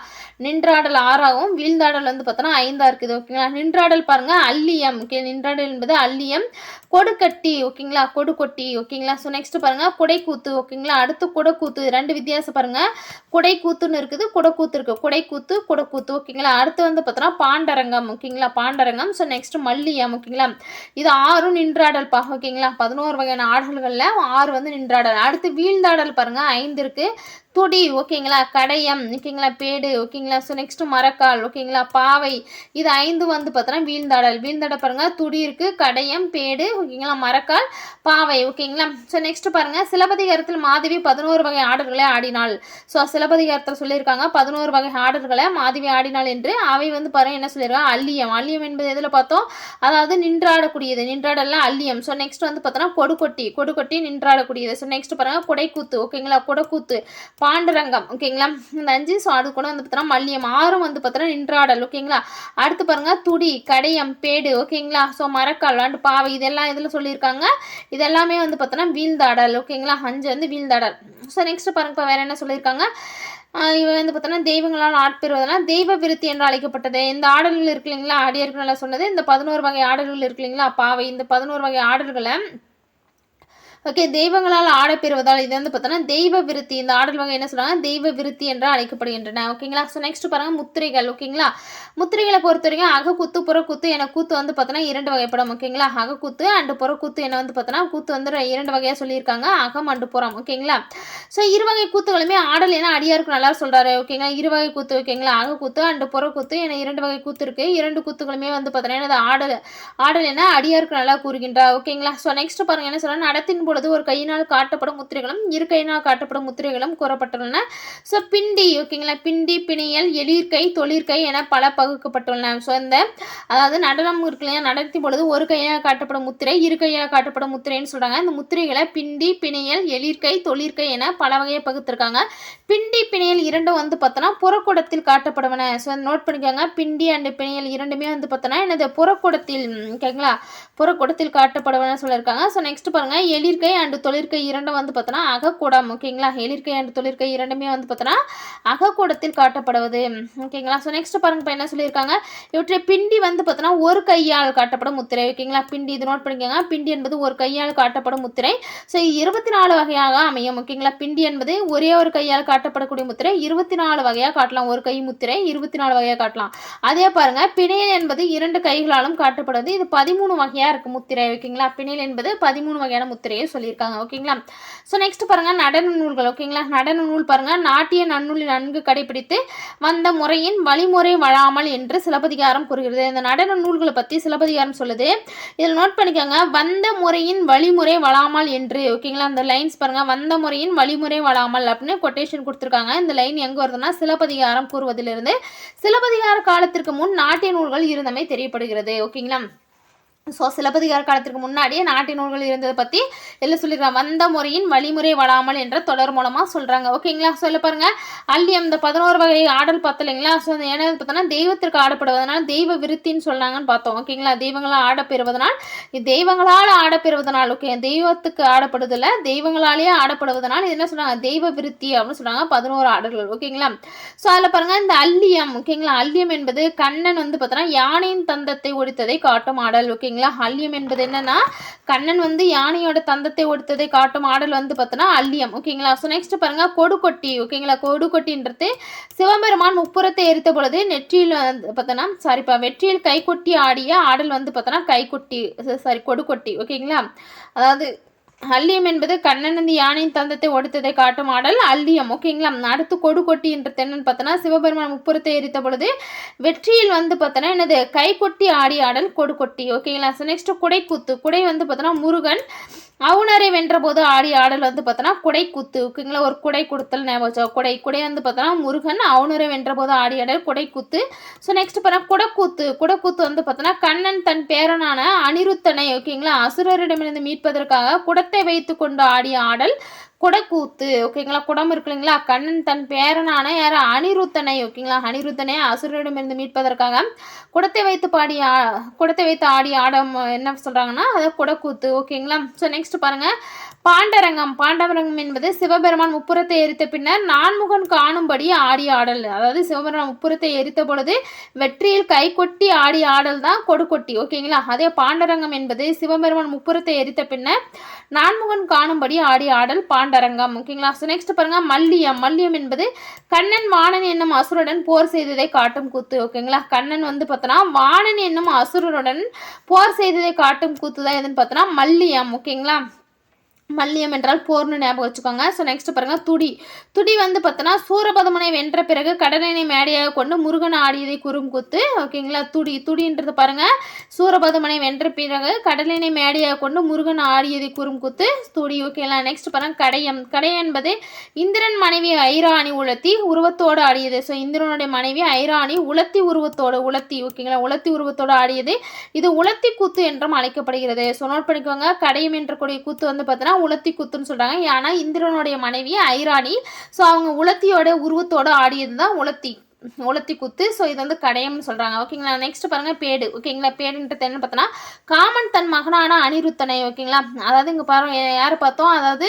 நின்றாடல் 6ஆகவும் வீழ்ந்தாடல் வந்து பார்த்தோன்னா 5ஆக இருக்குது. ஓகேங்களா. நின்றாடல் பாருங்கள் அல்லியம். ஓகே. நின்றாடல் என்பது அல்லியம். கொடுக்கட்டி. ஓகேங்களா. கொடுக்கொட்டி. ஓகேங்களா. ஸோ நெக்ஸ்ட் பாருங்கள் குடைக்கூத்து. ஓகேங்களா. அடுத்து குடக்கூத்து. 2 வித்தியாசம் பாருங்கள். குடைக்கூத்துன்னு இருக்குது, குடக்கூத்து இருக்குது. குடைக்கூத்து, குடக்கூத்து. ஓகேங்களா. அடுத்து வந்து பார்த்தோன்னா பாண்டரங்கம். ஓகேங்களா. பாண்டரங்கம். So next Malliyam. ஓகேங்களா. இது 6 நின்றாடல் பா. ஓகேங்களா. 11 வகையான ஆடல்களில் 6 வந்து நின்றாடல். அடுத்து வீழ்ந்தாடல் பாருங்கள் 5 இருக்குது. துடி ஓகேங்களா, கடையம் ஓகேங்களா, பேடு ஓகேங்களா. ஸோ நெக்ஸ்ட் மரக்கால் ஓகேங்களா, பாவை. இது 5 வந்து பார்த்தோன்னா வீழ்ந்தாடல். வீழ்ந்தாட பாருங்க, துடி இருக்கு, கடையம், பேடு ஓகேங்களா, மரக்கால், பாவை ஓகேங்களா. ஸோ நெக்ஸ்ட் பாருங்க, சிலப்பதிகாரத்தில் மாதவி 11 வகை ஆடல்களை ஆடினாள். ஸோ சிலப்பதிகாரத்தில் சொல்லியிருக்காங்க 11 வகை ஆடல்களை மாதவி ஆடினாள் என்று. அவை வந்து பாருங்க என்ன சொல்லியிருக்காங்க, அல்லியம். அல்லியம் என்பது எதில் பார்த்தோம், அதாவது நின்றாடக்கூடியது, நின்றாடலாம் அல்லியம். ஸோ நெக்ஸ்ட் வந்து பார்த்தோன்னா கொடுக்கொட்டி, கொடுக்கொட்டி நின்றாடக்கூடியது. ஸோ நெக்ஸ்ட் பாருங்க குடைக்கூத்து ஓகேங்களா, குடக்கூத்து, பாண்டுரங்கம் ஓகேங்களா. இந்த 5. ஸோ அது கூட வந்து பார்த்தோன்னா மல்லியம். 6 வந்து பார்த்தோன்னா நின்றாடல் ஓகேங்களா. அடுத்து பாருங்க துடி, கடையம், பேடு ஓகேங்களா. ஸோ மரக்கால் அண்ட் பாவை இதெல்லாம் இதில் சொல்லியிருக்காங்க. இதெல்லாமே வந்து பார்த்தோன்னா வீழ்ந்தாடல் ஓகேங்களா. 5 வந்து வீழ்ந்தாடல். ஸோ நெக்ஸ்ட் பாருங்க இப்போ வேற என்ன சொல்லியிருக்காங்க, இவ வந்து பார்த்தோன்னா தெய்வங்களால் ஆட்பெறுவதெல்லாம் தெய்வ விருத்தி என்று அழைக்கப்பட்டது. இந்த ஆடல்கள் இருக்கு இல்லைங்களா, அடியாருக்கு நல்லா சொன்னது. இந்த 11 வகை ஆடல்கள் இருக்கு இல்லைங்களா, பாவை. இந்த 11 வகை ஆடல்களை ஓகே தெய்வங்களால் ஆடப்பெறுவதால் இது வந்து பார்த்தோன்னா தெய்வ விருத்தி. இந்த ஆடல் வகை என்ன சொல்றாங்க, தெய்வ விருத்தி என்று அழைக்கப்படுகின்றன ஓகேங்களா. ஸோ நெக்ஸ்ட் பாருங்க முத்திரைகள் ஓகேங்களா. முத்திரைகளை பொறுத்த வரைக்கும் அகக்கூத்து புறக்கூத்து என கூத்து வந்து பார்த்தோன்னா 2 வகைப்படும் ஓகேங்களா. அகக்கூத்து அண்டு புறக்கூத்து என வந்து பார்த்தோன்னா கூத்து வந்து 2 வகையாக சொல்லியிருக்காங்க, அகம் அண்டு புறம் ஓகேங்களா. ஸோ 2 வகை கூத்துகளுமே ஆடல் என அடியாருக்கு நல்லா சொல்றாரு ஓகேங்களா. 2 வகை கூத்து ஓகேங்களா, அகக்கூத்து அண்டு புறக்கூத்து என 2 வகை கூத்து இருக்கு. 2 கூத்துகளுமே வந்து பார்த்தோன்னா ஆடல் என அடியாருக்கு நல்லா கூறுகின்றார் ஓகேங்களா. ஸோ நெக்ஸ்ட் பாருங்க என்ன சொல்றாங்க, நடத்தின் பொழுது ஒரு கையினால் காட்டப்படும் முத்திரைகளும் இரு கையினால் காட்டப்படும் முத்திரைகளும் கூறப்பட்டுள்ளன. ஸோ பிண்டி ஓகேங்களா, பிண்டி, பிணியல், எளிர்கை, தொழிற்கை என பல பகுக்கப்பட்டுள்ளன. ஸோ இந்த அதாவது நடனம் இருக்கு இல்லையா, நடத்தின் பொழுது ஒரு கையால் காட்டப்படும் முத்திரை, இரு கையால் காட்டப்படும் முத்திரைன்னு சொல்றாங்க. இந்த முத்திரைகளை பிண்டி, பிணியல், எளிர்கை, தொழிற்கை என பல வகையை பகுத்திருக்காங்க. பிண்டி, பிணியல் 2 வந்து பார்த்தோன்னா புறக்கூடத்தில் காட்டப்படுவன. ஸோ நோட் பண்ணிக்கோங்க, பிண்டி அண்ட் பிணியல் 2மே வந்து பார்த்தோன்னா என்னது புறக்கூடத்தில் ஓகேங்களா, புறக்கூடத்தில் காட்டப்படுவன சொல்லியிருக்காங்க. ஸோ நெக்ஸ்ட் பாருங்க, எளிர்கை அண்டு தொழிற்கை 2 வந்து பார்த்தோன்னா அகக்கூடம் ஓகேங்களா. எளிர்கை அண்டு தொழிற்கை 2மே வந்து பார்த்தோன்னா அகக்கூடத்தில் காட்டப்படுவது ஓகேங்களா. ஸோ நெக்ஸ்ட் பாருங்க இப்போ என்ன சொல்லியிருக்காங்க, இவற்றை பிண்டி வந்து பார்த்தோன்னா ஒரு கையால் காட்டப்படும் முத்திரை ஓகேங்களா. பிண்டி இது நோட் பண்ணிக்கோங்க, பிண்டி என்பது ஒரு கையால் காட்டப்படும் முத்திரை. ஸோ 24 வகையாக அமையும் ஓகேங்களா. பிண்டி என்பது ஒரே ஒரு கையால் காட்டப்படக்கூடிய முத்திரை. 24 வகையாக காட்டலாம், ஒரு கை முத்திரை 24 வகையாக காட்டலாம். அதே பாருங்க, பிணையல் என்பது 2 கைகளாலும் காட்டப்படுவது. இது 13 வகையாக இருக்கு முத்திரை ஓகேங்களா. பிணையல் என்பது 13 வகையான முத்திரையை சொல்லியிருக்காங்க ஓகேங்களா. ஸோ நெக்ஸ்ட் பாருங்க நடன நூல்கள் ஓகேங்களா. நடன நூல் பாருங்க, நாட்டிய நன்னூலில் நன்கு கடைபிடித்து வந்த முறையின் வழிமுறை வழாமல் என்று சிலப்பதிகாரம் கூறுகிறது. இந்த நடன நூல்களை பற்றி சிலப்பதிகாரம் சொல்லுது. இதில் நோட் பண்ணிக்கோங்க, வந்த முறையின் வழிமுறை வழாமல் என்று ஓகேங்களா. அந்த லைன்ஸ் பாருங்க, வந்த முறையின் வழிமுறை வழாமல் அப்படின்னு கொட்டேஷன் கொடுத்துருக்காங்க. இந்த லைன் எங்கே வருதுன்னா சிலப்பதிகாரம் கூறுவதிலிருந்து சிலப்பதிகார காலத்திற்கு முன் நாட்டிய நூல்கள் இருந்தமை தெரியப்படுகிறது ஓகேங்களா. ஸோ சிலப்பதிகார காலத்திற்கு முன்னாடியே நாட்டிய நூல்கள் இருந்ததை பற்றி எல்லாம் சொல்லியிருக்காங்க. வந்த முறையின் வழிமுறை வழாமல் என்ற தொடர் மூலமாக சொல்கிறாங்க ஓகேங்களா. சொல்ல பாருங்க, அல்லியம் இந்த 11 வகை ஆடல் பார்த்தோம் இல்லைங்களா. ஸோ என்ன பார்த்தோன்னா தெய்வத்திற்கு ஆடப்படுவதனால் தெய்வ விருத்தின்னு சொன்னாங்கன்னு பார்த்தோம் ஓகேங்களா. தெய்வங்களால் ஆடப்பெறுவதனால், தெய்வங்களால் ஆடப்பெறுவதனால் ஓகே, தெய்வத்துக்கு ஆடப்படுதில்ல, தெய்வங்களாலேயே ஆடப்படுவதனால் இது என்ன சொல்கிறாங்க, தெய்வ விருத்தி அப்படின்னு சொல்கிறாங்க. 11 ஆடல்கள் ஓகேங்களா. ஸோ அதில் பாருங்கள், இந்த அல்லியம் ஓகேங்களா. அல்லியம் என்பது கண்ணன் வந்து பார்த்தோன்னா யானையின் தந்தத்தை ஒடித்ததை காட்டும் ஆடல் ஓகேங்களா. அல்லியம் என்பது என்னன்னா, கண்ணன் வந்து யானையோட தந்தத்தை ஒடித்ததை காட்டும் ஆடல் வந்து பார்த்தோன்னா அல்லியம் ஓகேங்களா. ஸோ நெக்ஸ்ட் பாருங்க, கொடுக்கொட்டி ஓகேங்களா. கொடுக்கொட்டின்றது சிவபெருமான் முப்புறத்தை எரித்த பொழுது நெற்றியில் பார்த்தோன்னா வெற்றியில் கைகொட்டி ஆடிய ஆடல் வந்து பார்த்தோன்னா கைகொட்டி கொடுக்கொட்டி ஓகேங்களா. அதாவது அல்லியம் என்பது கண்ணன் வந்து யானையின் தந்தத்தை ஒடுத்ததை காட்டும் ஆடல் அல்லியம் ஓகேங்களா. அடுத்து கொடுக்கொட்டி என்றது என்னன்னு பார்த்தோன்னா, சிவபெருமான் முப்புறத்தை எரித்த பொழுது வெற்றியில் வந்து பார்த்தோன்னா என்னது கைகொட்டி ஆடிய ஆடல் கொடுக்கொட்டி ஓகேங்களா. So next Kudaikoothu. குடை வந்து பார்த்தோன்னா முருகன் அவுணரை வென்ற போது ஆடிய ஆடல் வந்து பார்த்தோன்னா குடைக்கூத்து ஓகேங்களா. ஒரு குடை கொடுத்தல் ஞாபகம், குடை வந்து பார்த்தோன்னா முருகன் அவுணரை வென்ற போது ஆடிய ஆடல் குடைக்கூத்து. ஸோ நெக்ஸ்ட் பாருங்க குடக்கூத்து. குடக்கூத்து வந்து பார்த்தோன்னா கண்ணன் தன் பேரனான அனிருத்தனை ஓகேங்களா அசுரரிடமிருந்து மீட்பதற்காக குடத்தை வைத்து கொண்டு ஆடிய ஆடல் குடக்கூத்து ஓகேங்களா. குடம் இருக்கு இல்லைங்களா, கண்ணன் தன் பேரனான யார் அனிருத்தனை ஓகேங்களா, அனிருத்தனை அசுரரிடமிருந்து மீட்பதற்காக குடத்தை வைத்து ஆடிய ஆடம் என்ன சொல்றாங்கன்னா அதை குடக்கூத்து ஓகேங்களா. ஸோ நெக்ஸ்ட் பாருங்க, பாண்டரங்கம். பாண்டரங்கம் என்பது சிவபெருமான் முப்புறத்தை எரித்த பின்னர் நான்முகன் காணும்படி ஆடிய ஆடல். அதாவது சிவபெருமான் முப்புறத்தை எரித்த பொழுது வெற்றியில் கைகொட்டி ஆடிய ஆடல் தான் கொடுக்கொட்டி ஓகேங்களா. அதே பாண்டரங்கம் என்பது சிவபெருமான் முப்புறத்தை எரித்த பின்னர் நான்முகன் காணும்படி ஆடிய ஆடல் பாண்டரங்கம் ஓகேங்களா. ஸோ நெக்ஸ்ட் பாருங்க, மல்லியம். மல்லியம் என்பது கண்ணன் வாணன் என்னும் அசுரனுடன் போர் செய்ததை காட்டும் கூத்து ஓகேங்களா. கண்ணன் வந்து பார்த்தோன்னா வாணன் என்னும் அசுரனுடன் போர் செய்ததை காட்டும் கூத்து தான் எதுன்னு பார்த்தோன்னா மல்லியம் ஓகேங்களா. மல்லியம் என்றால் போர்னு ஞாபகம் வச்சுக்கோங்க. ஸோ நெக்ஸ்ட் பாருங்க துடி. துடி வந்து பார்த்தோன்னா சூரபதமனை வென்ற பிறகு கடலினை மேடையாக கொண்டு முருகன் ஆடியதை குறுங்குத்து. ஓகேங்களா, துடி. துடின்றது பாருங்க சூரபதமனை வென்ற பிறகு கடலினை மேடையாக கொண்டு முருகன் ஆடியதை குறுங்குத்து துடி. ஓகேங்களா, நெக்ஸ்ட் பாருங்க கடையம். கடையம் என்பது இந்திரன் மனைவி ஐராணி உலத்தி உருவத்தோடு ஆடியது. ஸோ இந்திரனுடைய மனைவி ஐராணி உலத்தி உருவத்தோடு உலத்தி. ஓகேங்களா, உலத்தி உருவத்தோடு ஆடியது. இது உலத்தி கூத்து என்றும் அழைக்கப்படுகிறது. ஸோ நோட் பண்ணிக்கோங்க, கடையம் என்ற கூடிய கூத்து வந்து பார்த்தோன்னா உலத்தி குத்துன்னு சொல்றாங்க. ஏன்னா இந்திரனுடைய மனைவி ஐராணி, ஸோ அவங்க உலத்தியோட உருவத்தோட ஆடியது தான் உலத்தி குத்து. ஸோ இது வந்து கடையம்னு சொல்றாங்க. ஓகேங்களா, நெக்ஸ்ட் பாருங்க பேடு. ஓகேங்களா, பேடுன்றது என்ன பார்த்தோன்னா காமன் தன் மகனான அனிருத்தனை. ஓகேங்களா, அதாவது இங்க பாருங்க யாரை பார்த்தோம், அதாவது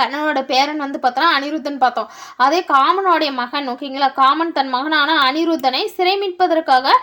கண்ணனோட பேரன் வந்து பார்த்தோன்னா அனிருத்தன் பார்த்தோம். அதே காமனுடைய மகன். ஓகேங்களா, காமன் தன் மகனான அனிருத்தனை சிறை மீட்பதற்காக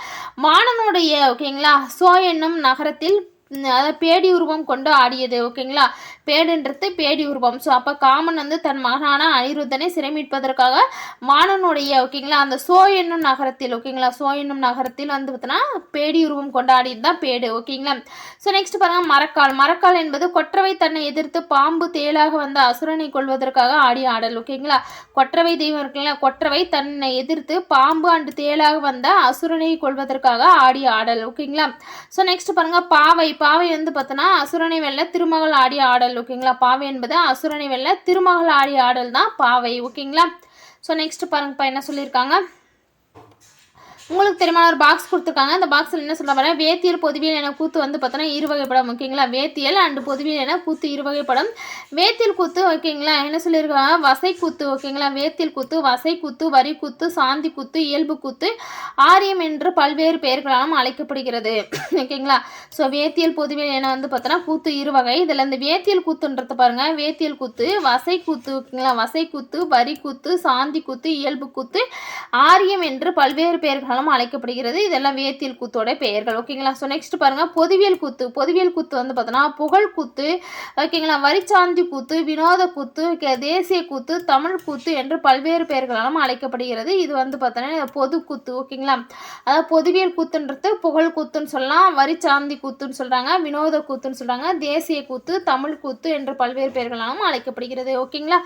வாணனுடைய ஓகேங்களா சோ என்னும் நகரத்தில் அதாவது பேடி உருவம் கொண்டு ஆடியது. ஓகேங்களா, பேடுன்றது பேடி உருவம். ஸோ அப்போ காமன் வந்து தன் மகனான அனிருத்தனை சிறை மீட்பதற்காக வாணனுடைய ஓகேங்களா அந்த சோ என்னும் நகரத்தில் ஓகேங்களா சோ என்னும் நகரத்தில் வந்து பார்த்தோன்னா பேடி உருவம் கொண்டாடியது தான் பேடு. ஓகேங்களா, ஸோ நெக்ஸ்ட் பாருங்க மரக்கால். மரக்கால் என்பது கொற்றவை தன்னை எதிர்த்து பாம்பு தேலாக வந்த அசுரனை கொள்வதற்காக ஆடிய ஆடல். ஓகேங்களா, கொற்றவை தெய்வம் இருக்குங்களா, கொற்றவை தன்னை எதிர்த்து பாம்பு அண்டு தேலாக வந்த அசுரனை கொள்வதற்காக ஆடிய ஆடல். ஓகேங்களா, ஸோ நெக்ஸ்ட் பாருங்க பாவை. பாவை வந்து பார்த்தோன்னா அசுரனை வெல்ல திருமகள் ஆடிய ஆடல். ஓகேங்களா, பாவை என்பது அசுரனை வெல்ல திருமகள் ஆடிய ஆடல் தான் பாவை. ஓகேங்களா, ஸோ நெக்ஸ்ட் பாருங்கப்பா என்ன சொல்லியிருக்காங்க. உங்களுக்கு தெரியுமா ஒரு பாக்ஸ் கொடுத்துருக்காங்க. அந்த பாக்ஸில் என்ன சொல்கிறாங்க, வேத்தியல் பொதுவியல் என கூத்து வந்து பார்த்தோன்னா இருவகைப்படம். ஓகேங்களா, வேத்தியல் அண்டு பொதுவியல் என கூத்து இருவகைப்படம். வேத்தியல் கூத்து ஓகேங்களா என்ன சொல்லியிருக்காங்க, வசை கூத்து. ஓகேங்களா, வேத்தியல் கூத்து, வசை கூத்து, வரி கூத்து, சாந்தி கூத்து, இயல்பு கூத்து, ஆரியம் என்று பல்வேறு பெயர்களாலும் அழைக்கப்படுகிறது. ஓகேங்களா, ஸோ வேத்தியல் பொதுவியல் என வந்து பார்த்தோன்னா கூத்து இருவகை. இதில் இந்த வேத்தியல் கூத்துன்றது பாருங்க, வேத்தியல் கூத்து, வசை கூத்து. ஓகேங்களா, வசை கூத்து, வரி கூத்து, சாந்தி கூத்து, இயல்பு கூத்து, ஆரியம் என்று பல்வேறு பெயர்கள் அழைக்கப்படுகிறது. இதெல்லாம் வேத்தியல் கூத்தோட பெயர்கள். ஓகேங்களா, ஸோ நெக்ஸ்ட் பாருங்க பொதுவியல் கூத்து. பொதுவியல் கூத்து வந்து பார்த்தோன்னா புகழ் கூத்து. ஓகேங்களா, வரிச்சாந்தி கூத்து, வினோத கூத்து, தேசிய கூத்து, தமிழ் கூத்து என்று பல்வேறு பெயர்களாலும் அழைக்கப்படுகிறது. இது வந்து பார்த்தோன்னா பொது கூத்து. ஓகேங்களா, அதாவது பொதுவியல் கூத்துன்றது புகழ் கூத்துன்னு சொல்லலாம், வரிச்சாந்தி கூத்துன்னு சொல்றாங்க, வினோத கூத்துன்னு சொல்றாங்க, தேசிய கூத்து, தமிழ் கூத்து என்று பல்வேறு பெயர்களாலும் அழைக்கப்படுகிறது. ஓகேங்களா,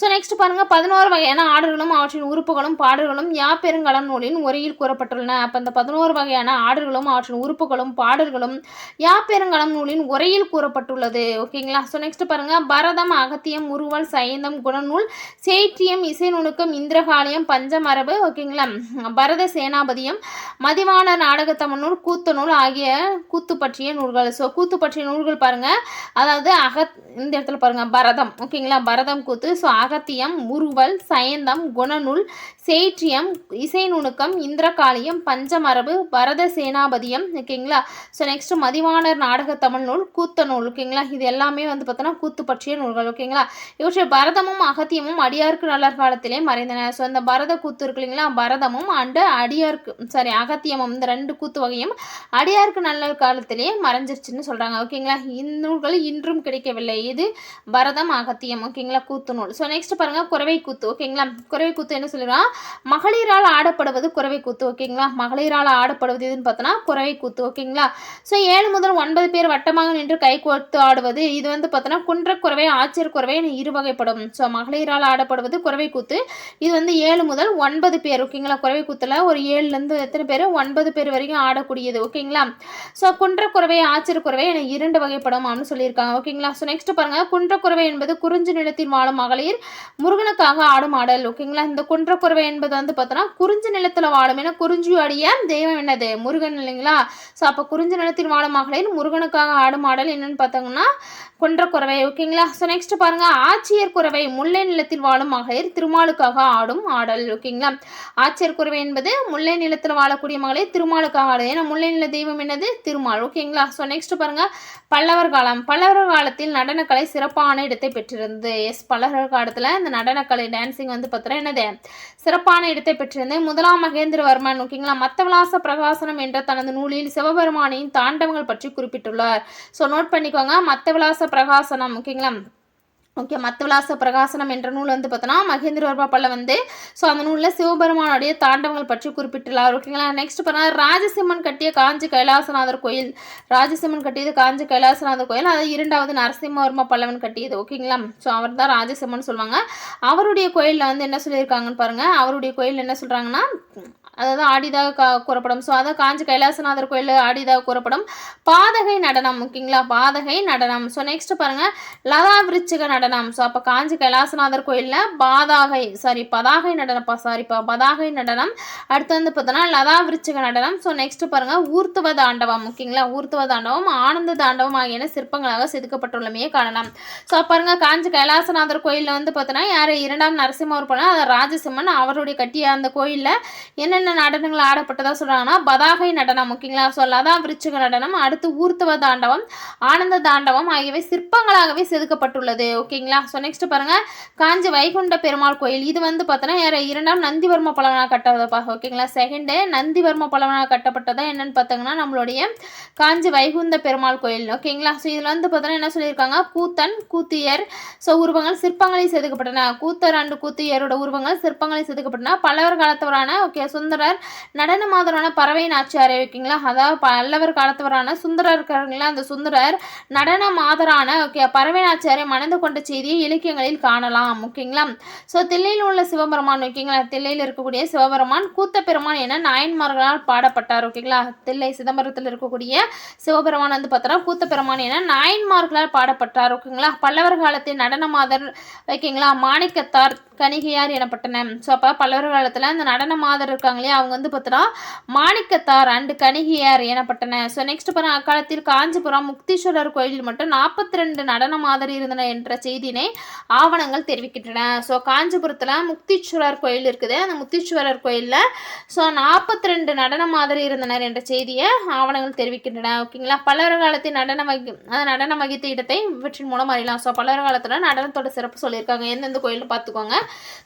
ஸோ நெக்ஸ்ட் பாருங்க 11 வகையான ஆடல்களும் அவற்றின் உறுப்புகளும் பாடல்களும் யாப்பெருங்கலம் நூலின் உரையில் கூறப்பட்டுள்ளன. அப்போ அந்த 11 வகையான ஆடல்களும் அவற்றின் உறுப்புகளும் பாடல்களும் யாப்பெருங்கலம் நூலின் உரையில் கூறப்பட்டுள்ளது. ஓகேங்களா, ஸோ நெக்ஸ்ட் பாருங்க பரதம், அகத்தியம், உருவல், சைந்தம், குணநூல், சேற்றியம், இசை நுணுக்கம், இந்திரகாலியம், பஞ்சமரபு. ஓகேங்களா, பரத சேனாபதியம், மதிவான நாடக தமிழ்நூல், கூத்தநூல் ஆகிய கூத்து பற்றிய நூல்கள். ஸோ கூத்து பற்றிய நூல்கள் பாருங்க, அதாவது இந்த இடத்துல பாருங்க பரதம். ஓகேங்களா, பரதம் கூத்து. ஸோ அகத்தியம், உருவல், சயந்தம், குணநூல், சேற்றியம், இசை நுணுக்கம், இந்திரகாலியம், பஞ்சமரபு, பரத சேனாபதியம். ஓகேங்களா, ஸோ நெக்ஸ்ட் மதிவாணர் நாடக தமிழ் நூல், கூத்த நூல். ஓகேங்களா, இது எல்லாமே வந்து பார்த்தோன்னா கூத்து பற்றிய நூல்கள். ஓகேங்களா, இவற்றில் பரதமும் அகத்தியமும் அடியாருக்கு நல்லர் காலத்திலே மறைந்தன. ஸோ இந்த பரத கூத்து இருக்கு இல்லைங்களா, பரதமும் அண்டு அகத்தியமும் இந்த 2 கூத்து வகையும் அடியாருக்கு நல்லர் காலத்திலே மறைஞ்சிருச்சுன்னு சொல்றாங்க. ஓகேங்களா, இந்நூல்கள் இன்றும் கிடைக்கவில்லை. இது பரதம், அகத்தியம். ஓகேங்களா, கூத்து நூல். ஸோ நெக்ஸ்ட் பாருங்க குறவை கூத்து. ஓகேங்களா, குறவை கூத்து என்ன சொல்லுறா, மகளிரால் ஆடப்படுவது குறவை கூத்து. ஓகேங்களா, மகளிரால் ஆடப்படுவது எதுன்னு பார்த்தோன்னா குறவை கூத்து. ஓகேங்களா, ஸோ 7 முதல் 9 பேர் வட்டமாக நின்று கை கோர்த்து ஆடுவது இது வந்து பார்த்தோன்னா குன்றக்குறவை, ஆச்சர் குறவை இருவகைப்படும். ஸோ மகளிரால் ஆடப்படுவது குறவை கூத்து. இது வந்து 7 முதல் 9 பேர். ஓகேங்களா, குறவை கூத்துல ஒரு 7லேருந்து எத்தனை பேர் 9 பேர் வரைக்கும் ஆடக்கூடியது. ஓகேங்களா, ஸோ குன்றக்குறவை, ஆச்சர் குறவை என 2 வகைப்படும் அப்படின்னு சொல்லியிருக்காங்க. ஓகேங்களா, ஸோ நெக்ஸ்ட் பாருங்க குன்றக்குறவை என்பது குறிஞ்சி நிலத்தில் வாழும் மகளிர் முருகனுக்காக ஆடும் ஆடல். ஓகேங்களா, இந்த குன்றக்குறவை என்பது வந்து பார்த்தோன்னா குறிஞ்சி நிலத்தில் வாழும். ஏன்னா குறிஞ்சி அடிய தெய்வம் என்னது முருகன் இல்லைங்களா. ஸோ அப்போ குறிஞ்சி நிலத்தில் வாழும் மகளிர் முருகனுக்காக ஆடும் ஆடல் என்னன்னு பார்த்தோங்கன்னா குன்றக்குறவை. ஓகேங்களா, ஸோ நெக்ஸ்ட் பாருங்க ஆட்சியர் குறவை, முல்லை நிலத்தில் வாழும் மகளிர் திருமாலுக்காக ஆடும் ஆடல். ஓகேங்களா, ஆட்சியர் குறவை என்பது முல்லை நிலத்தில் வாழக்கூடிய மகளிர் திருமாலுக்காக ஆடுது. ஏன்னா முல்லை நில தெய்வம் என்னது திருமால். ஓகேங்களா, ஸோ நெக்ஸ்ட் பாருங்க பல்லவர் காலம். பல்லவர் காலத்தில் நடனக்கலை சிறப்பான இடத்தை பெற்றிருந்தது. பல்லவர் காலத்தில் இந்த நடனக்கலை டான்சிங் வந்து பார்த்தோன்னா என்னது சிறப்பான இடத்தை பெற்றிருந்தது. முதலாம் மகேந்திரவர்மன் ஓகேங்களா மத்தவிலாச பிரகாசனம் என்ற தனது நூலில் சிவபெருமானின் தாண்டவங்கள் பற்றி குறிப்பிட்டுள்ளார். ஸோ நோட் பண்ணிக்கோங்க, மத்தவிலாச பிரகாசனம். ஓகேங்களா, ஓகே. மத்தவிலாச பிரகாசனம் என்ற நூல் வந்து பார்த்தோன்னா மகேந்திரவர்மா பல்லவன் வந்து ஸோ அந்த நூலில் சிவபெருமானுடைய தாண்டவங்கள் பற்றி குறிப்பிட்டுள்ளார். ஓகேங்களா. நெக்ஸ்ட் பாருங்கள், ராஜசிம்மன் கட்டிய காஞ்சி கைலாசநாதர் கோயில். ராஜசிம்மன் கட்டியது காஞ்சி கைலாசநாதர் கோயில். அது 2வது நரசிம்மவர்மா பல்லவன் கட்டியது. ஓகேங்களா. ஸோ அவர் தான் ராஜசிம்மன் சொல்லுவாங்க. அவருடைய கோயிலில் வந்து என்ன சொல்லியிருக்காங்கன்னு பாருங்கள். அவருடைய கோயில் என்ன சொல்கிறாங்கன்னா, அதாவது ஆடிதாக கூறப்படும். ஸோ அதான் காஞ்சி கைலாசநாதர் கோயில் ஆடிதாக கூறப்படும் பாதகை நடனம். ஓகேங்களா. பாதகை நடனம். ஸோ நெக்ஸ்ட் பாருங்கள், லதா விருச்சிக நடனம். ஸோ அப்போ காஞ்சி கைலாசநாதர் கோயிலில் பதாகை நடனம். அடுத்து வந்து பார்த்தோன்னா லதா விருச்சிக நடனம். ஸோ நெக்ஸ்ட் பாருங்கள், ஊர்த்துவ தாண்டவம். ஓகேங்களா. ஊர்த்துவ தாண்டவம், ஆனந்த தாண்டவம் ஆகியன சிற்பங்களாக செதுக்கப்பட்டுள்ளமையே காணலாம். ஸோ பாருங்கள், காஞ்சி கைலாசநாதர் கோயிலில் வந்து பார்த்தோன்னா யார் 2ஆம் நரசிம்மவர் போனால் அது ராஜசிம்மன். அவருடைய கட்டிய அந்த கோயிலில் என்னென்ன நடனங்கள் ஆடப்பட்டதா சொல்றாங்கன்னா பதாகை நடனம். ஓகேங்களா. ஸோ லதா விருச்சிக நடனம், அடுத்து ஊர்த்துவ தாண்டவம், ஆனந்த தாண்டவம் ஆகியவை சிற்பங்களாகவே செதுக்கப்பட்டுள்ளது. ஓகேங்களா. ஸோ நெக்ஸ்ட் பாருங்க, காஞ்சி வைகுண்ட பெருமாள் கோயில். இது வந்து பார்த்தோன்னா 2ஆம் நந்திவர்ம பல்லவனாக கட்டப்பட்டதப்பா. ஓகேங்களா. 2nd நந்திவர்ம பல்லவனாக கட்டப்பட்டதா என்னன்னு பார்த்தீங்கன்னா நம்மளுடைய காஞ்சி வைகுண்ட பெருமாள் கோயில். ஓகேங்களா. ஸோ இதில் வந்து பார்த்தோன்னா என்ன சொல்லியிருக்காங்க, கூத்தன் கூத்தியர் ஸோ உருவங்கள் சிற்பங்களை செதுக்கப்பட்டன. கூத்தர் அண்டு கூத்தியரோட உருவங்கள் சிற்பங்களை செதுக்கப்பட்டன. பல்லவர் காலத்தவரான சுந்தரர் நடன மாதரான பறவை நாச்சியார். ஓகேங்களா. அதாவது பல்லவர் காலத்தவரான சுந்தரர் இருக்காருங்களா, அந்த சுந்தரர் நடன மாதரான பறவை நாச்சியாரை மணந்து கொண்ட செய்தியை இலக்கியங்களில் காணலாம். ஓகேங்களா. ஸோ தில்லையில் உள்ள சிவபெருமான். ஓகேங்களா. தில்லையில் இருக்கக்கூடிய சிவபெருமான் கூத்த பெருமான் என நாயன்மார்களால் பாடப்பட்டார். ஓகேங்களா. தில்லை சிதம்பரத்தில் இருக்கக்கூடிய சிவபெருமான் வந்து பார்த்தோன்னா கூத்த பெருமான் என நாயன்மார்களால் பாடப்பட்டார். ஓகேங்களா. பல்லவர் காலத்தில் நடன மாதர். ஓகேங்களா. மாணிக்கத்தார் கணிகையார் எனப்பட்டன. ஸோ அப்போ பல்லவர் காலத்தில் அந்த நடன மாதர் இருக்காங்க இல்லையா, அவங்க வந்து பார்த்தோன்னா மாணிக்கத்தார் அண்டு கணிகையார் எனப்பட்டன. ஸோ நெக்ஸ்ட் பாருங்க, அக்காலத்தில் காஞ்சிபுரம் முக்தீஸ்வரர் கோயிலில் மட்டும் 42 நடன மாதர் இருந்தன என்ற செய்தினை ஆவணங்கள் தெரிவிக்கின்றன. ஸோ காஞ்சிபுரத்தில் முக்தீஸ்வரர் கோயில் இருக்குது. அந்த முக்தீஸ்வரர் கோயிலில் ஸோ 42 நடன மாதர் இருந்தனர் என்ற செய்தியை ஆவணங்கள் தெரிவிக்கின்றன. ஓகேங்களா. பல்லவர் காலத்தில் நடனம் வகித்த இடத்தை இவற்றின் மூலம் அறியலாம். ஸோ பல்லவர் காலத்தில் நடனத்தோட சிறப்பு சொல்லியிருக்காங்க. எந்தெந்த கோயில்னு பார்த்துக்கோங்க.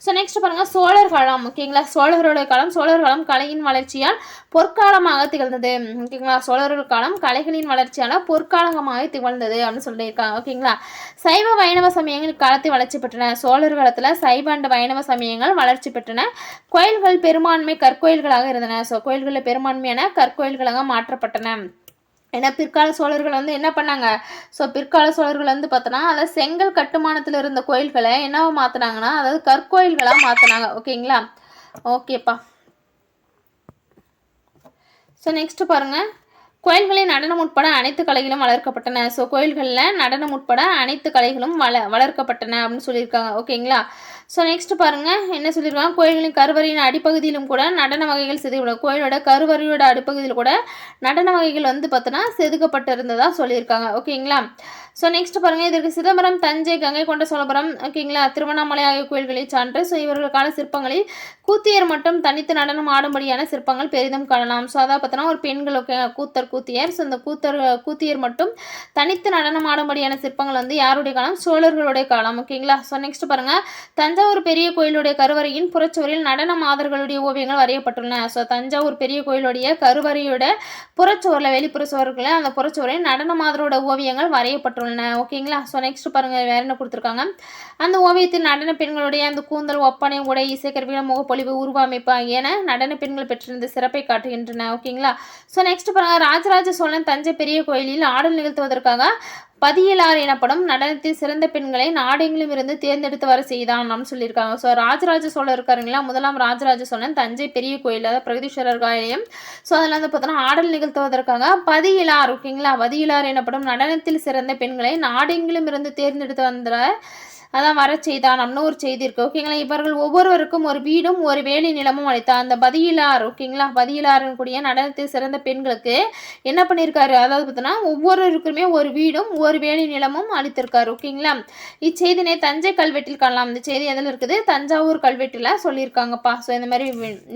ஸோ நெக்ஸ்ட் பாருங்க, சோழர் காலம். ஓகேங்களா. சோழரோட காலம் கலையின் வளர்ச்சியால் பொற்காலமாக திகழ்ந்தது. ஓகேங்களா. சோழர்கள் காலம் கலைகளின் வளர்ச்சியால் பொற்காலமாக திகழ்ந்தது அப்படின்னு சொல்லியிருக்காங்க. ஓகேங்களா. சைவ வைணவ சமயங்கள் காலத்தில் வளர்ச்சி பெற்றன. சோழர் காலத்தில் சைவ அண்ட் வைணவ சமயங்கள் வளர்ச்சி பெற்றன. கோயில்கள் பெரும்பான்மை கற்கோயில்களாக இருந்தன. ஸோ கோயில்களில் பெரும்பான்மையான கற்கோயில்களாக மாற்றப்பட்டன. ஏன்னா பிற்கால சோழர்கள் வந்து என்ன பண்ணாங்க, ஸோ பிற்கால சோழர்கள் வந்து பார்த்தோன்னா அதை செங்கல் கட்டுமானத்தில் இருந்த கோயில்களை என்னவா மாற்றினாங்கன்னா அதாவது கற்கோயில்களாக மாற்றினாங்க. ஓகேங்களா. ஓகேப்பா. ஸோ நெக்ஸ்ட் பாருங்கள், கோயில்களில் நடனம் உட்பட அனைத்து கலைகளும் வளர்க்கப்பட்டன. ஸோ கோயில்களில் நடனம் உட்பட அனைத்து கலைகளும் வளர்க்கப்பட்டன அப்படின்னு சொல்லியிருக்காங்க. ஓகேங்களா. ஸோ நெக்ஸ்ட் பாருங்கள் என்ன சொல்லியிருக்காங்க, கோயில்களின் கருவறையின் அடிப்பகுதியிலும் கூட நடன வகைகள் செதுக்கப்படும். கோயிலோட கருவறையோட அடிப்பகுதியில் கூட நடன வகைகள் வந்து பார்த்தோன்னா செதுக்கப்பட்டிருந்ததா சொல்லியிருக்காங்க. ஓகேங்களா. ஸோ நெக்ஸ்ட் பாருங்கள், இதற்கு சிதம்பரம், தஞ்சை, கங்கை கொண்ட சோழபுரம், ஓகேங்களா, திருவண்ணாமலை ஆகிய கோயில்களை சான்று. ஸோ இவர்களுக்கான சிற்பங்களில் கூத்தியர் மட்டும் தனித்து நடனம் ஆடும்படியான சிற்பங்கள் பெரிதும் காணலாம். ஸோ அதாவது பார்த்தோன்னா ஒரு பெண்கள் கூத்தியர். ஸோ இந்த கூத்தியர் மட்டும் தனித்து நடனம் ஆடும்படியான சிற்பங்கள் வந்து யாருடைய காலம், சோழர்களுடைய காலம். ஓகேங்களா. ஸோ நெக்ஸ்ட் பாருங்கள், தஞ்சாவூர் பெரிய கோயிலுடைய கருவறையின் புறச்சுவரில் நடன மாதர்களுடைய ஓவியங்கள் வரையப்பட்டுள்ளன. ஸோ தஞ்சாவூர் பெரிய கோயிலுடைய கருவறையோட புறச்சுவரில் வெளிப்புற சுவர்களில் அந்த புறச்சுவரில் நடன மாதரோட ஓவியங்கள் வரையப்பட்டுள்ளன. ஓகேங்களா. ஸோ நெக்ஸ்ட் பாருங்கள் வேற என்ன கொடுத்துருக்காங்க, அந்த ஓவியத்தில் நடன பெண்களுடைய அந்த கூந்தல், ஒப்பனை, உடை, இசைக்கருவிகள், முகப்பொழிவு, உருவ அமைப்பு ஆகியன நடன பெண்கள் பெற்றிருந்த சிறப்பை காட்டுகின்றன. ஓகேங்களா. ஸோ நெக்ஸ்ட் பாருங்கள், ராஜராஜ சோழன் தஞ்சை பெரிய கோயிலில் ஆடல் நிகழ்த்துவதற்காக பதியலார் எனப்படும் நடனத்தில் சிறந்த பெண்களை நாடெங்கிலும் இருந்து தேர்ந்தெடுத்து வர செய்தான் அப்படின்னு சொல்லியிருக்காங்க. ஸோ ராஜராஜ சோழர் இருக்காருங்களா, முதலாம் ராஜராஜ சோழன் தஞ்சை பெரிய கோயில் அதாவது பிரகதீஸ்வரர் ஆலயம். ஸோ அதில் வந்து பார்த்தோன்னா ஆடல் நிகழ்த்துவதற்காக பதியலார். ஓகேங்களா. பதியலார் எனப்படும் நடனத்தில் சிறந்த பெண்களை நாடெங்கிலும் இருந்து தேர்ந்தெடுத்து வந்த அதான் வர செய்தான் அப்படின்னு ஒரு செய்தி இருக்குது. ஓகேங்களா. இவர்கள் ஒவ்வொருவருக்கும் ஒரு வீடும் ஒரு வேலி நிலமும் அளித்தார். அந்த பதியிலார். ஓகேங்களா. பதியிலாருன்னு கூடிய நடனத்தில் சிறந்த பெண்களுக்கு என்ன பண்ணியிருக்காரு, அதாவது பார்த்தோன்னா ஒவ்வொருவருக்குமே ஒரு வீடும் ஒரு வேலி நிலமும் அளித்திருக்காரு. ஓகேங்களா. இச்செய்தினை தஞ்சை கல்வெட்டில் காணலாம். இந்த செய்தி எதில் இருக்குது, தஞ்சாவூர் கல்வெட்டில் சொல்லியிருக்காங்கப்பா. ஸோ இந்த மாதிரி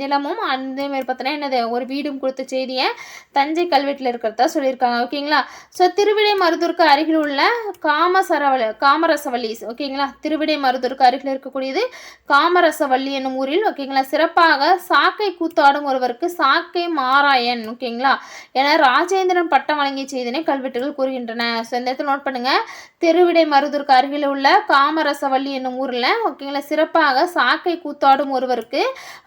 நிலமும் அதே மாதிரி பார்த்தோன்னா என்னது ஒரு வீடும் கொடுத்த செய்தியை தஞ்சை கல்வெட்டில் இருக்கிறதா சொல்லியிருக்காங்க. ஓகேங்களா. ஸோ திருவிடை மருதூருக்கு அருகில் உள்ள காமரசவல்லி. ஓகேங்களா. ஓகேங்களா. திருவிடைமருதூருக்கு அருகில் இருக்கக்கூடியது காமரசவள்ளி என்னும் ஊரில் ஓகேங்களா சிறப்பாக சாக்கை கூத்தாடும் ஒருவருக்கு சாக்கை மாராயன் ஓகேங்களா என ராஜேந்திரன் பட்டம் வழங்கிய செய்தினை கல்வெட்டுகள் கூறுகின்றன. ஸோ இந்த இடத்துல நோட் பண்ணுங்க, திருவிடைமருதூருக்கு அருகில் உள்ள காமரசவள்ளி என்னும் ஊரில் ஓகேங்களா சிறப்பாக சாக்கை கூத்தாடும் ஒருவருக்கு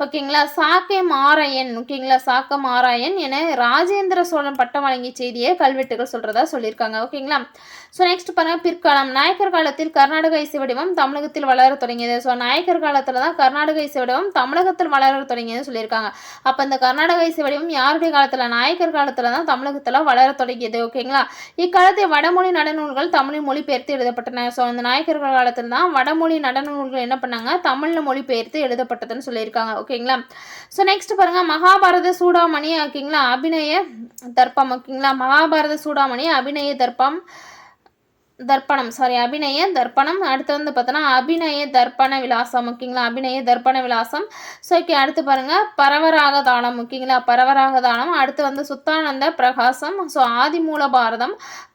ஓகேங்களா சாக்கை மாராயன் ஓகேங்களா சாக்க மாராயன் என ராஜேந்திர சோழன் பட்டம் வழங்கிய செய்தியை கல்வெட்டுகள் சொல்றதா சொல்லியிருக்காங்க. ஓகேங்களா. ஸோ நெக்ஸ்ட் பாருங்க, பிற்காலம் நாயக்கர் காலத்தில் கர்நாடக இசை வடிவம் தமிழகத்தில் வளர தொடங்கியது. ஸோ நாயக்கர் காலத்தில் தான் கர்நாடக இசை வடிவம் தமிழகத்தில் வளர தொடங்கியது சொல்லியிருக்காங்க. அப்போ இந்த கர்நாடக இசை வடிவம் யாருடைய காலத்தில்? நாயக்கர் காலத்தில் தான் தமிழகத்தில் வளர தொடங்கியது. ஓகேங்களா. இக்காலத்தில் வடமொழி நடனூல்கள் தமிழில் மொழிபெயர்த்து எழுதப்பட்டன. ஸோ அந்த நாயக்கர்கள் காலத்தில் தான் வடமொழி நடனூல்கள் என்ன பண்ணாங்க? தமிழில் மொழிபெயர்த்து எழுதப்பட்டதுன்னு சொல்லியிருக்காங்க. ஓகேங்களா. ஸோ நெக்ஸ்ட் பாருங்க, மகாபாரத சூடாமணி ஓகேங்களா அபிநய தர்ப்பம் ஓகேங்களா மகாபாரத சூடாமணி அபிநய அபிநய தர்ப்பணம். அடுத்து வந்து பார்த்தோன்னா அபிநய தர்ப்பண விலாசம் ஓகேங்களா அபிநய தர்ப்பண விலாசம். ஸோ ஓகே, அடுத்து பாருங்க பரவராக தாளம் ஓகேங்களா பரவராக தாளம். அடுத்து வந்து சுத்தானந்த பிரகாசம். ஸோ ஆதிமூல பாரதம்,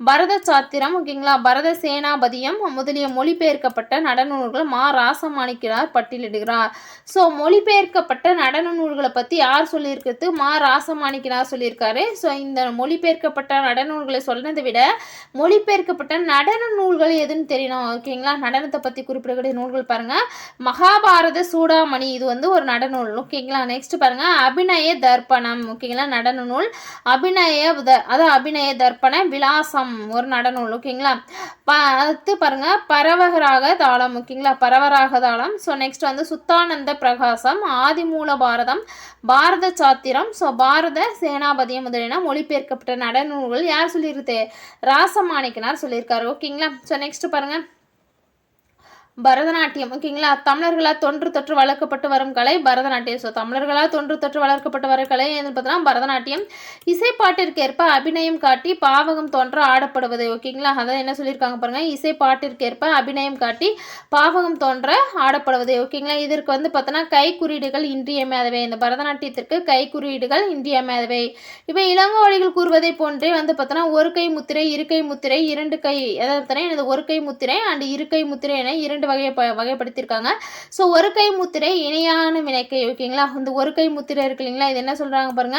பரத சாத்திரம் ஓகேங்களா பரத சேனாபதியம் முதலிய மொழிபெயர்க்கப்பட்ட நடனூல்கள் மா ராசமாணிக்கிறார் பட்டியலிடுகிறார். ஸோ மொழிபெயர்க்கப்பட்ட நடன நூல்களை பற்றி யார் சொல்லியிருக்கிறது? மா ராசமாணிக்கிறார் சொல்லியிருக்காரு. ஸோ இந்த மொழிபெயர்க்கப்பட்ட நடனூல்களை சொன்னதை விட மொழிபெயர்க்கப்பட்ட நடன நூல்கள் எதுன்னு தெரியணும். ஓகேங்களா. நடனத்தை பற்றி குறிப்பிடக்கூடிய நூல்கள் பாருங்க, மகாபாரத சூடாமணி இது வந்து ஒரு நடனூல். ஓகேங்களா. நெக்ஸ்ட் பாருங்க அபிநய தர்ப்பணம் ஓகேங்களா நடன நூல். அபிநய தர்ப்பண விலாசம் ஒரு நடனூல். ஓகேங்களா. அடுத்து பாருங்க பரவராக தாளம் ஓகேங்களா பரவராக தாளம். ஸோ நெக்ஸ்ட் வந்து சுத்தானந்த பிரகாசம், ஆதிமூல பாரதம், பாரத சாத்திரம், ஸோ பாரத சேனாபதியம் முதலியன மொழிபெயர்க்கப்பட்ட நடன நூல்கள் யார் சொல்லியிருக்கு? ராசமாணிக்கனார் சொல்லியிருக்காரு. ஓகேங்களா. ஸோ நெக்ஸ்ட் பாருங்க பரதநாட்டியம் ஓகேங்களா தமிழர்களால் தொன்று தொற்று வளர்க்கப்பட்டு வரும் கலை பரதநாட்டியம். ஸோ தமிழர்களால் தொன்று தொற்று வளர்க்கப்பட்டு வரும் கலை எது பார்த்தோன்னா பரதநாட்டியம். இசைப்பாட்டிற்கேற்ப அபிநயம் காட்டி பாவகம் தோன்ற ஆடப்படுவது. ஓகேங்களா. அதான் என்ன சொல்லியிருக்காங்க பாருங்க, இசைப்பாட்டிற்கேற்ப அபிநயம் காட்டி பாவகம் தோன்ற ஆடப்படுவது. ஓகேங்களா. இதற்கு வந்து பார்த்தோன்னா கை குறியீடுகள் இன்றியமையாதவை. இந்த பரதநாட்டியத்திற்கு கை குறியீடுகள் இன்றியமையாதவை. இப்போ இளங்கோவடிகள் கூறுவதை போன்றே வந்து பார்த்தோன்னா ஒரு கை முத்திரை, இருக்கை முத்திரை, இரண்டு கை அதாவது ஒரு கை முத்திரை அண்ட் இருக்கை முத்திரை என இரண்டு வகைப்படுத்தியிருக்காங்க. ஸோ ஒரு கை முத்திரை இணையான வினைக்கை. ஓகேங்களா. இந்த ஒரு கை முத்திரை இருக்கு இல்லைங்களா, இது என்ன சொல்றாங்க பாருங்க,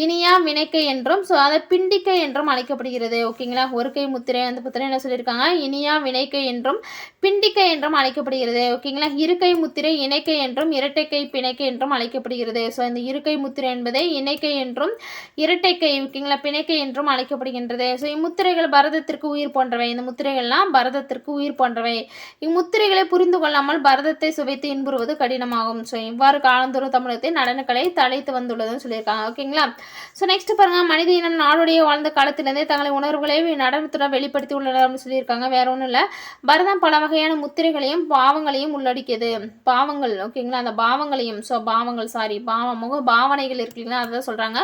இனியா வினைக்கை என்றும் ஸோ அதை பிண்டிக்கை என்றும் அழைக்கப்படுகிறது. ஓகேங்களா. ஒரு கை முத்திரை வந்து பார்த்தீங்கன்னா என்ன சொல்லியிருக்காங்க, இனியா வினைக்கை என்றும் பிண்டிக்கை என்றும் அழைக்கப்படுகிறது. ஓகேங்களா. இருக்கை முத்திரை இணைக்கை என்றும் இரட்டைக்கை பிணைக்கை என்றும் அழைக்கப்படுகிறது. ஸோ இந்த இருக்கை முத்திரை என்பதை இணைக்கை என்றும் இரட்டைக்கை ஓகேங்களா பிணைக்கை என்றும் அழைக்கப்படுகின்றது. ஸோ இம்முத்திரைகள் பரதத்திற்கு உயிர் போன்றவை. இந்த முத்திரைகள்லாம் பரதத்திற்கு உயிர் போன்றவை. இம்முத்திரைகளை புரிந்து கொள்ளாமல் பரதத்தை சுவைத்து இன்புறுவது கடினமாகும். ஸோ இவ்வாறு காலந்தோறும் தமிழகத்தில் நடனக்கலை தலைத்து வந்துள்ளதுன்னு சொல்லியிருக்காங்க. ஓகேங்களா. ஸோ நெக்ஸ்ட் பாருங்க, மனித இனம் நாடுடைய வாழ்ந்த காலத்திலிருந்தே தங்களை உணர்வுகளை நடனத்துடன் வெளிப்படுத்தி உள்ளனர் அப்படின்னு சொல்லியிருக்காங்க. வேற ஒன்றும் இல்லை, பரதம் பல வகையான முத்திரைகளையும் பாவங்களையும் உள்ளடக்கியது. பாவங்கள் ஓகேங்களா அந்த பாவங்களையும் ஸோ முக பாவனைகள் இருக்குங்களா அதான் சொல்றாங்க.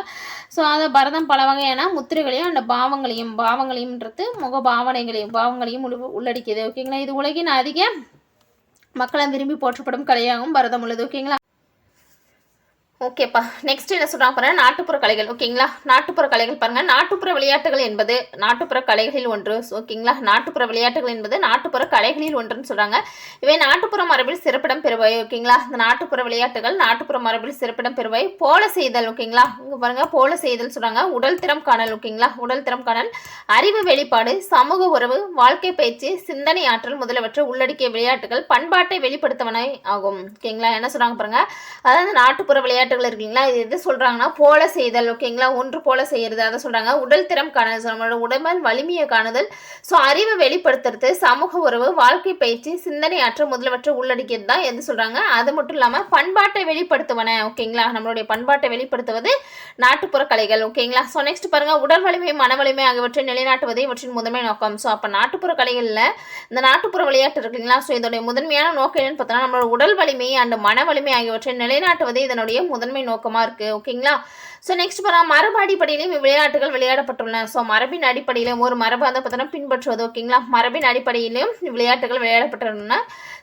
ஸோ அதை பரதம் பல வகையான முத்திரைகளையும் அந்த பாவங்களையும்ன்றது முக பாவங்களையும் உள்ளடக்கியது. ஓகேங்களா. இது உலகின் அதிக மக்களால் விரும்பி போற்றப்படும் கலையாகவும் பரதம் உள்ளது. ஓகேங்களா. ஓகேப்பா. நெக்ஸ்ட் என்ன சொல்றாங்க பாருங்க, நாட்டுப்புற கலைகள். ஓகேங்களா. நாட்டுப்புற கலைகள் பாருங்க, நாட்டுப்புற விளையாட்டுகள் என்பது நாட்டுப்புற கலைகளில் ஒன்று. ஓகேங்களா. நாட்டுப்புற விளையாட்டுகள் என்பது நாட்டுப்புற கலைகளில் ஒன்றுன்னு சொல்றாங்க. இவை நாட்டுப்புற மரபில் சிறப்பிடம் பெறுவை. ஓகேங்களா. இந்த நாட்டுப்புற விளையாட்டுகள் நாட்டுப்புற மரபில் சிறப்பிடம் பெறுவை. போல செய்தல். ஓகேங்களா. இங்க பாருங்க போல செய்தல் சொல்றாங்க. உடல் திறம் காணல். ஓகேங்களா. உடல் திறம் காணல், அறிவு வெளிப்பாடு, சமூக உறவு, வாழ்க்கை பயிற்சி, சிந்தனை ஆற்றல் முதலியவற்றை உள்ளடக்கிய விளையாட்டுகள் பண்பாட்டை வெளிப்படுத்தவனை ஆகும். ஓகேங்களா. என்ன சொல்றாங்க பாருங்க, அதாவது நாட்டுப்புற விளையாட்டு இருக்குங்களா இது எது சொல்றாங்கன்னா போல செய்தல். ஓகேங்களா. ஒன்று போல செய்யறது அதை சொல்றாங்க. உடல் திறம் காணுதல், நம்மளோட உடம்பல் வலிமையை காணுதல், ஸோ அறிவை வெளிப்படுத்துறது, சமூக உறவு, வாழ்க்கை பயிற்சி, சிந்தனை ஆற்றல் முதலியவற்றை உள்ளடக்கியது தான் எது சொல்றாங்க. அது மட்டும் இல்லாம பண்பாட்டை வெளிப்படுத்துவன. ஓகேங்களா. நம்மளுடைய பண்பாட்டை வெளிப்படுத்துவது நாட்டுப்புற கலைகள். ஓகேங்களா. ஸோ நெக்ஸ்ட் பாருங்க, உடல் வலிமை மன வலிமை ஆகியவற்றை நிலைநாட்டுவதே இவற்றின் முதன்மை நோக்கம். ஸோ அப்போ நாட்டுப்புற கலைகளில் இந்த நாட்டுப்புற விளையாட்டு இருக்குங்களா, ஸோ இதோடைய முதன்மையான நோக்கம் என்னன்னு பார்த்தோம்னா நம்மளோட உடல் வலிமை அண்ட் மன வலிமை ஆகியவற்றை நிலைநாட்டுவதே இதனுடைய முதன்மை நோக்கமா இருக்கு. ஓகேங்களா. ஸோ நெக்ஸ்ட் பாருங்கள் மரபு அடிப்படையிலும் விளையாட்டுகள் விளையாடப்பட்டுள்ளன. ஸோ மரபின் அடிப்படையிலும் ஒரு மரபு வந்து பார்த்தீங்கன்னா பின்பற்றுவது. ஓகேங்களா, மரபின் அடிப்படையிலும் விளையாட்டுகள் விளையாடப்பட்டுள்ளன.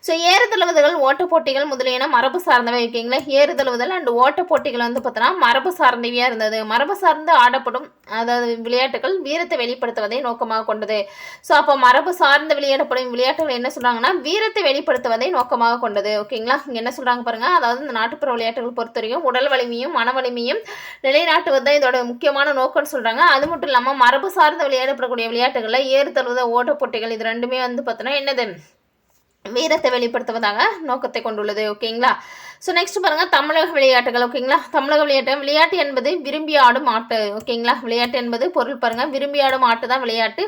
ஸோ ஏறுதழுவுதல் ஓட்டப் போட்டிகள் முதலியன மரபு சார்ந்தவை. ஓகேங்களா, ஏறுதழுவுதல் அண்ட் ஓட்டப் போட்டிகள் வந்து பார்த்தீங்கன்னா மரபு சார்ந்தவையாக இருந்தது. மரபு சார்ந்து ஆடப்படும் அதாவது விளையாட்டுகள் வீரத்தை வெளிப்படுத்துவதை நோக்கமாக கொண்டது. ஸோ அப்போ மரபு சார்ந்து விளையாடப்படும் விளையாட்டுகள் என்ன சொல்கிறாங்கன்னா வீரத்தை வெளிப்படுத்துவதை நோக்கமாக கொண்டது. ஓகேங்களா, இங்கே என்ன சொல்கிறாங்க பாருங்கள், அதாவது இந்த நாட்டுப்புற விளையாட்டுகள் பொறுத்தவரைக்கும் உடல் வலிமையும் மன வலிமையும் நிலைநாட்டுவது தான் இதோட முக்கியமான நோக்கம்னு சொல்கிறாங்க. அது மட்டும் இல்லாமல் மரபு சார்ந்து விளையாடப்படக்கூடிய விளையாட்டுகளில் ஏறுதழுவுதல் ஓட்டப் போட்டிகள் இது ரெண்டுமே வந்து பார்த்தோன்னா என்னது வீரத்தை வெளிப்படுத்துவதாக நோக்கத்தை கொண்டுள்ளது. ஓகேங்களா, ஸோ நெக்ஸ்ட் பாருங்கள் தமிழக விளையாட்டுகள். ஓகேங்களா, தமிழக விளையாட்டு என்பது விரும்பி ஆடும் ஆட்டு. ஓகேங்களா, விளையாட்டு என்பது பொருள் பாருங்கள் விரும்பி ஆடும் ஆட்டு தான் விளையாட்டு.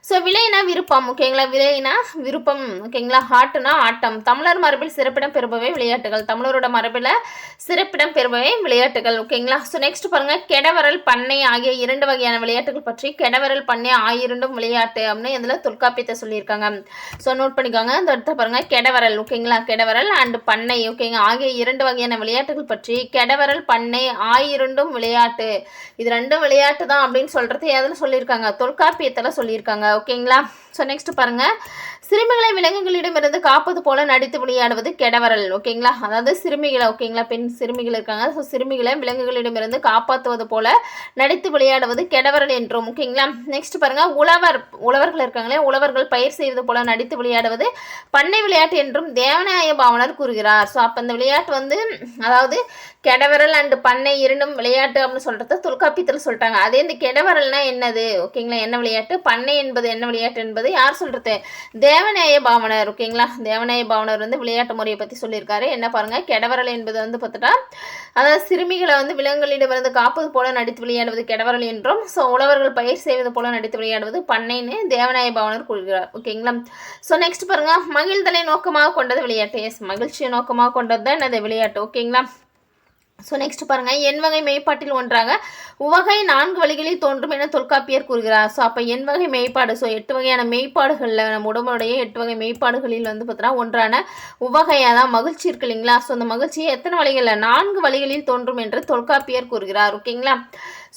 ஸோ விலைனா விருப்பம். ஓகேங்களா, விலைனா விருப்பம். ஓகேங்களா, ஆட்டுனா ஆட்டம். தமிழர் மரபில் சிறப்பிடம் பெறுபவை விளையாட்டுகள். தமிழரோட மரபில் சிறப்பிடம் பெறுபவை விளையாட்டுகள். ஓகேங்களா, ஸோ நெக்ஸ்ட் பாருங்கள் கெடவரல் பண்ணை ஆகிய 2 வகையான விளையாட்டுகள் பற்றி கெடவரல் பண்ணை ஆயிரண்டும் விளையாட்டு அப்படின்னு இதில் தொல்காப்பியத்தை சொல்லியிருக்காங்க. ஸோ நோட் பண்ணிக்கோங்க. இந்த இடத்த பாருங்கள் கெடவரல். ஓகேங்களா, கெடவரல் அண்ட் பண்ணை ஓகேங்க ஆகிய 2 வகையான விளையாட்டுகள் பற்றி கெடவரல் பண்ணை ஆயிரண்டும் விளையாட்டு இது ரெண்டும் விளையாட்டு தான் அப்படின்னு சொல்கிறது எதில் சொல்லியிருக்காங்க தொல்காப்பியத்தில் சொல்லியிருக்காங்க. ஓகேங்களா, ஸோ நெக்ஸ்ட் பாருங்கள் சிறுமிகளை விலங்குகளிடமிருந்து காப்பது போல நடித்து விளையாடுவது கெடவரல். ஓகேங்களா, அதாவது சிறுமிகளை ஓகேங்களா பெண் சிறுமிகள் இருக்காங்க. ஸோ சிறுமிகளை விலங்குகளிடமிருந்து காப்பாற்றுவது போல நடித்து விளையாடுவது கெடவரல் என்றும். ஓகேங்களா, நெக்ஸ்ட் பாருங்கள் உழவர்கள் இருக்காங்களே உழவர்கள் பயிர் செய்வது போல நடித்து விளையாடுவது பண்ணை விளையாட்டு என்றும் தேவநாய பாவனர் கூறுகிறார். ஸோ அப்போ இந்த விளையாட்டு வந்து அதாவது கெடவரல் அண்டு பண்ணை இரண்டும் விளையாட்டு அப்படின்னு சொல்கிறத தொல்காப்பியத்தில் சொல்லிட்டாங்க. அதே இந்த கெடவரல்னா என்னது ஓகேங்களா என்ன விளையாட்டு பண்ணை என்பது என்ன விளையாட்டு என்பது யார் சொல்கிறது தேவநாய பாவனர். ஓகேங்களா, தேவநாய பாவனர் வந்து விளையாட்டு முறையை பற்றி சொல்லியிருக்காரு. என்ன பாருங்கள் கெடவரல் என்பது வந்து பார்த்துட்டா அதாவது சிறுமிகளை வந்து விலங்குகளிடமிருந்து காப்பது போல நடித்து விளையாடுவது கெடவரல் என்றும் ஸோ உழவர்கள் பயிர் செய்வது போல நடித்து விளையாடுவது பண்ணைன்னு தேவநாய பாவனர் கூறுகிறார். ஓகேங்களா, ஸோ நெக்ஸ்ட் பாருங்கள் மகிழ்தலை நோக்கமாக கொண்டது விளையாட்டு. எஸ் மகிழ்ச்சியை நோக்கமாக கொண்டது தான் என்னது விளையாட்டு. ஓகேங்களா, ஸோ நெக்ஸ்ட் பாருங்கள் எண் வகை மெய்ப்பாட்டில் ஒன்றாக உவகை 4 வழிகளில் தோன்றும் என தொல்காப்பியர் கூறுகிறார். ஸோ அப்போ எண் வகை மெய்ப்பாடு ஸோ 8 வகையான மெய்ப்பாடுகளில் நம்ம உடம்புடைய 8 வகை மெய்ப்பாடுகளில் வந்து பார்த்தோன்னா ஒன்றான உவகையாக தான் மகிழ்ச்சி இருக்கு இல்லைங்களா. ஸோ அந்த மகிழ்ச்சியை எத்தனை வழிகளில் 4 வழிகளில் தோன்றும் என்று தொல்காப்பியர் கூறுகிறார். ஓகேங்களா,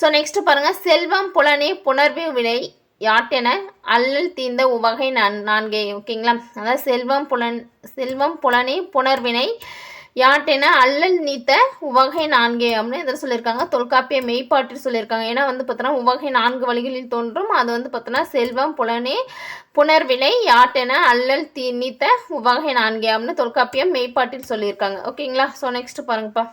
ஸோ நெக்ஸ்ட் பாருங்கள் செல்வம் புலனே புணர்வு வினை யாட்டென அல்லல் தீர்ந்த உவகை 4. ஓகேங்களா, அதாவது செல்வம் புலனே புணர்வினை யாட்டென அல்லல் நீத்த உவகை 4 அப்படின்னு இதில் சொல்லியிருக்காங்க. தொல்காப்பிய மெய்ப்பாட்டில் சொல்லியிருக்காங்க. ஏன்னா வந்து பார்த்தோன்னா உவகை 4 வழிகளில் தோன்றும். அது வந்து பார்த்தோன்னா செல்வம் புலனே புணர்வினை யாட்டென அல்லல் நீத்த உவகை 4 அப்படின்னு தொல்காப்பியம் மெய்ப்பாட்டில் சொல்லியிருக்காங்க. ஓகேங்களா, ஸோ நெக்ஸ்ட் பாருங்கப்பா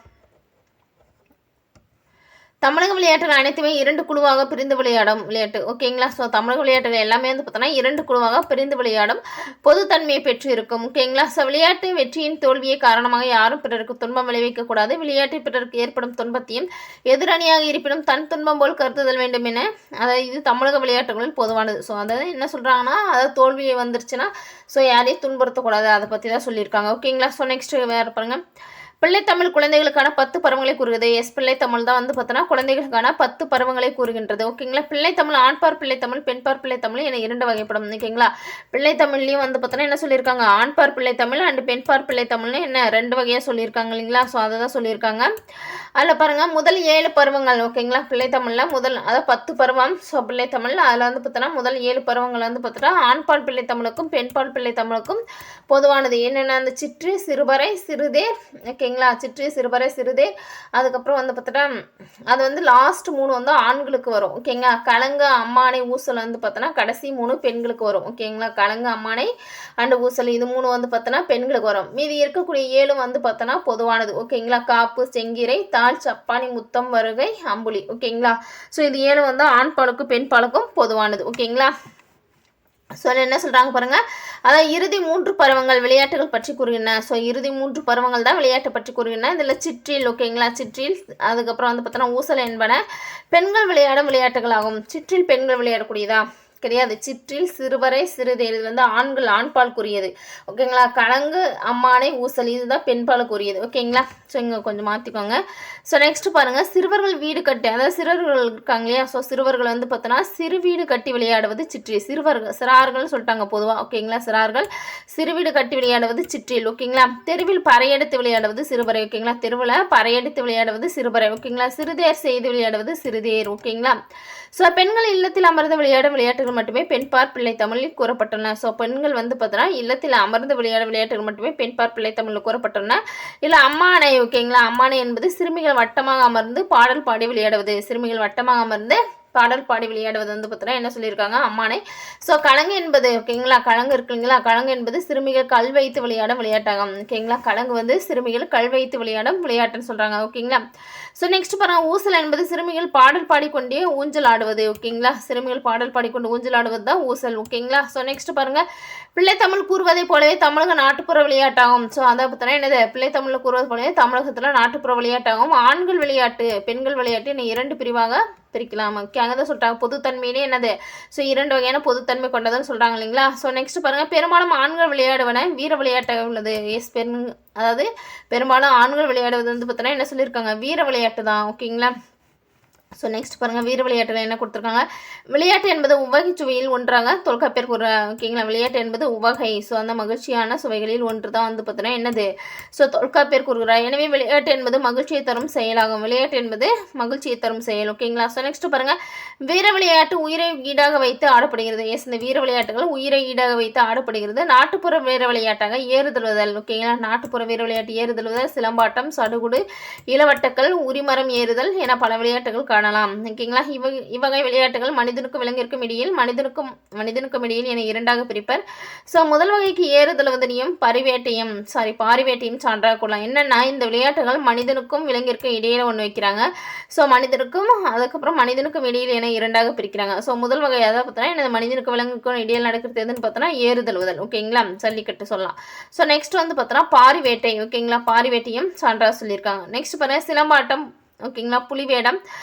தமிழக விளையாட்டுகள் அனைத்துமே 2 குழுவாக பிரிந்து விளையாடும் விளையாட்டு. ஓகேங்களா, ஸோ தமிழக விளையாட்டுகள் எல்லாமே வந்து பார்த்தோன்னா 2 குழுவாக பிரிந்து விளையாடும் பொதுத்தன்மையை பெற்று இருக்கும். ஓகேங்களா, ஸோ விளையாட்டு வெற்றியின் தோல்வியை காரணமாக யாரும் பிறருக்கு துன்பம் விளைவிக்கக்கூடாது. விளையாட்டில் பிறருக்கு ஏற்படும் துன்பத்தையும் எதிரணியாக இருப்பினும் தன் துன்பம் போல் கருத்துதல் வேண்டும் என அதாவது இது தமிழக விளையாட்டுகளில் பொதுவானது. ஸோ அதாவது என்ன சொல்கிறாங்கன்னா அதாவது தோல்வியை வந்துருச்சுன்னா ஸோ யாரையும் துன்புறுத்தக்கூடாது அதை பற்றி தான் சொல்லியிருக்காங்க. ஓகேங்களா, ஸோ நெக்ஸ்ட் வேறு பாருங்கள் பிள்ளைத்தமிழ் குழந்தைகளுக்கான 10 பருவங்களை கூறுகிறது. எஸ் பிள்ளைத்தமிழ் தான் வந்து பார்த்தோன்னா குழந்தைகளுக்கான 10 பருவங்களை கூறுகின்றது. ஓகேங்களா, பிள்ளைத்தமிழ் ஆண்பார் பிள்ளைத்தமிழ் பெண்பார் பிள்ளைத்தமிழ் என 2 வகைப்படும். ஓகேங்களா, பிள்ளைத்தமிழ்லையும் வந்து பார்த்தோன்னா என்ன சொல்லியிருக்காங்க ஆண்பார் பிள்ளைத்தமிழ் அண்ட் பெண்பார் பிள்ளைத்தமிழ்னு என்ன 2 வகையாக சொல்லியிருக்காங்க இல்லைங்களா. ஸோ அதை தான் சொல்லியிருக்காங்க. அதில் பாருங்கள் முதல் 7 பருவங்கள். ஓகேங்களா, பிள்ளைத்தமிழில் முதல் அதாவது 10 பருவம். ஸோ பிள்ளைத்தமிழ் அதில் வந்து பார்த்தோன்னா முதல் 7 பருவங்கள் வந்து பார்த்தோன்னா ஆண்பால் பிள்ளைத்தமிழுக்கும் பெண்பால் பிள்ளைத்தமிழுக்கும் பொதுவானது. என்னென்ன அந்த சிற்று சிறுபறை சிறுதேர். ஓகேங்களா, சிற்று சிறுபறை சிறுதேர் அதுக்கப்புறம் வந்து பார்த்தோன்னா அது வந்து லாஸ்ட் 3 வந்து ஆண்களுக்கு வரும். ஓகேங்களா, கலங்கு அம்மானை ஊசல் வந்து பார்த்தோன்னா கடைசி 3 பெண்களுக்கு வரும். ஓகேங்களா, கலங்கு அம்மானை அண்டு ஊசல் இது 3 வந்து பார்த்தோன்னா பெண்களுக்கு வரும். மீதி இருக்கக்கூடிய 7 வந்து பார்த்தோன்னா பொதுவானது. ஓகேங்களா, காப்பு செங்கிரை தாள் சப்பானி முத்தம் வருகை அம்புலி. ஓகேங்களா, ஸோ இது 7 வந்து ஆண் பாலுக்கும் பெண் பாலுக்கும் பொதுவானது. ஓகேங்களா, ஸோ என்ன சொல்கிறாங்க பாருங்கள் அதான் இறுதி 3 பருவங்கள் விளையாட்டுகள் பற்றி கூறுகின்றன. ஸோ இறுதி 3 பருவங்கள் தான் விளையாட்டை பற்றி கூறுகின்றன. இதில் சிற்றில். ஓகேங்களா, சிற்றில் அதுக்கப்புறம் வந்து பார்த்தோன்னா ஊசல் என்பன பெண்கள் விளையாடும் விளையாட்டுகள் ஆகும். சிற்றில் பெண்கள் விளையாடக்கூடியதா கிடையாது. சிற்றில், சிறுவரை, சிறுதேர் இது வந்து ஆண்கள் ஆண்பாலுக்குரியது. ஓகேங்களா. கலங்கு, அம்மானை, ஊசல் இதுதான் பெண்பாலுக்குரியது. ஓகேங்களா. ஸோ இங்கே கொஞ்சம் மாற்றிக்கோங்க. ஸோ நெக்ஸ்ட் பாருங்கள், சிறுவர்கள் வீடு கட்டி, அதாவது சிறுவர்கள் இருக்காங்க இல்லையா. ஸோ சிறுவர்கள் வந்து பார்த்தோன்னா சிறு வீடு கட்டி விளையாடுவது சிற்றில். சிறார்கள் சொல்லிட்டாங்க பொதுவாக. ஓகேங்களா. சிறார்கள் சிறு வீடு கட்டி விளையாடுவது சிற்றில். ஓகேங்களா. தெருவில் பறையெடுத்து விளையாடுவது சிறுவரை. ஓகேங்களா. தெருவில் பறையெடுத்து விளையாடுவது சிறுவரை. ஓகேங்களா. சிறுதேர் செய்து விளையாடுவது சிறுதேர். ஓகேங்களா. ஸோ பெண்கள் இல்லத்தில் அமர்ந்து விளையாடும் விளையாட்டுகள் மட்டுமே பெண்பார் பிள்ளை தமிழில் கூறப்பட்டுள்ளன. ஸோ பெண்கள் வந்து பார்த்தோன்னா இல்லத்தில் அமர்ந்து விளையாடும் விளையாட்டுகள் மட்டுமே பெண்பார் பிள்ளை தமிழில் கூறப்பட்டுள்ளன. இல்லை அம்மானை. ஓகேங்களா. அம்மானை என்பது சிறுமிகள் வட்டமாக அமர்ந்து பாடல் பாடி விளையாடுவது. சிறுமிகள் வட்டமாக அமர்ந்து பாடல் பாடி விளையாடுவது வந்து பார்த்தோன்னா என்ன சொல்லியிருக்காங்க, அம்மானை. ஸோ கலங்கு என்பது ஓகேங்களா, கலங்கு இருக்குங்களா, கலங்கு என்பது சிறுமிகள் கல் வைத்து விளையாடும் விளையாட்டாகும். ஓகேங்களா. கலங்கு வந்து சிறுமிகள் கல் வைத்து விளையாடும் விளையாட்டுன்னு சொல்கிறாங்க. ஓகேங்களா. ஸோ நெக்ஸ்ட் பாருங்கள், ஊசல் என்பது சிறுமிகள் பாடல் பாடிக்கொண்டே ஊஞ்சல் ஆடுவது. ஓகேங்களா. சிறுமிகள் பாடல் பாடிக்கொண்டு ஊஞ்சல் ஆடுவது தான் ஊசல். ஓகேங்களா. ஸோ நெக்ஸ்ட் பாருங்கள், பிள்ளை தமிழ் கூறுவதை போலவே தமிழக நாட்டுப்புற விளையாட்டாகும். ஸோ அதை பார்த்தோன்னா என்னது, பிள்ளை தமிழில் கூறுவது போலவே தமிழகத்தில் நாட்டுப்புற விளையாட்டாகும். ஆண்கள் விளையாட்டு, பெண்கள் விளையாட்டு இன்னும் 2 பிரிவாக பிரிக்கலாம். ஓகே, அங்கே தான் சொல்லிட்டாங்க பொதுத்தன்மையிலே என்னது. ஸோ 2 வகையான பொதுத்தன்மை கொண்டதுன்னு சொல்கிறாங்க இல்லைங்களா. ஸோ நெக்ஸ்ட் பாருங்கள், பெரும்பாலும் ஆண்கள் விளையாடுவன வீர விளையாட்டாக உள்ளது. எஸ் அதாவது பெரும்பாலும் ஆண்கள் விளையாடுவது வந்து பார்த்தோன்னா என்ன சொல்லியிருக்காங்க, வீர விளையாட்டு தான். ஓகேங்களா. ஸோ நெக்ஸ்ட் பாருங்கள், வீர விளையாட்டில் என்ன கொடுத்துருக்காங்க, விளையாட்டு என்பது உவகை சுவையில் ஒன்றாக தொல்காப்பியர் கூற. ஓகேங்களா. விளையாட்டு என்பது உவகை, ஸோ அந்த மகிழ்ச்சியான சுவைகளில் ஒன்று தான் வந்து பார்த்தோன்னா என்னது, ஸோ தொல்காப்பியர் கூறுகிறார். எனவே விளையாட்டு என்பது மகிழ்ச்சியை தரும் செயலாகும். விளையாட்டு என்பது மகிழ்ச்சியை தரும் செயல். ஓகேங்களா. ஸோ நெக்ஸ்ட் பாருங்கள், வீர விளையாட்டு உயிரை ஈடாக வைத்து ஆடப்படுகிறது. எஸ், இந்த வீர விளையாட்டுகள் உயிரை ஈடாக வைத்து ஆடப்படுகிறது. நாட்டுப்புற வீர விளையாட்டாக ஏறுதழுவதல். ஓகேங்களா. நாட்டுப்புற வீர விளையாட்டு ஏறுதழுவதல், சிலம்பாட்டம், சடுகுடு, இளவட்டக்கல், உரிமரம் ஏறுதல் என பல விளையாட்டுகள் காணலாம். ஓகேங்களா. இவ்வகை விளையாட்டுகள் மனிதனுக்கும் விலங்கிற்கும் இடையில் மனிதனுக்கும் இடையில் என 2ஆக பிரிப்பர். ஸோ முதல் வகைக்கு ஏறுதழுவதனையும் பாரிவேட்டையும் சான்றாக கொள்ளலாம். என்னன்னா, இந்த விளையாட்டுகள் மனிதனுக்கும் விலங்கிற்கும் இடையில ஒன்று வைக்கிறாங்க. ஸோ மனிதனுக்கும் அதுக்கப்புறம் மனிதனுக்கும் இடையில் என 2ஆக பிரிக்கிறாங்க. ஸோ முதல் வகை அதாவது பார்த்தோன்னா என்ன, மனிதனுக்கும் விலங்குக்கும் இடையில் நடக்கிறது எதுன்னு பார்த்தோன்னா ஏறுதழுவதல். ஓகேங்களா. ஜல்லிக்கட்டு சொல்லலாம். ஸோ நெக்ஸ்ட் வந்து பார்த்தோன்னா பாரிவேட்டை. ஓகேங்களா. பாரிவேட்டையும் சான்றாக சொல்லியிருக்காங்க. நெக்ஸ்ட் பாருங்கள், சிலம்பாட்டம். ஓகேங்களா. புலிவேடம்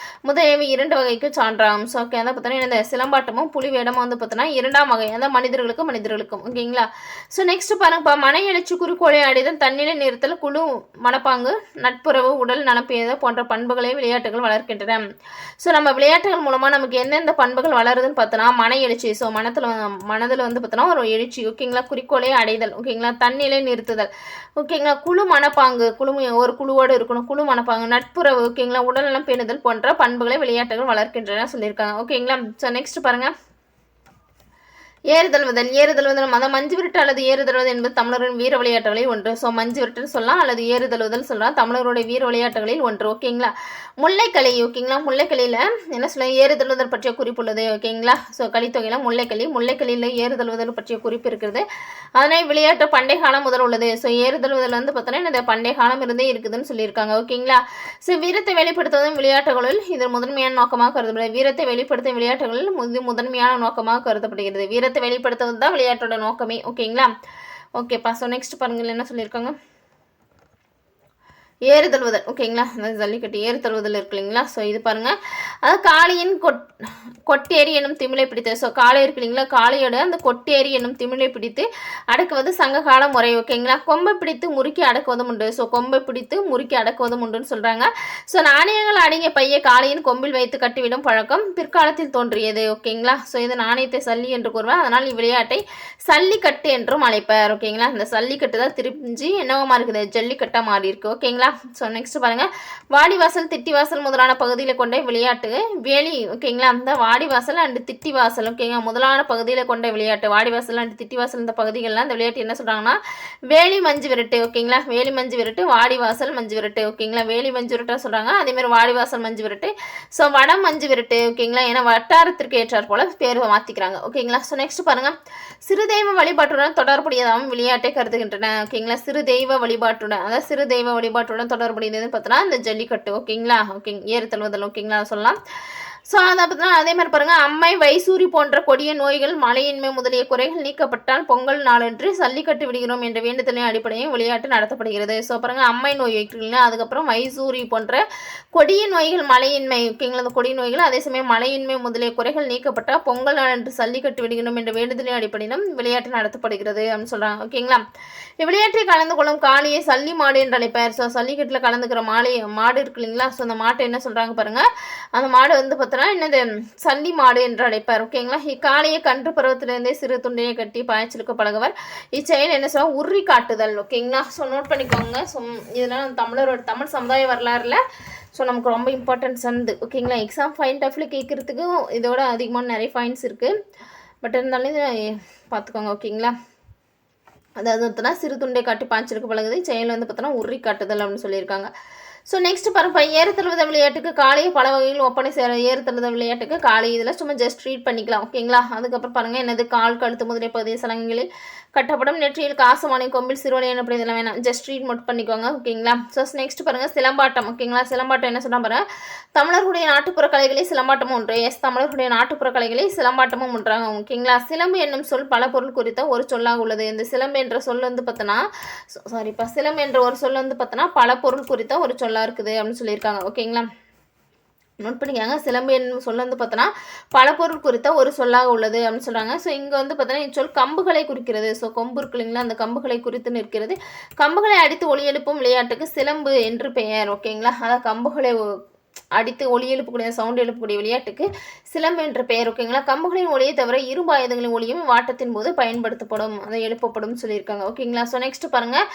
முதலியவை 2 வகைக்கு சான்றாகும். ஸோ ஓகே, அதை பார்த்தோன்னா இந்த சிலம்பாட்டமும் புலிவேடமும் வந்து பார்த்தோன்னா 2ஆம் வகை, அதாவது மனிதர்களுக்கும். ஓகேங்களா. ஸோ நெக்ஸ்ட் பாருங்கப்பா, மன எழுச்சி, குறிக்கோளை அடைதல், தன்னிலை நிறுத்தல், குழு மனப்பாங்கு, நட்புறவு, உடல் நலப்பேதல் போன்ற பண்புகளை விளையாட்டுகள் வளர்க்கின்றன. ஸோ நம்ம விளையாட்டுகள் மூலமாக நமக்கு எந்தெந்த பண்புகள் வளருதுன்னு பார்த்தோன்னா, மன எழுச்சி. ஸோ மனதில் வந்து பார்த்தோன்னா ஒரு எழுச்சி. ஓகேங்களா. குறிக்கோளை அடைதல். ஓகேங்களா. தன்னிலை நிறுத்துதல். ஓகேங்களா. குழு மனப்பாங்கு, ஒரு குழுவோடு இருக்கணும், குழு மனப்பாங்கு, நட்புறவு. ஓகேங்களா. உடல்நலம் பேணுதல் போன்ற பண்புகளை விளையாட்டுகள் வளர்க்கின்றன சொல்லியிருக்காங்க. ஓகேங்களா. ஸோ நெக்ஸ்ட் பாருங்க, ஏறுதழுவதல் மதம் மஞ்சு விரட்டு அல்லது ஏறுதழுவது என்பது தமிழரின் வீர விளையாட்டுகளில் ஒன்று. ஸோ மஞ்சு விரட்டுன்னு சொல்லலாம் அல்லது ஏறுதழுவதல் சொல்லலாம், தமிழருடைய வீர விளையாட்டுகளில் ஒன்று. ஓகேங்களா. முல்லைக்களி. ஓகேங்களா. முல்லைக்களியில் என்ன சொல்லலாம், ஏறுதழுவதல் பற்றிய குறிப்பு உள்ளது. ஓகேங்களா. ஸோ கலித்தொகையில் முல்லைக்களியில் ஏறுதழுவதல் பற்றிய குறிப்பு இருக்கிறது. அதனால் விளையாட்டு பண்டை காலம் முதல் உள்ளது. ஸோ ஏறுதழுவதல் வந்து பார்த்தோன்னா இந்த பண்டை காலம் இருந்தே இருக்குதுன்னு சொல்லியிருக்காங்க. ஓகேங்களா. ஸோ வீரத்தை வெளிப்படுத்துவதும் விளையாட்டுகளில் இது முதன்மையான நோக்கமாக கருதப்படுகிறது. வீரத்தை வெளிப்படுத்தும் விளையாட்டுகளில் முதன்மையான நோக்கமாக கருதப்படுகிறது. வீரத்தை வெளிப்படுத்துவது தான் விளையாட்டோட நோக்கமே. ஓகேங்களா. ஓகேப்பா. ஸோ நெக்ஸ்ட் பாருங்கள் என்ன சொல்லியிருக்காங்க, ஏறுதழுவதல். ஓகேங்களா. ஜல்லிக்கட்டு ஏறுதழுவதல் இருக்கு இல்லைங்களா. ஸோ இது பாருங்கள், அதாவது காளையின் கொட்டேரி என்னும் திமிழை பிடித்து. ஸோ காளை இருக்கு இல்லைங்களா, காளையோட அந்த கொட்டேரி என்னும் திமிழை பிடித்து அடக்குவது சங்ககால முறை. ஓகேங்களா. கொம்பை பிடித்து முறுக்கி அடக்குவதும் உண்டு. ஸோ கொம்பை பிடித்து முறுக்கி அடக்குவதும் உண்டுன்னு சொல்கிறாங்க. ஸோ நாணயங்கள் அடங்கிய பையை காளையின் கொம்பில் வைத்து கட்டிவிடும் பழக்கம் பிற்காலத்தில் தோன்றியது. ஓகேங்களா. ஸோ இது நாணயத்தை சல்லி என்று கூறுவார். அதனால் இவ்விளையாட்டை சல்லிக்கட்டு என்றும் அழைப்பார். ஓகேங்களா. இந்த சல்லிக்கட்டு தான் திரும்பி என்னவா இருக்குது, ஜல்லிக்கட்டாக மாறி இருக்கு. ஓகேங்களா. ஸோ நெக்ஸ்ட் பாருங்க, வாடிவாசல், திட்டிவாசல் முதலான பகுதியில் கொண்ட விளையாட்டு வேலி. ஓகேங்களா. அந்த வாடிவாசல் அண்ட் திட்டிவாசல். ஓகேங்களா. முதலான பகுதியில் கொண்ட விளையாட்டு வாடிவாசல் அண்ட் திட்டிவாசல். இந்த பகுதிகள்லாம் இந்த விளையாட்டு என்ன சொல்றாங்கன்னா வேலி மஞ்சு விரட்டு. ஓகேங்களா. வேலி மஞ்சு விரட்டு, வாடிவாசல் மஞ்சு விரட்டு. ஓகேங்களா. வேலி மஞ்சு விரட்டா சொல்றாங்க, அதே மாதிரி வாடிவாசல் மஞ்சு விரட்டு. ஸோ வடம் மஞ்சு விரட்டு. ஓகேங்களா. ஏன்னா வட்டாரத்திற்கு ஏற்றார் போல பேர் மாத்திக்கிறாங்க. ஓகேங்களா. ஸோ நெக்ஸ்ட் பாருங்க, சிறு தெய்வ வழிபாட்டுடன் தொடர்புடையதாகவும் விளையாட்டை கருதுகின்றன. ஓகேங்களா. சிறு தெய்வ வழிபாட்டுடன், அதாவது சிறு தெய்வ வழிபாட்டுடன் தொடர்புடையது பார்த்தோன்னா இந்த ஜல்லிக்கட்டு. ஓகேங்களா. ஓகே, ஏறுதழுவதல். ஓகேங்களா சொல்லலாம். ஸோ அதை பார்த்தீங்கன்னா அதே மாதிரி பாருங்கள், அம்மை வைசூரி போன்ற கொடிய நோய்கள் மழையின்மை முதலிய குறைகள் நீக்கப்பட்டால் பொங்கல் நாளன்று சல்லிக்கட்டு விடுகிறோம் என்ற வேண்டுதலின் அடிப்படையில் விளையாட்டு நடத்தப்படுகிறது. ஸோ பாருங்கள், அம்மை நோய் வைக்கிறீங்களா, அதுக்கப்புறம் வைசூரி போன்ற கொடிய நோய்கள் மழையின்மை ஓகேங்களா, அந்த கொடிய நோய்கள் அதே சமயம் மழையின்மை முதலிய குறைகள் நீக்கப்பட்டால் பொங்கல் நாளன்று சல்லிக்கட்டு விடுகிறோம் என்ற வேண்டுதலின் அடிப்படையிலும் விளையாட்டு நடத்தப்படுகிறது அப்படின்னு சொல்கிறாங்க. ஓகேங்களா, இவ்விளையாட்டில் கலந்து கொள்ளும் காளியை சல்லி மாடு என்று அழைப்பார். ஸோ சல்லிக்கட்டில் கலந்துக்கிற மாடு இருக்கு இல்லைங்களா, ஸோ அந்த மாட்டை என்ன சொல்கிறாங்க பாருங்கள், அந்த மாடு வந்து பார்த்தோன்னா என்னது சல்லி மாடு என்று அழைப்பார். ஓகேங்களா, இக்காளையை கன்று பருவத்திலிருந்தே சிறு துண்டினை கட்டி பாய்ச்சலுக்கு பழகுவர். இச்செயல் என்ன சொல்லுவாங்க, உரி காட்டுதல். ஓகேங்களா, ஸோ நோட் பண்ணிக்கோங்க. ஸோ இதெல்லாம் தமிழ் சமுதாய வரலாறுல ஸோ நமக்கு ரொம்ப இம்பார்ட்டன்ஸ் வந்து ஓகேங்களா, எக்ஸாம் பாயிண்ட் ஆஃப்ல கேட்குறதுக்கும் இதோட அதிகமான நிறைய பாயிண்ட்ஸ் இருக்குது. பட் இருந்தாலும் இதை பார்த்துக்கோங்க. ஓகேங்களா, அதாவது பார்த்தோன்னா சிறு துண்டை காட்டி பாய்ச்சலுக்கு பழகுது, செயல் வந்து பார்த்தோன்னா உரி காட்டுதல் அப்படின்னு சொல்லியிருக்காங்க. ஸோ நெக்ஸ்ட் பாருங்க, ஏறுதழுவுத விளையாட்டுக்கு காளையை பல வகையில் ஒப்பனை செய்கிற ஏறுதழுவுத விளையாட்டுக்கு காளை இதில் சும்மா ஜஸ்ட் ரீட் பண்ணிக்கலாம். ஓகேங்களா, அதுக்கப்புறம் பாருங்கள் என்னது கால் கழுத்து முதலிய பகுதிய சலங்களில் கட்டப்படும் நெற்றியில் காசமானி கொம்பில் சிறுவலை என்னப்படி இதெல்லாம் வேணாம், ஜஸ்ட் ரீட் மட்டும் பண்ணிக்கோங்க. ஓகேங்களா, ஸோ நெக்ஸ்ட் பாருங்கள் சிலம்பாட்டம். ஓகேங்களா, சிலம்பாட்டம் என்ன சொன்னால் பாருங்கள், தமிழர்களுடைய நாட்டுப்புற கலைகளை சிலம்பாட்டமும் ஒன்று. தமிழர்களுடைய நாட்டுப்புற கலைகளை சிலம்பாட்டமும் ஒன்றாங்க. ஓகேங்களா, சிலம்பு என்னும் சொல் பல பொருள் குறித்த ஒரு சொல்லாக உள்ளது. இந்த சிலம்பு என்ற சொல் வந்து பார்த்தோன்னா சிலம்பு என்ற ஒரு சொல் வந்து பார்த்தோன்னா பல பொருள் குறித்த ஒரு சொல்லாக இருக்குது அப்படின்னு சொல்லியிருக்காங்க. ஓகேங்களா, நோட் பண்ணிக்காங்க. சிலம்பு என்னும் சொல் வந்து பார்த்தோன்னா பல பொருள் குறித்த ஒரு சொல்லாக உள்ளது அப்படின்னு சொல்கிறாங்க. ஸோ இங்கே வந்து பார்த்தோன்னா இச்சொல் கம்புகளை குறிக்கிறது. ஸோ கொம்பு இருக்கு இல்லைங்களா, அந்த கம்புகளை குறித்து நிற்கிறது. கம்புகளை அடித்து ஒளி எழுப்பும் விளையாட்டுக்கு சிலம்பு என்று பெயர். ஓகேங்களா, அதான் கம்புகளை அடித்து ஒளி எழுப்பக்கூடிய சவுண்ட் எழுப்பக்கூடிய விளையாட்டுக்கு சிலம்பு என்ற பெயர். ஓகேங்களா, கம்புகளின் ஒளியை தவிர இரும்பு ஆயுதங்களின் ஒளியும் வாட்டத்தின் போது பயன்படுத்தப்படும், அதை எழுப்பப்படும் சொல்லியிருக்காங்க. ஓகேங்களா, ஸோ நெக்ஸ்ட் பாருங்கள்,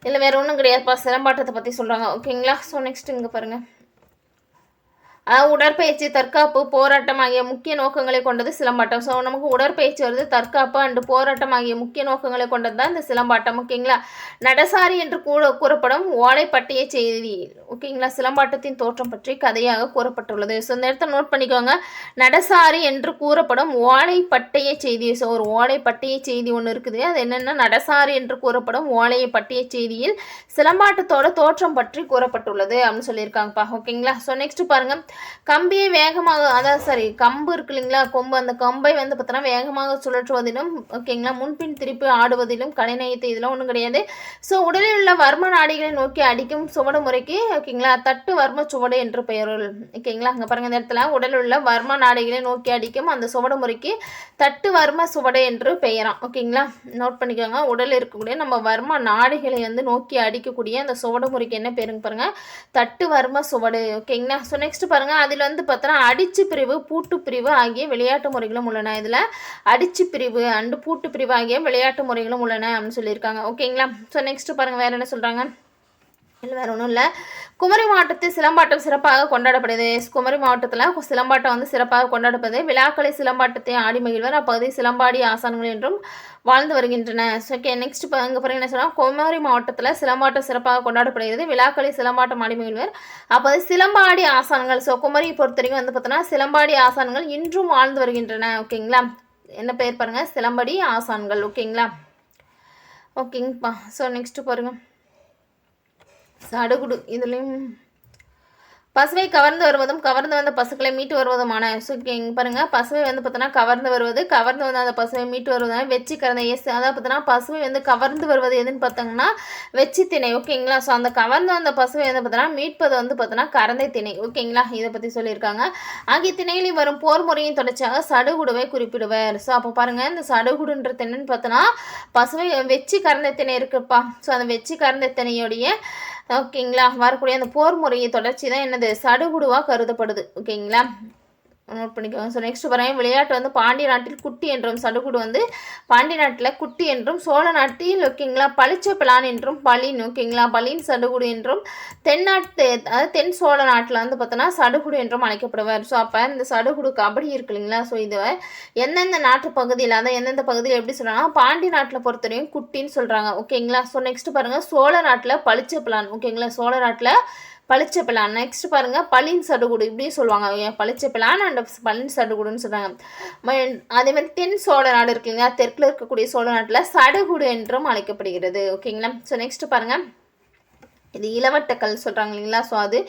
இல்லை வேறு ஒன்றும் கிடையாதுப்பா, சிலம்பாட்டத்தை பற்றி சொல்கிறாங்க. ஓகேங்களா, ஸோ நெக்ஸ்ட் இங்கே பாருங்கள், உடற்பயிற்சி, தற்காப்பு, போராட்டம் ஆகிய முக்கிய நோக்கங்களை கொண்டது சிலம்பாட்டம். ஸோ நமக்கு உடற்பயிற்சி வருது, தற்காப்பு அண்டு போராட்டம் ஆகிய முக்கிய நோக்கங்களை கொண்டது தான் இந்த சிலம்பாட்டம். ஓகேங்களா, நடசாரி என்று கூறப்படும் ஓலைப்பட்டிய செய்தி. ஓகேங்களா, சிலம்பாட்டத்தின் தோற்றம் பற்றி கதையாக கூறப்பட்டுள்ளது. ஸோ இந்த இடத்த நோட் பண்ணிக்கோங்க, நடசாரி என்று கூறப்படும் ஓலைப்பட்டிய செய்தி. ஸோ ஒரு ஓலைப்பட்டிய செய்தி ஒன்று இருக்குது, அது என்னென்னா நடசாரி என்று கூறப்படும் ஓலைப்பட்டிய செய்தியில் சிலம்பாட்டத்தோட தோற்றம் பற்றி கூறப்பட்டுள்ளது அப்படின்னு சொல்லியிருக்காங்கப்பா. ஓகேங்களா, ஸோ நெக்ஸ்ட் பாருங்கள், கம்பியை வேகமாக கம்பு இருக்கு இல்லைங்களா, கொம்பு, அந்த கம்பை வந்து பார்த்தோன்னா வேகமாக சுழற்றுவதிலும் ஓகேங்களா முன்பின் திருப்பி ஆடுவதிலும் கலைநயத்தை இதெல்லாம் ஒன்றும் கிடையாது. ஸோ உடலில் உள்ள வர்ம நாடிகளை நோக்கி அடிக்கும் சுவடு முறைக்கு ஓகேங்களா தட்டு வர்ம சுவடு என்று பெயருள். ஓகேங்களா, அங்கே பாருங்கள், இந்த இடத்துல உடலில் உள்ள வர்ம நாடிகளை நோக்கி அடிக்கும் அந்த சுவடு முறைக்கு தட்டு வர்ம சுவடு என்று பெயராம். ஓகேங்களா, நோட் பண்ணிக்கோங்க, உடலில் இருக்கக்கூடிய நம்ம வர்ம நாடிகளை வந்து நோக்கி அடிக்கக்கூடிய அந்த சுவடு முறைக்கு என்ன பேருங்க பாருங்கள், தட்டு வர்ம சுவடு. ஓகேங்களா, ஸோ நெக்ஸ்ட் பாருங்கள், அதில் வந்து பார்த்தோன்னா அடிச்சு பிரிவு, பூட்டு பிரிவு ஆகிய விளையாட்டு முறைகளும் உள்ளன. இதில் அடிச்சு பிரிவு அண்டு பூட்டு பிரிவு ஆகிய விளையாட்டு முறைகளும் உள்ளன அப்படின்னு சொல்லியிருக்காங்க. ஓகேங்களா, ஸோ நெக்ஸ்ட் பாருங்கள், வேறு என்ன சொல்கிறாங்க, இல்லை வேறு ஒன்றும் இல்லை. குமரி மாவட்டத்தில் சிலம்பாட்டம் சிறப்பாக கொண்டாடப்படுது. குமரி மாவட்டத்தில் சிலம்பாட்டம் வந்து சிறப்பாக கொண்டாடப்படுது. விழாக்களை சிலம்பாட்டத்தை ஆடி மகிழ்வர். அப்பகுதி சிலம்பாடி ஆசான்கள் என்றும் வாழ்ந்து வருகின்றன. ஓகே, நெக்ஸ்ட் அங்கே பிறகு என்ன சொன்னால், குமரி மாவட்டத்தில் சிலம்பாட்டம் சிறப்பாக கொண்டாடப்படுகிறது. விழாக்களை சிலம்பாட்டம் ஆடி மகிழ்வர். அப்போது சிலம்பாடி ஆசான்கள். ஸோ குமரியை பொறுத்த வரைக்கும் வந்து பார்த்தோன்னா சிலம்பாடி ஆசான்கள் இன்றும் வாழ்ந்து வருகின்றன. ஓகேங்களா, என்ன பெயர் பாருங்கள், சிலம்பாடி ஆசான்கள். ஓகேங்களா, ஓகேங்கப்பா. ஸோ நெக்ஸ்ட்டு பாருங்கள், சடுகுடு. இதுலேயும் பசுவை கவர்ந்து வருவதும் கவர்ந்து வந்த பசுக்களை மீட்டு வருவதுமான. ஸோ இங்கே பாருங்கள், பசுவை வந்து பார்த்தோன்னா கவர்ந்து வருவது, கவர்ந்து வந்து அந்த பசுவை மீட்டு வருவதுனா வெச்சி கறந்த அதாவது பார்த்தோன்னா பசுவை வந்து கவர்ந்து வருவது எதுன்னு பார்த்தோங்கன்னா வெச்சி திணை. ஓகேங்களா, ஸோ அந்த கவர்ந்து வந்த பசுவை வந்து பார்த்தோன்னா மீட்பது வந்து பார்த்தோன்னா கறந்தை திணை. ஓகேங்களா, இதை பற்றி சொல்லியிருக்காங்க. ஆகிய திணைகளில் வரும் போர் முறையின் தொடர்ச்சியாக சடுகுடுவை குறிப்பிடுவர். ஸோ அப்போ பாருங்கள், இந்த சடுகுடுன்ற திணைன்னு பார்த்தோன்னா பசுவை வெச்சி கறந்தை திணை இருக்குப்பா. ஸோ அந்த வெச்சி கறந்தை திணையுடைய ஓகேங்களா வரக்கூடிய அந்த போர் முறையை தொடர்ச்சி தான் என்னது சடுகுடுவாக கருதப்படுது. ஓகேங்களா, நோட் பண்ணிக்கோங்க. ஸோ நெக்ஸ்ட் பாருங்கள், விளையாட்டு வந்து பாண்டிய நாட்டில் குட்டி என்றும், சடுகுடு வந்து பாண்டிய நாட்டில் குட்டி என்றும், சோழ நாட்டில் ஓகேங்களா பளிச்ச பிளான் என்றும், பலின் ஓகேங்களா பலின் சடுகுடு என்றும், தென்னாட்டு அதாவது தென் சோழ நாட்டில் வந்து பார்த்தோன்னா சடுகுடு என்றும் அழைக்கப்படுவார். ஸோ அப்போ இந்த சடுகுடு கபடி இருக்கு இல்லைங்களா, ஸோ இது எந்தெந்த நாட்டு பகுதியில் அதாவது எந்தெந்த பகுதியில் எப்படி சொல்கிறாங்கன்னா பாண்டிய நாட்டில் பொறுத்தவரையும் குட்டின்னு சொல்கிறாங்க. ஓகேங்களா, ஸோ நெக்ஸ்ட் பாருங்கள், சோழ நாட்டில் பளிச்ச பிளான். ஓகேங்களா, சோழ நாட்டில் பளிச்ச பிளான். நெக்ஸ்ட் பாருங்கள், பளின் சடுகுடு இப்படியும் சொல்லுவாங்க. பளிச்ச பிளான் அண்ட் பளின் சடுகுடுன்னு சொல்கிறாங்க. அதே மாதிரி தென் சோழ நாடு இருக்குங்களா, தெற்கில் இருக்கக்கூடிய சோழ நாட்டில் சடுகுடு என்றும் அழைக்கப்படுகிறது. ஓகேங்களா, ஸோ நெக்ஸ்ட் பாருங்கள், இது இளவட்டக்கல் சொல்கிறாங்க இல்லைங்களா. ஸோ அது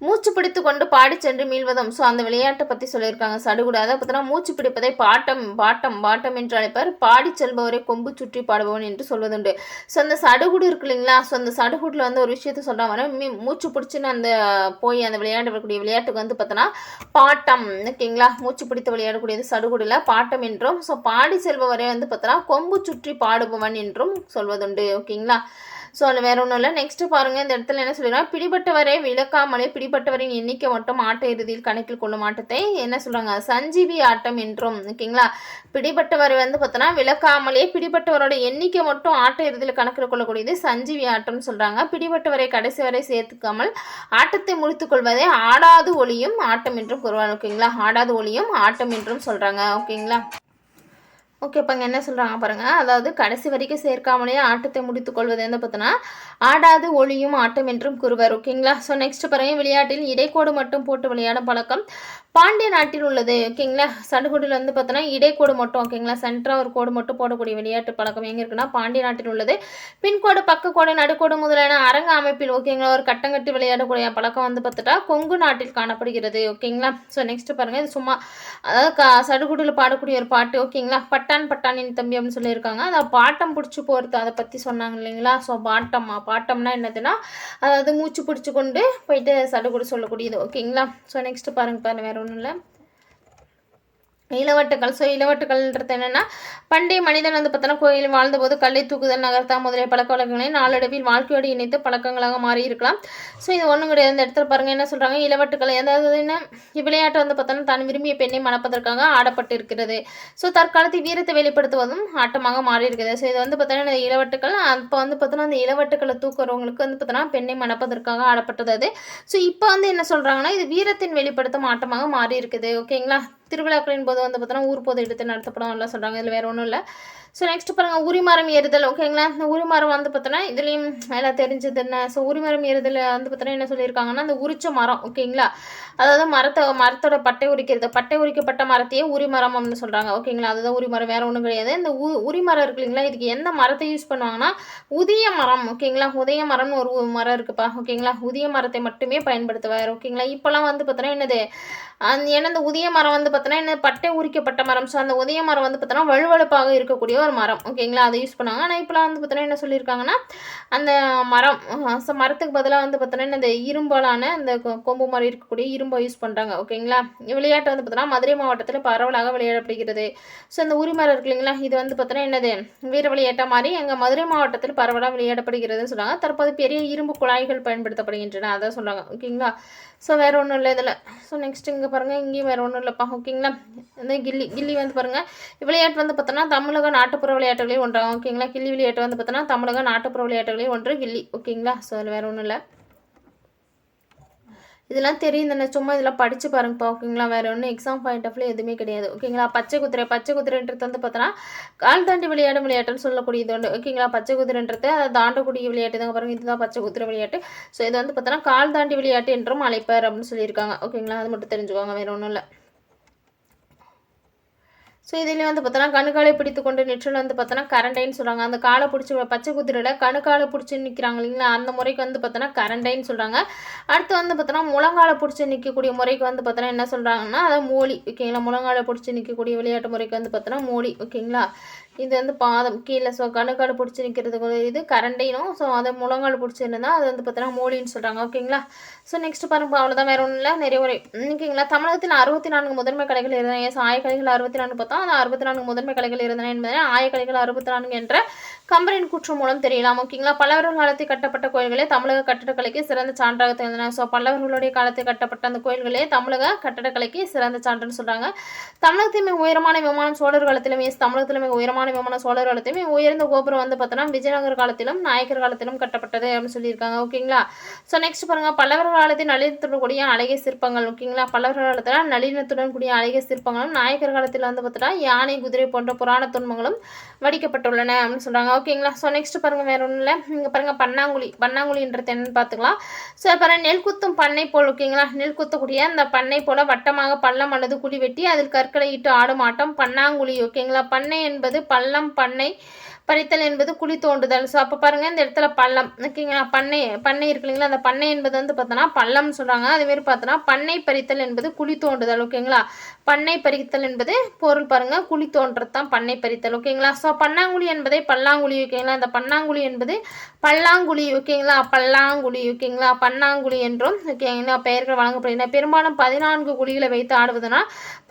மூச்சு பிடித்து கொண்டு பாடி சென்று மீள்வதும். ஸோ அந்த விளையாட்டை பற்றி சொல்லியிருக்காங்க. சடுகுடு அதை பார்த்தீங்கன்னா மூச்சு பிடிப்பதை பாட்டம் பாட்டம் பாட்டம் என்று அழைப்பார். பாடி செல்பவரை கொம்பு சுற்றி பாடுபவன் என்று சொல்வதுண்டு. ஸோ அந்த சடுகுடு இருக்கு இல்லைங்களா. ஸோ அந்த சடுகுடில் வந்து ஒரு விஷயத்த சொல்கிறாங்க, மூச்சு பிடிச்சின்னு அந்த போய் அந்த விளையாடக்கூடிய விளையாட்டுக்கு வந்து பார்த்தோன்னா பாட்டம் ஓகேங்களா. மூச்சு பிடித்து விளையாடக்கூடியது சடுகுடில் பாட்டம் என்றும், ஸோ பாடி செல்பவரை வந்து பார்த்தோன்னா கொம்பு சுற்றி பாடுபவன் என்றும் சொல்வதுண்டு ஓகேங்களா. ஸோ அதில் வேறு ஒன்றும் இல்லை. நெக்ஸ்ட்டு பாருங்கள், இந்த இடத்துல என்ன சொல்லிடுறாங்க, பிடிபட்டவரை விளக்காமலே பிடிபட்டவரின் எண்ணிக்கை மட்டும் ஆட்ட இறுதியில் கணக்கில் கொள்ளும் ஆட்டத்தை என்ன சொல்கிறாங்க, சஞ்சீவி ஆட்டம் என்றும் ஓகேங்களா. பிடிபட்டவரை வந்து பார்த்தோன்னா விளக்காமலே பிடிபட்டவரோட எண்ணிக்கை மட்டும் ஆட்ட இறுதியில் கணக்கில் கொள்ளக்கூடியது சஞ்சீவி ஆட்டம்னு சொல்கிறாங்க. பிடிபட்டவரை கடைசி வரை சேர்த்துக்காமல் ஆட்டத்தை முடித்துக்கொள்வதை ஆடாது ஒளியும் ஆட்டம் என்றும் கூறுவாங்க ஓகேங்களா. ஆடாது ஒளியும் ஆட்டம் என்றும் சொல்கிறாங்க ஓகேங்களா. ஓகே, இப்போ என்ன சொல்கிறாங்க பாருங்கள், அதாவது கடைசி வரைக்கும் சேர்க்காமலே ஆட்டத்தை முடித்து கொள்வது வந்து பார்த்தோன்னா ஆடாது ஒளியும் ஆட்டம் என்றும் கூறுவார் ஓகேங்களா. ஸோ நெக்ஸ்ட் பாருங்கள், விளையாட்டில் இடைக்கோடு மட்டும் போட்டு விளையாடும் பழக்கம் பாண்டிய நாட்டில் உள்ளது ஓகேங்களா. சடுகுடியில் வந்து பார்த்தோன்னா இடைக்கோடு மட்டும் ஓகேங்களா, சென்டராக ஒரு கோடு மட்டும் போடக்கூடிய விளையாட்டு பழக்கம் எங்கே இருக்குன்னா பாண்டிய நாட்டில் உள்ளது. பின்கோடு பக்கக்கோடு நடுக்கோடு முதலான அரங்க அமைப்பில் ஓகேங்களா ஒரு கட்டங்கட்டி விளையாடக்கூடிய பழக்கம் வந்து பார்த்துட்டா கொங்கு நாட்டில் காணப்படுகிறது ஓகேங்களா. ஸோ நெக்ஸ்ட் பாருங்கள், இது சும்மா அதாவது சடுகுடியில் பாடக்கூடிய ஒரு பாட்டு ஓகேங்களா. பட்டான் பட்டானின் தம்பி அப்படின்னு சொல்லியிருக்காங்க. அதை பாட்டம் பிடிச்சி போகிறது அதை பற்றி சொன்னாங்க இல்லைங்களா. ஸோ பாட்டம்னா என்னதுன்னா அதாவது மூச்சு பிடிச்சி கொண்டு போயிட்டு சடுகுடு சொல்லக்கூடியது ஓகேங்களா. ஸோ நெக்ஸ்ட் பாருங்கள் வேறு ஒன்றும் இல்லை. இளவட்டுக்கள். ஸோ இளவட்டுக்கள்ன்றது என்னென்னா பண்டைய மனிதன் வந்து பார்த்தோன்னா கோயிலில் வாழ்ந்தபோது கல்லை தூக்குதல் நகர்த்தா முதலிய பழக்க வழக்கங்களை நாளடைவில் வாழ்க்கையோடு இணைத்து பழக்கங்களாக மாறி இருக்கலாம். ஸோ இது ஒன்றும் கிடையாது. இந்த இடத்துல பாருங்கள் என்ன சொல்கிறாங்க, இளவட்டுக்கள் அதாவது என்ன, இவ்விளையாட்டு வந்து பார்த்தோன்னா தான் விரும்பிய பெண்ணை மணப்பதற்காக ஆடப்பட்டு இருக்கிறது. ஸோ தற்காலத்தில் வீரத்தை வெளிப்படுத்துவதும் ஆட்டமாக மாறி இருக்குது. ஸோ இது வந்து பார்த்தோன்னா இந்த இளவட்டுக்கள் அப்போ வந்து பார்த்தோன்னா அந்த இளவட்டுக்களை தூக்குறவங்களுக்கு வந்து பார்த்தோன்னா பெண்ணை மணப்பதற்காக ஆடப்பட்டது அது. ஸோ இப்போ வந்து என்ன சொல்கிறாங்கன்னா இது வீரத்தின் வெளிப்படுத்தும் ஆட்டமாக மாறி இருக்குது ஓகேங்களா. திருவிழாக்களின் போது வந்து பார்த்தோன்னா ஊர் பொது எடுத்து நடத்தப்படும் எல்லாம் சொல்கிறாங்க. இதில் வேறு ஒன்றும் இல்லை. ஸோ நெக்ஸ்ட் பாருங்கள், உரிமரம் ஏறுதல் ஓகேங்களா. இந்த உரிமரம் வந்து பார்த்தோன்னா இதுலேயும் எல்லாம் தெரிஞ்சது என்ன. ஸோ உரிமரம் ஏறுதல் வந்து பார்த்தோன்னா என்ன சொல்லியிருக்காங்கன்னா அந்த உரிச்ச மரம் ஓகேங்களா, அதாவது மரத்தோட பட்டை உரிக்கிறது, பட்டை உரிக்கப்பட்ட மரத்தையே உரிமரம் அப்படின்னு சொல்கிறாங்க ஓகேங்களா. அதுதான் உரிமரம், வேறு ஒன்றும் கிடையாது. இந்த உரிமரம் இருக்கு இல்லைங்களா, இதுக்கு எந்த மரத்தை யூஸ் பண்ணுவாங்கன்னா உதிய மரம் ஓகேங்களா. உதய மரம்னு ஒரு மரம் இருக்குப்பா ஓகேங்களா. உதிய மரத்தை மட்டுமே பயன்படுத்துவார் ஓகேங்களா. இப்போலாம் வந்து பார்த்தோன்னா என்னது ஏன்னா இந்த உதிய மரம் வந்து பார்த்தோன்னா என்ன பட்டை உரிக்கப்பட்ட மரம். ஸோ அந்த உதய மரம் வந்து பார்த்தோன்னா வலுவழுப்பாக இருக்கக்கூடிய ஒரு மரம் ஓகேங்களா, அதை யூஸ் பண்ணுவாங்க. ஆனால் இப்போலாம் வந்து பார்த்தோன்னா என்ன சொல்லியிருக்காங்கன்னா அந்த மரம் ஸோ மரத்துக்கு பதிலாக வந்து பார்த்தோன்னா இந்த இரும்பாலான இந்த கொம்பு மாதிரி இருக்கக்கூடிய இரும்பை யூஸ் பண்ணுறாங்க ஓகேங்களா. விளையாட்டு வந்து பார்த்தோன்னா மதுரை மாவட்டத்தில் பரவலாக விளையாடப்படுகிறது. ஸோ இந்த உரிமரம் இருக்கு இல்லைங்களா, இது வந்து பார்த்தோன்னா என்னது வீர விளையாட்டாக மாதிரி எங்கள் மதுரை மாவட்டத்தில் பரவலாக விளையாடப்படுகிறதுன்னு சொல்கிறாங்க. தற்போது பெரிய இரும்பு குழாய்கள் பயன்படுத்தப்படுகின்றன அதான் சொல்கிறாங்க ஓகேங்களா. ஸோ வேறு ஒன்றும் இல்லை இதில். ஸோ நெக்ஸ்ட் இங்கே பாருங்கள், இங்கேயும் வேறு ஒன்றும் இல்லைப்பா ஓகேங்களா. இந்த கில்லி வந்து பாருங்கள், விளையாட்டு வந்து பார்த்தோன்னா தமிழக நாட்டுப்புற விளையாட்டுகளில் ஒன்றாகும் ஓகேங்களா. கில்லி விளையாட்டு வந்து பார்த்தோன்னா தமிழக நாட்டுப்புற விளையாட்டுகளில் ஒன்று கில்லி ஓகேங்களா. ஸோ அதில் வேறு ஒன்றும் இல்லை. இதெல்லாம் தெரியும் தானே, சும்மா இதெல்லாம் படித்து பாருங்கப்பா ஓகேங்களா. வேறு ஒன்றும் எக்ஸாம் பாயிண்ட் ஆஃப்ல எதுவுமே கிடையாது ஓகேங்களா. பச்சை குதிரைன்றது வந்து பார்த்தோன்னா கால் தாண்டி விளையாடும் விளையாட்டுன்னு சொல்லக்கூடியது உண்டு ஓகேங்களா. பச்சை குதிரைன்றது அதை தாண்டக்கூடிய விளையாட்டு தாங்க பாருங்கள், இதுதான் பச்சை குதிரை விளையாட்டு. ஸோ இது வந்து பார்த்தோன்னா கால் தாண்டி விளையாட்டு என்றும் அழைப்பார் அப்படின்னு சொல்லியிருக்காங்க ஓகேங்களா. அது மட்டும் தெரிஞ்சுக்கோங்க, வேறு ஒன்றும் இல்லை. ஸோ இதில் வந்து பார்த்தோன்னா கணுக்காலை பிடித்து கொண்டு நிற்றல் வந்து பார்த்தோன்னா கரண்டைன்னு சொல்கிறாங்க. அந்த காலை பிடிச்சி பச்சை குதிரையில் கணுக்காலை பிடிச்சி நிற்கிறாங்க இல்லைங்களா, அந்த முறைக்கு வந்து பார்த்தோன்னா கரண்டைன்னு சொல்கிறாங்க. அடுத்து வந்து பார்த்தோன்னா முழங்காலை பிடிச்சி நிற்கக்கூடிய முறைக்கு வந்து பார்த்தோன்னா என்ன சொல்கிறாங்கன்னா அதை மோலி ஓகேங்களா. முழங்காலை பிடிச்சி நிற்கக்கூடிய விளையாட்டு முறைக்கு வந்து பார்த்தோன்னா மோலி ஓகேங்களா. இது வந்து பாதம் கீழே. ஸோ கணுக்கால் பிடிச்சி நிற்கிறதுக்கு இது கரண்டைனும். ஸோ அதை முழங்கால் பிடிச்சிருந்தா அது வந்து பார்த்தோன்னா மோலின்னு சொல்கிறாங்க ஓகேங்களா. ஸோ நெக்ஸ்ட் பாருங்க, அவ்வளோதான், வேறு ஒன்றும் இல்லை, நிறைய உரை ஓகேங்களா. தமிழகத்தில் 64 முதன்மை கலைகள் இருந்தன. எஸ், ஆயக்கலைகள் 64 பார்த்தா அந்த 64 முதன்மை கலைகள் இருந்தன என்பதை ஆயக்கலைகள் 64 என்ற கம்பரின் கூற்று மூலம் தெரியலாம் ஓகேங்களா. பல்லவர்கள் காலத்தில் கட்டப்பட்ட கோயில்களே தமிழக கட்டடக்கலைக்கு சிறந்த சான்றாக திகழ்ந்தன. ஸோ பல்லவர்களுடைய காலத்தில் கட்டப்பட்ட அந்த கோயில்களே தமிழக கட்டடக்கலைக்கு சிறந்த சான்றுன்னு சொல்கிறாங்க. தமிழகத்தில் மிக உயரமான விமானம் சோழர் காலத்திலும், எஸ் தமிழகத்தில் மிக உயரமான விமானம் சோழர் காலத்திலும் உயர்ந்த கோபுரம் வந்து பார்த்தோன்னா விஜயநகர காலத்திலும் நாயக்கர் காலத்திலும் கட்டப்பட்டது அப்படின்னு சொல்லியிருக்காங்க ஓகேங்களா. ஸோ நெக்ஸ்ட் பாருங்கள், பல்லவர் காலத்தில் நளினத்துடன் கூடிய அழகிய சிற்பங்கள் ஓகேங்களா. பல்லவர் காலத்தில் நளினத்துடன் கூடிய அழகிய சிற்பங்களும் நாயக்கர் காலத்தில் வந்து பார்த்தோன்னா யானை குதிரை போன்ற புராண துன்பங்களும் வடிக்கப்பட்டுள்ளன அப்படின்னு சொல்கிறாங்க ஓகேங்களா. ஸோ நெக்ஸ்ட் பாருங்கள், வேறு ஒன்றும் இல்லை, இங்கே பாருங்கள் பன்னாங்குழின்றது என்னன்னு பார்த்துக்கலாம். ஸோ பாருங்கள், நெல் குத்தும் பண்ணை போல் ஓகேங்களா. நெல் குத்தக்கூடிய அந்த பண்ணை போல வட்டமாக பள்ளம் அல்லது குழி வெட்டி அதில் கற்களை இட்டு ஆடும் ஆட்டம் பன்னாங்குழி ஓகேங்களா. பண்ணை என்பது பள்ளம் பண்ணை பறித்தல் என்பது குழி தோண்டுதல். ஸோ அப்போ பாருங்கள் இந்த இடத்துல பள்ளம் ஓகேங்களா. பண்ணை இருக்கு இல்லைங்களா, அந்த பண்ணை என்பது வந்து பார்த்தோன்னா பள்ளம்னு சொல்கிறாங்க. அதேமாரி பார்த்தோன்னா பண்ணை பறித்தல் என்பது குழி தோண்டுதல் ஓகேங்களா. பண்ணை பறித்தல் என்பது பொருள் பாருங்கள் குழி தோன்றது தான் பண்ணை பறித்தல் ஓகேங்களா. ஸோ பன்னாங்குழி என்பதை பல்லாங்குழி ஓகேங்களா. இந்த பன்னாங்குழி என்பது பல்லாங்குழி ஓகேங்களா, பல்லாங்குழி ஓகேங்களா, பன்னாங்குழி என்றும் ஓகேங்களா பெயர்கள் வழங்கப்படுகின்றன. பெரும்பாலும் 14 குழிகளை வைத்து ஆடுவதுனா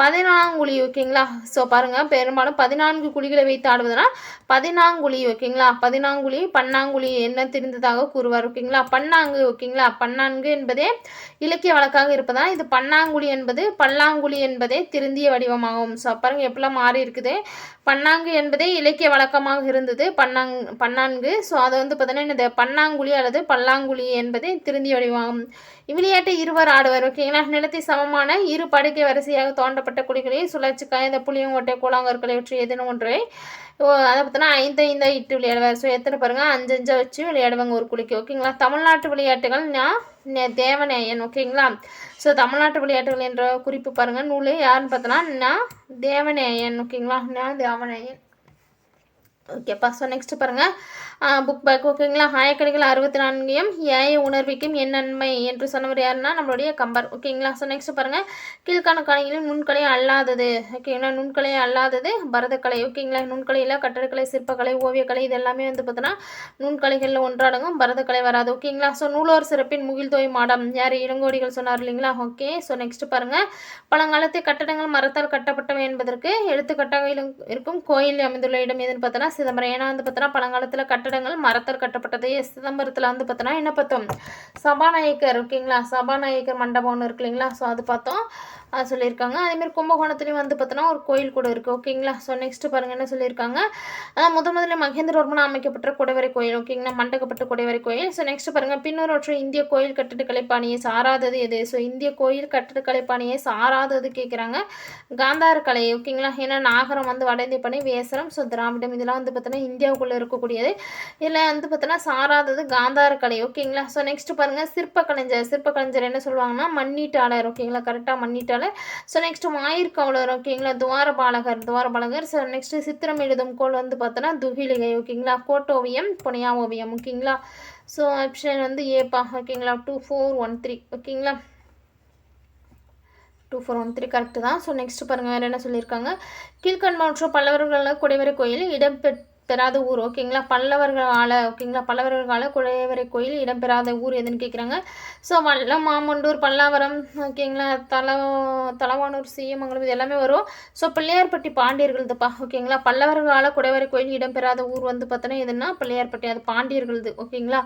பதினாங்குழி ஓகேங்களா. ஸோ பாருங்கள் பெரும்பாலும் 14 குழிகளை வைத்து ஆடுவதுனா பதினாங்குழி ஓகேங்களா. பதினாங்குழி பன்னாங்குழி என்ன தெரிந்ததாக கூறுவார் ஓகேங்களா. பன்னாங்கு ஓகேங்களா. பன்னான்கு என்பதே இலக்கிய வழக்காக இருப்பதால் இது பன்னாங்குழி என்பது பல்லாங்குழி என்பதே திருந்திய வடிவமாகும். ஸோ பாருங்கள் எப்படிலாம் மாறி இருக்குது. பன்னாங்கு என்பதே இலக்கிய வழக்கமாக இருந்தது பன்னான்கு. ஸோ அதை வந்து பார்த்தீங்கன்னா இந்த பன்னாங்குழி அல்லது பல்லாங்குழி என்பதே திருந்திய வடிவமாகும். இவ்விளையாட்டை இருவர் ஆடுவர் ஓகேங்களா. நிலத்தை சமமான இரு படுக்கை வரிசையாக தோண்டப்பட்ட குழிகளை சுழற்சிக்காய் இந்த புளியங்கொட்டை கூழாங்கற்களை இவற்றை எதுன்னு ஒன்றை அதை பார்த்தோன்னா 5 இட்டு விளையாடுவார். ஸோ எத்தனை பாருங்கள் 5 வச்சு விளையாடுவாங்க ஒரு குழிக்கு ஓகேங்களா. தமிழ்நாட்டு விளையாட்டுகள் தேவநேயன் ஓகேங்களா. ஸோ தமிழ்நாட்டு விளையாட்டுகள் என்ற குறிப்பு பாருங்கள் நூல் யாருன்னு பார்த்தோன்னா தேவநேயன் ஓகேங்களா. தேவநேயன் ஓகேப்பா. ஸோ நெக்ஸ்ட் பாருங்கள் புக் பேக் ஓகேங்களா. ஆயக்கணிகள் 64 ஏய உணர்விக்கும் என் நன்மை என்று சொன்னவர் யாருன்னா நம்மளுடைய கம்பர் ஓகேங்களா. ஸோ நெக்ஸ்ட் பாருங்கள் கீழ்காண கலைகளில் நுண்கலை அல்லாதது ஓகேங்களா. நுண்கலை அல்லாதது பரதக்கலை ஓகேங்களா. நுண்கலையில் கட்டடக்கலை சிற்பக்கலை ஓவியக்கலை இது எல்லாமே வந்து பார்த்தோன்னா நுண்கலைகளில் ஒன்றாடங்கும் பரதக்கலை வராது ஓகேங்களா. ஸோ நூலோர் சிறப்பின் முகில்தோய் மாடம் யார் இளங்கோடிகள் சொன்னார் இல்லைங்களா. ஓகே. ஸோ நெக்ஸ்ட் பாருங்கள் பழங்காலத்து கட்டடங்கள் மரத்தால் கட்டப்பட்டவை என்பதற்கு எடுத்துக்காட்டாக இருக்கும் கோயில் அமைந்துள்ள இடம் எதுன்னு பார்த்தோன்னா சிதம்பரம். ஏன்னா வந்து பார்த்தோன்னா பழங்காலத்தில் கட்டடங்கள் மரத்தால் கட்டப்பட்டது. சிதம்பரத்தில் வந்து பார்த்தோன்னா என்ன பார்த்தோம் சபாநாயகர் ஓகேங்களா. சபாநாயகர் மண்டபம் ஒன்று இருக்கு இல்லைங்களா. ஸோ அது பார்த்தோம் சொல்லியிருக்காங்க. அதேமாதிரி கும்பகோணத்துலேயும் வந்து பார்த்தோன்னா ஒரு கோயில் கூட இருக்குது ஓகேங்களா. ஸோ நெக்ஸ்ட் பாருங்கள் என்ன சொல்லியிருக்காங்க முதல்ல மகேந்திரவர்மன் அமைக்கப்பட்ட குடைவரை கோயில் ஓகேங்களா. மண்டகப்பட்ட குடைவரை கோயில். ஸோ நெக்ஸ்ட் பாருங்கள் பின்னொரு இந்திய கோயில் கட்டடக்கலை பாணியை சாராதது எது. ஸோ இந்திய கோயில் கட்டடக்கலை பாணியை சாராதது கேட்குறாங்க காந்தார கலை ஓகேங்களா. ஏன்னா நாகரம் வந்து வட இந்திய பணி வேசரம் ஸோ திராவிடம் இதெல்லாம் வந்து பார்த்தோன்னா இந்தியாவுக்குள்ளே இருக்கக்கூடியது. இதில் வந்து பார்த்தோன்னா சாராதது காந்தார கலை ஓகேங்களா. ஸோ நெக்ஸ்ட் பாருங்கள் சிற்பக்கலைஞர் என்ன சொல்லுவாங்கன்னா மண்ணீட்டாளர் ஓகேங்களா. கரெக்டாக மண்ணீட்டாளர். ஸோ நெக்ஸ்ட் வாயிற்காவலர் ஓகேங்களா. துவாரபாலகர். ஸோ நெக்ஸ்ட் சித்திரம் எழுதும் கோள் வந்து பார்த்தோன்னா துகிலிகை ஓகேங்களா. கோட்டோவியம் புனையா ஓவியம் ஓகேங்களா. ஸோ ஆப்ஷன் வந்து ஏப்பா ஓகேங்களா. 2413 ஓகேங்களா. 2413 கரெக்டு தான். ஸோ நெக்ஸ்ட் பாருங்கள் வேறு என்ன சொல்லியிருக்காங்க கீழ்கண்ட பல்லவர்கள் குடைவரை கோயில் இடம்பெறாத ஊர் ஓகேங்களா. பல்லவர்களால் குடைவரை கோயில் இடம்பெறாத ஊர் எதுன்னு கேட்குறாங்க. ஸோ வல்லம் மாமண்டூர் பல்லாவரம் ஓகேங்களா. தலவானூர் சீயமங்கலம் இது எல்லாமே வரும். ஸோ பிள்ளையார்பட்டி பாண்டியர்கள்துப்பா ஓகேங்களா. பல்லவர்களால் குடைவரை கோயில் இடம்பெறாத ஊர் வந்து பார்த்தோன்னா எதுன்னா பிள்ளையார்பட்டி அது பாண்டியர்களது ஓகேங்களா.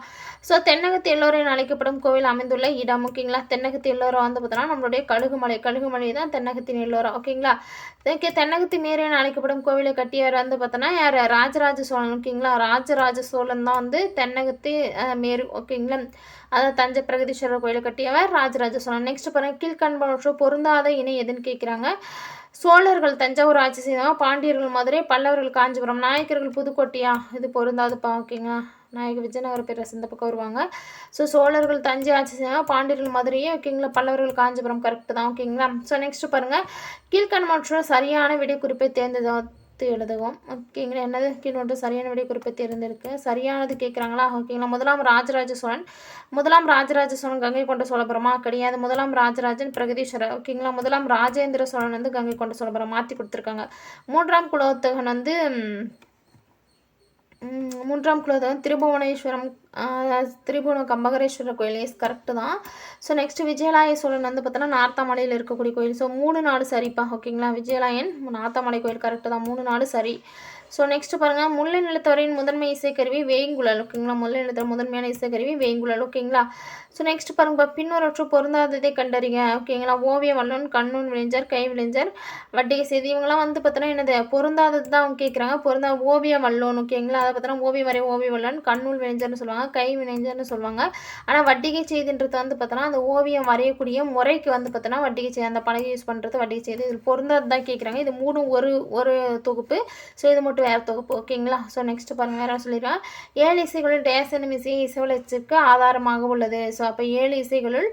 ஸோ தென்னகத்து எல்லோரும் அழைக்கப்படும் கோவில் அமைந்துள்ள இடம் ஓகேங்களா. தென்னகத்து எல்லோரும் வந்து பார்த்தோன்னா நம்மளுடைய கழுகுமலை தான் தென்னகத்தின் எல்லோரும் ஓகேங்களா. தென்னகத்து மேரியன் அழைக்கப்படும் கோவிலை கட்டியவர் வந்து பார்த்தோன்னா யார் ராஜராஜ சோழன் ஓகேங்களா. ராஜராஜ சோழன் தான் வந்து தென்னகத்து மேரு ஓகேங்களா. அதாவது தஞ்சை பிரகதீஸ்வரர் கோயிலை கட்டியவர் ராஜராஜ சோழன். நெக்ஸ்ட் பாருங்கள் கீழ்கண்ட பொருந்தாத இணை எதுன்னு கேட்குறாங்க. சோழர்கள் தஞ்சாவூர் ஆட்சி செய்தவங்க, பாண்டியர்கள் மதுரை, பல்லவர்கள் காஞ்சிபுரம், நாயக்கர்கள் புதுக்கோட்டையா இது பொருந்தாதுப்பா ஓகேங்களா. நாயக விஜயநகர பேரரசு இந்த பக்கம் வருவாங்க. ஸோ சோழர்கள் தஞ்சை ஆட்சி செய்வாங்க, பாண்டியர்கள் மதுரையே ஓகேங்களா, பல்லவர்கள் காஞ்சிபுரம் கரெக்டு தான் ஓகேங்களா. ஸோ நெக்ஸ்ட் பாருங்கள் கீழ்கண்ட சரியான விடை குறிப்பை தேர்ந்தெடுத்து எழுதுவோம் ஓகேங்களா. என்னது கீழ்கொண்டு சரியான விடை குறிப்பை தேர்ந்தெடுக்க சரியானது கேட்குறாங்களா ஓகேங்களா. முதலாம் ராஜராஜ சோழன் கங்கை கொண்ட சோழபுரமா கிடையாது. முதலாம் ராஜராஜன் பிரகதீஸ்வரர் ஓகேங்களா. முதலாம் ராஜேந்திர சோழன் வந்து கங்கை கொண்ட சோழபுரம் மாற்றி கொடுத்துருக்காங்க. மூன்றாம் குலோத்துகன் வந்து திருபுவனேஸ்வரம் திரிபுவனம் கம்பகரேஸ்வரர் கோயில் எஸ் கரெக்டு தான். ஸோ நெக்ஸ்ட் விஜயலாய சோழன் வந்து பார்த்தோன்னா நார்த்தாமலையில் இருக்கக்கூடிய கோயில். ஸோ 3 நாடு சரிப்பா ஓகேங்களா. விஜயலாயன் நார்த்தாமலை கோயில் கரெக்டு தான். 3 நாடு சரி. ஸோ நெக்ஸ்ட் பாருங்கள் முல்லை நிலத்தவரின் முதன்மை இசைக்கருவி வேங்குழல் ஓகேங்களா. முல்லை நிலத்தவர் முதன்மையான இசைக்கருவி வேங்குழல் ஓகேங்களா. ஸோ நெக்ஸ்ட் பாருங்கள் பின்னொரு பொருந்தாததை கண்டறிங்க ஓகேங்களா. ஓவிய வல்லன் கண்ணூன் விளைஞர் கை விளைஞர் வட்டிகை செய்தி இவங்களாம் வந்து பார்த்தோன்னா என்னது பொருந்தாதது தான் அவங்க கேட்குறாங்க. ஓவிய வல்லோன் ஓகேங்களா. அதை பார்த்தோன்னா ஓவிய வரை ஓவிய வல்லன் கண்ணூல் விளைஞர்னு சொல்லுவாங்க. சொல்லுவாங்க, கைவினைஞர்னு சொல்லுவாங்க. ஆனால் வட்டிகை செய்தின்றது வந்து பார்த்தோன்னா அந்த ஓவியம் வரையக்கூடிய முறைக்கு வந்து பார்த்தோன்னா வட்டிகை செய்தி அந்த பலகை யூஸ் பண்ணுறது வட்டிகை செய்தி. இதில் பொருந்தாது தான் கேட்குறாங்க. இது 3 ஒரு ஒரு தொகுப்பு. ஸோ இது மட்டும் வேறு தொகுப்பு. ஓகேங்களா? ஸோ நெக்ஸ்ட் பாருங்கள், வேறு சொல்லிடுறேன். 7 இசைகளுள் டேஸ் என்னும் இசை இசைவளர்ச்சிக்கு ஆதாரமாக உள்ளது. ஸோ அப்போ 7 இசைகளுள்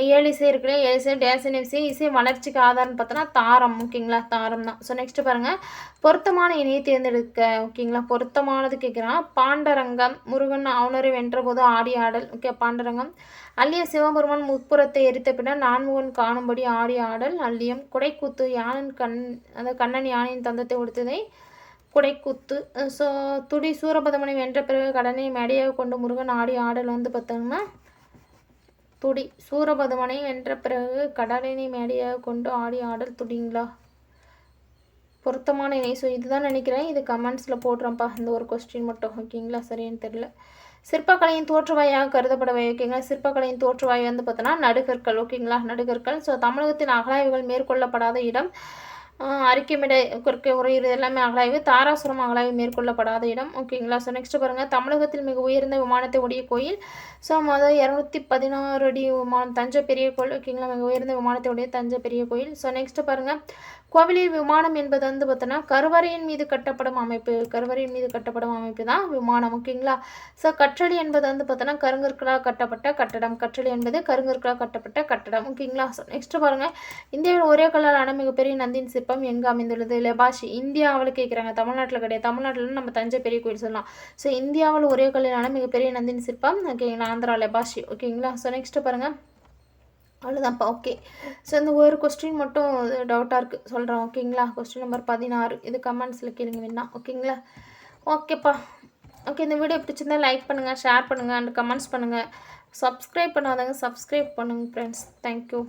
7 இசை இருக்குல்ல, 7 இசை டேஸ் என்னும் இசை இசை வளர்ச்சிக்கு ஆதாரம்னு பார்த்தோன்னா தாரம். ஓகேங்களா? தாரம் தான். ஸோ நெக்ஸ்ட் பாருங்கள், பொருத்தமான இணையை தேர்ந்தெடுக்க. ஓகேங்களா? பொருத்தமானது கேட்குறான். பாண்டரங்கம், முருகன் அவனரை வென்றபோது ஆடி ஆடல். ஓகே, பாண்டரங்கம். அல்லிய சிவபெருமான் முப்புறத்தை எரித்த பின்னர் நான்முகன் காணும்படி ஆடி ஆடல் அல்லியம். குடைக்கூத்து, யானின் அதாவது கண்ணன் யானையின் தந்தத்தை உடுத்ததை குடைக்கூத்து. ஸோ துடி, சூரபதமனை வென்ற பிறகு கடனை மேடையாக கொண்டு முருகன் ஆடி ஆடல் வந்து பார்த்தோம்னா துடி. சூரபதமனை வென்ற பிறகு கடலினை மேடையாக கொண்டு ஆடி ஆடல் துடிங்களா? பொருத்தமான இணை. ஸோ இதுதான் நினைக்கிறேன். இது கமெண்ட்ஸில் போடுறேன்ப்பா, இந்த ஒரு கொஸ்டின் மட்டும். ஓகேங்களா? சரின்னு தெரியல. சிற்பக்கலையின் தோற்றுவாயாக கருதப்படவை. ஓகேங்களா? சிற்பக்கலையின் தோற்றுவாய் வந்து பார்த்தோன்னா நடுகற்கள். ஓகேங்களா? நடுகற்கள். ஸோ தமிழகத்தின் அகழாய்வுகள் மேற்கொள்ளப்படாத இடம் அரிக்கமிடை குறுக்கை உரையுறு எல்லாமே அகழாய்வு. தாராசுரம் அகழாய்வு மேற்கொள்ளப்படாத இடம். ஓகேங்களா? ஸோ நெக்ஸ்ட் பாருங்கள், தமிழகத்தில் மிக உயர்ந்த விமானத்தை உடைய கோயில். ஸோ மொதல் 216 அடி விமானம் தஞ்சை பெரிய கோயில். ஓகேங்களா? மிக உயர்ந்த விமானத்தை உடைய தஞ்சை பெரிய கோயில். ஸோ நெக்ஸ்ட் பாருங்கள், கோவிலில் விமானம் என்பது வந்து பார்த்தோன்னா கருவறையின் மீது கட்டப்படும் அமைப்பு. கருவறையின் மீது கட்டப்படும் அமைப்பு தான் விமானம். ஓகேங்களா? ஸோ கற்றளி என்பது வந்து பார்த்தோன்னா கருங்கற்களால் கட்டப்பட்ட கட்டடம். கற்றளி என்பது கருங்கற்களால் கட்டப்பட்ட கட்டடம். ஓகேங்களா? ஸோ நெக்ஸ்ட் பாருங்கள், இந்தியாவில் ஒரே கல்லாலான மிகப்பெரிய நந்தியின் சிற்பம் எங்கே அமைந்துள்ளது? லெபாஷி. இந்தியாவில் கேட்குறாங்க, தமிழ்நாட்டில் கிடையாது. தமிழ்நாட்டில் நம்ம தஞ்சை பெரிய கோயில் சொல்லலாம். ஸோ இந்தியாவில் ஒரே கல்லாலான மிகப்பெரிய நந்தியின் சிற்பம் ஓகேங்களா ஆந்திரா லெபாஷி. ஓகேங்களா? ஸோ நெக்ஸ்ட் பாருங்கள், அவ்வளோதான்ப்பா. ஓகே, ஸோ இந்த ஒரு கொஸ்டின் மட்டும் டவுட்டாக இருக்குது, சொல்கிறேன். ஓகேங்களா? Question number 16. இது கமெண்ட்ஸில் கேளுங்க வேணா. ஓகேங்களா? ஓகேப்பா. ஓகே, இந்த வீடியோ பிடிச்சிருந்தா லைக் பண்ணுங்கள், ஷேர் பண்ணுங்கள் அண்ட் கமெண்ட்ஸ் பண்ணுங்கள். சப்ஸ்கிரைப் பண்ணாதவங்க சப்ஸ்கிரைப் பண்ணுங்கள் ஃப்ரெண்ட்ஸ். தேங்க்யூ.